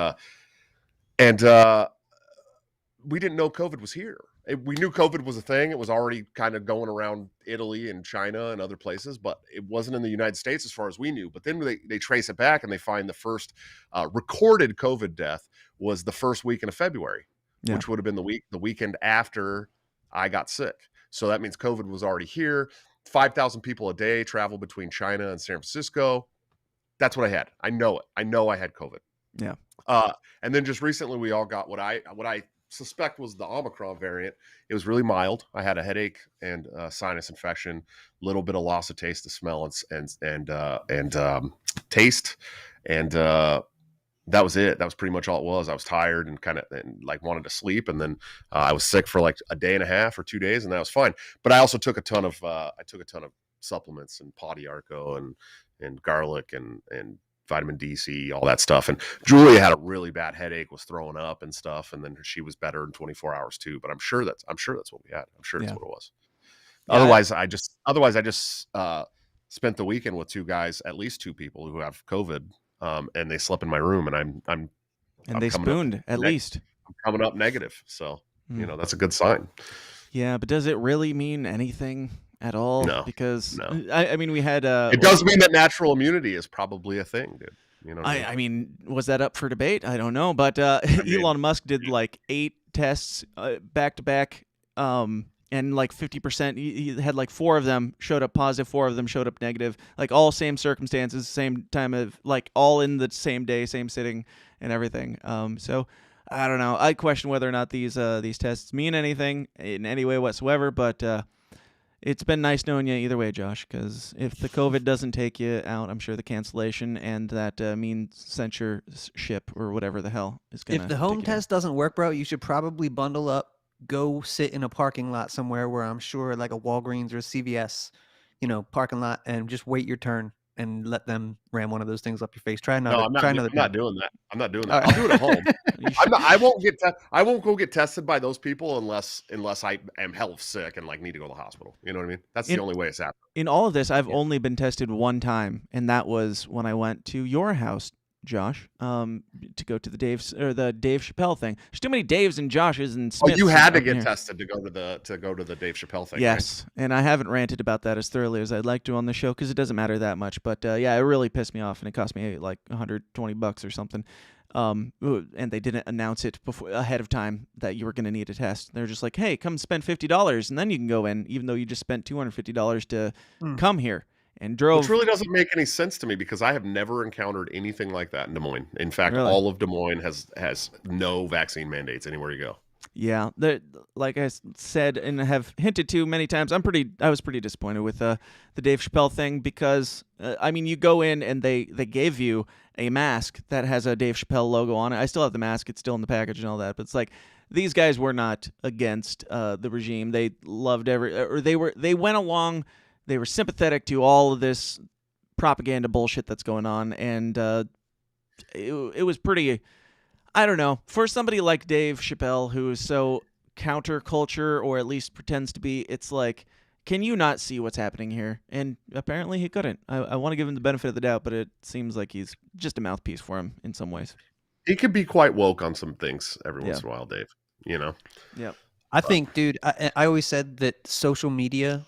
we didn't know COVID was here. We knew COVID was a thing. It was already kind of going around Italy and China and other places, but it wasn't in the United States as far as we knew. But then they trace it back and they find the first recorded COVID death was the first weekend of February, which would have been the weekend after I got sick. So that means COVID was already here. 5,000 people a day travel between China and San Francisco. That's what I had. I know it. I know I had COVID. Yeah. And then just recently we all got what I suspect was the Omicron variant. It was really mild. I had a headache and sinus infection, little bit of loss of taste, of smell, and taste, and that was it. That was pretty much all it was. I was tired and wanted to sleep, and then I was sick for like a day and a half or 2 days, and that was fine. But I also took a ton of supplements and Podiarco and garlic and vitamin D, C, all that stuff. And Julia had a really bad headache, was throwing up and stuff, and then she was better in 24 hours too. But I'm sure that's what we had. I'm sure that's what it was. Yeah. Otherwise, I just spent the weekend with at least two people who have COVID, and they slept in my room, and I'm they spooned at least. I'm coming up negative, so that's a good sign. Yeah, but does it really mean anything at all? No, because no. I mean, we had it does mean that natural immunity is probably a thing, dude. You know, I mean, was that up for debate? I don't know, but Elon Musk did like 8 tests back to back, and like 50%. He had like 4 of them showed up positive, 4 of them showed up negative. Like all same circumstances, same time of like all in the same day, same sitting, and everything. So I don't know. I question whether or not these tests mean anything in any way whatsoever, but. It's been nice knowing you either way, Josh, because if the COVID doesn't take you out, I'm sure the cancellation and that means censorship or whatever the hell is going to. If the home test doesn't work, bro, you should probably bundle up, go sit in a parking lot somewhere where I'm sure like a Walgreens or a CVS, parking lot, and just wait your turn and let them ram one of those things up your face. Try another. I'm not doing that. I'm not doing that. Right. I'll do it at home. I won't go get tested by those people unless I am hell of sick and like need to go to the hospital. You know what I mean? That's the only way it's happening. In all of this, I've only been tested one time, and that was when I went to your house, Josh, to go to the Dave Chappelle thing. There's too many Daves and Joshes and Smiths. Oh, you had to get tested to go to the Dave Chappelle thing. Yes, right? And I haven't ranted about that as thoroughly as I'd like to on the show because it doesn't matter that much. But yeah, it really pissed me off, and it cost me like $120 or something. And they didn't announce it ahead of time that you were going to need a test. They're just like, "Hey, come spend $50, and then you can go in," even though you just spent $250 to come here. And drove. Which really doesn't make any sense to me because I have never encountered anything like that in Des Moines. In fact, all of Des Moines has no vaccine mandates anywhere you go. Yeah, like I said and have hinted to many times, I was pretty disappointed with the Dave Chappelle thing because I mean, you go in and they gave you a mask that has a Dave Chappelle logo on it. I still have the mask; it's still in the package and all that. But it's like these guys were not against the regime. They loved they went along. They were sympathetic to all of this propaganda bullshit that's going on, and it was pretty, I don't know, for somebody like Dave Chappelle, who is so counterculture, or at least pretends to be, it's like, can you not see what's happening here? And apparently he couldn't. I want to give him the benefit of the doubt, but it seems like he's just a mouthpiece for him in some ways. He could be quite woke on some things every once in a while, Dave. You know? Yep. I think, dude, I always said that social media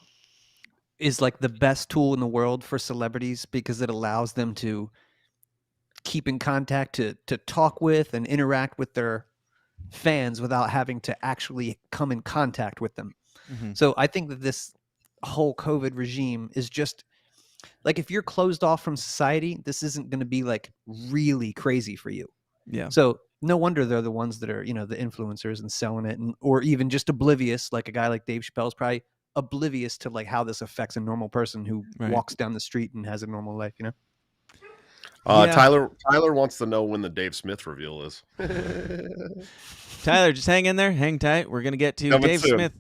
is like the best tool in the world for celebrities because it allows them to keep in contact, to talk with and interact with their fans without having to actually come in contact with them. Mhm. So I think that this whole COVID regime is just like, if you're closed off from society, this isn't going to be like really crazy for you. Yeah. So no wonder they're the ones that are, the influencers and selling it, or even just oblivious. Like a guy like Dave Chappelle is probably oblivious to like how this affects a normal person who walks down the street and has a normal life, Tyler wants to know when the Dave Smith reveal is. Tyler, just hang in there. Hang tight. We're going to get to Coming Dave soon. Smith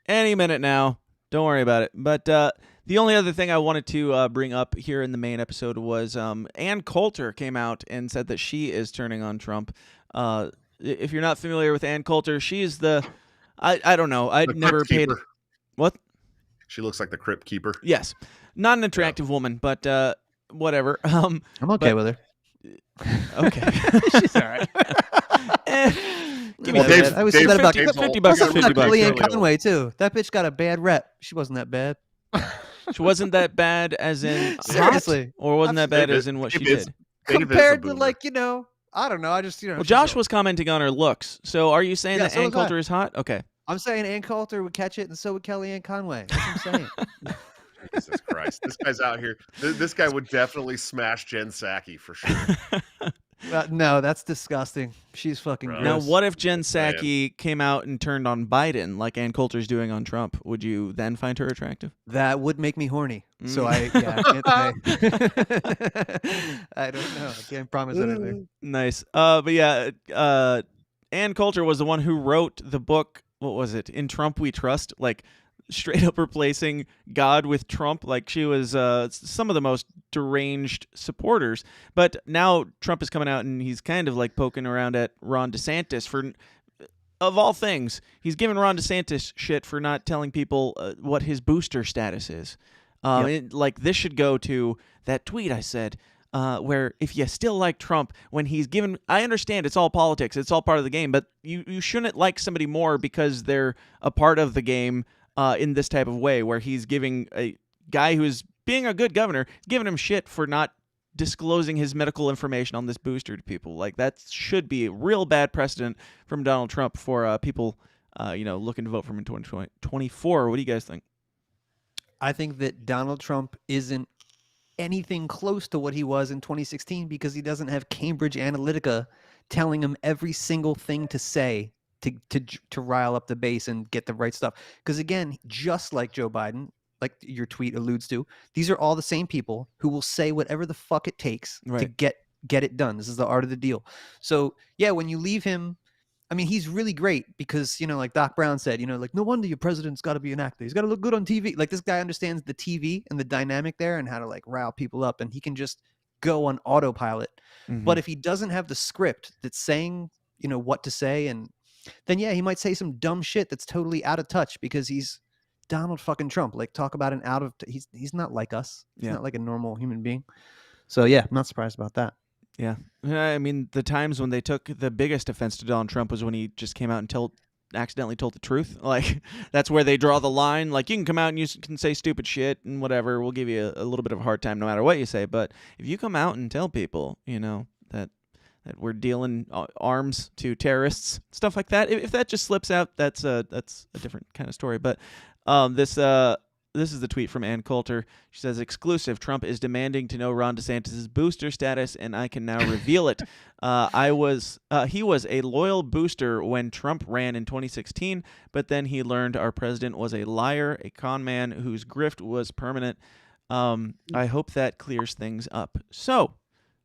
any minute now. Don't worry about it. But the only other thing I wanted to bring up here in the main episode was Ann Coulter came out and said that she is turning on Trump. If you're not familiar with Ann Coulter, she's I don't know. I'd never paid. What? She looks like the Crypt Keeper. Yes. Not an attractive woman, but whatever. I'm okay with her. Okay. She's all right. Give me I always say that about $50 is $50. Kellyanne Conway too. That bitch got a bad rep. She wasn't that bad. She wasn't that bad as in Seriously, hot, or wasn't that bad as in what she did? Compared to like, I don't know. I just, Well, Josh was commenting on her looks. So are you saying that so Ann was I. Coulter is hot? Okay. I'm saying Ann Coulter would catch it, and so would Kellyanne Conway. That's what I'm saying. Jesus Christ. This guy's out here. This guy would definitely smash Jen Psaki for sure. No, that's disgusting. She's fucking gross. Now, what if Jen Psaki came out and turned on Biden like Ann Coulter's doing on Trump? Would you then find her attractive? That would make me horny. So I can't say. I don't know. I can't promise anything. Nice. But yeah, Ann Coulter was the one who wrote the book. What was it? In Trump We Trust. Like, straight up replacing God with Trump. Like, she was some of the most deranged supporters. But now Trump is coming out and he's kind of like poking around at Ron DeSantis for, of all things, he's giving Ron DeSantis shit for not telling people what his booster status is. Like, this should go to that tweet I said, where if you still like Trump when he's given, I understand it's all politics, it's all part of the game, but you shouldn't like somebody more because they're a part of the game in this type of way, where he's giving a guy who's being a good governor, giving him shit for not disclosing his medical information on this booster to people. Like, that should be a real bad precedent from Donald Trump for people, looking to vote for him in 2024. What do you guys think? I think that Donald Trump isn't anything close to what he was in 2016 because he doesn't have Cambridge Analytica telling him every single thing to say to rile up the base and get the right stuff. Because again, just like Joe Biden, like your tweet alludes to, these are all the same people who will say whatever the fuck it takes to get it done. This is the art of the deal. So yeah, when you leave him, I mean, he's really great because, like Doc Brown said, like, no wonder your president's got to be an actor. He's got to look good on TV. Like, this guy understands the TV and the dynamic there and how to like rile people up, and he can just go on autopilot. Mm-hmm. But if he doesn't have the script that's saying, what to say, and then yeah, he might say some dumb shit that's totally out of touch because he's Donald fucking Trump. Like, talk about he's not like us. He's not like a normal human being. So yeah, I'm not surprised about that. Yeah. I mean, the times when they took the biggest offense to Donald Trump was when he just came out and accidentally told the truth. Like, that's where they draw the line. Like, you can come out and you can say stupid shit and whatever. We'll give you a little bit of a hard time no matter what you say. But if you come out and tell people, that we're dealing arms to terrorists, stuff like that, if that just slips out, that's a different kind of story. But this is the tweet from Ann Coulter. She says, exclusive, Trump is demanding to know Ron DeSantis' booster status, and I can now reveal it. He was a loyal booster when Trump ran in 2016, but then he learned our president was a liar, a con man whose grift was permanent. I hope that clears things up. So,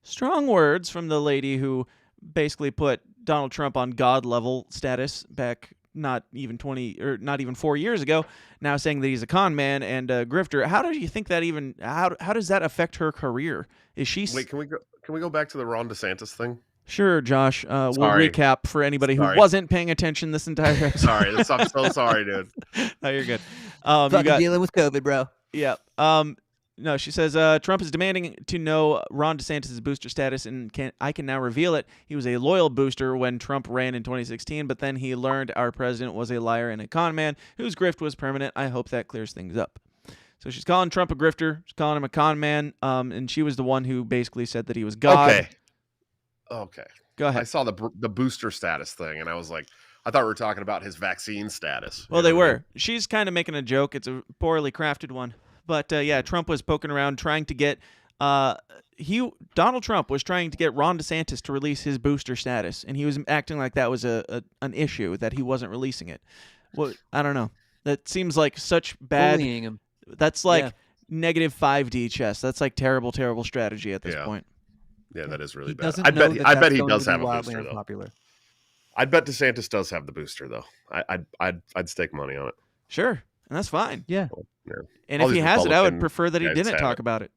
strong words from the lady who basically put Donald Trump on God level status back not even 4 years ago, now saying that he's a con man and a grifter. How do you think that how does that affect her career? Is she... Wait, can we go back to the Ron DeSantis thing? Sure, Josh. We'll Sorry. recap for anybody who Sorry. wasn't paying attention this entire episode. Sorry, I'm so sorry, dude. No, you're good. Fucking dealing with COVID, bro. Yeah. No, she says Trump is demanding to know Ron DeSantis' booster status, and I can now reveal it. He was a loyal booster when Trump ran in 2016, but then he learned our president was a liar and a con man whose grift was permanent. I hope that clears things up. So she's calling Trump a grifter. She's calling him a con man. And she was the one who basically said that he was God. Okay. Go ahead. I saw the booster status thing, and I was like, I thought we were talking about his vaccine status. Well, they were. She's kind of making a joke. It's a poorly crafted one. But yeah, Trump was poking around trying to get Donald Trump was trying to get Ron DeSantis to release his booster status, and he was acting like that was an issue, that he wasn't releasing it. Well, I don't know. That seems like such bad. Bullying him. That's like negative 5D chess. That's like terrible, terrible strategy at this point. Yeah, that is really He bad. doesn't I know bet. that I that's bet he going does to be have a wildly booster though. unpopular. I bet DeSantis does have the booster though. I'd stake money on it. Sure, and that's fine. Yeah. And if he has it, I would prefer that he guys didn't have talk it. about it.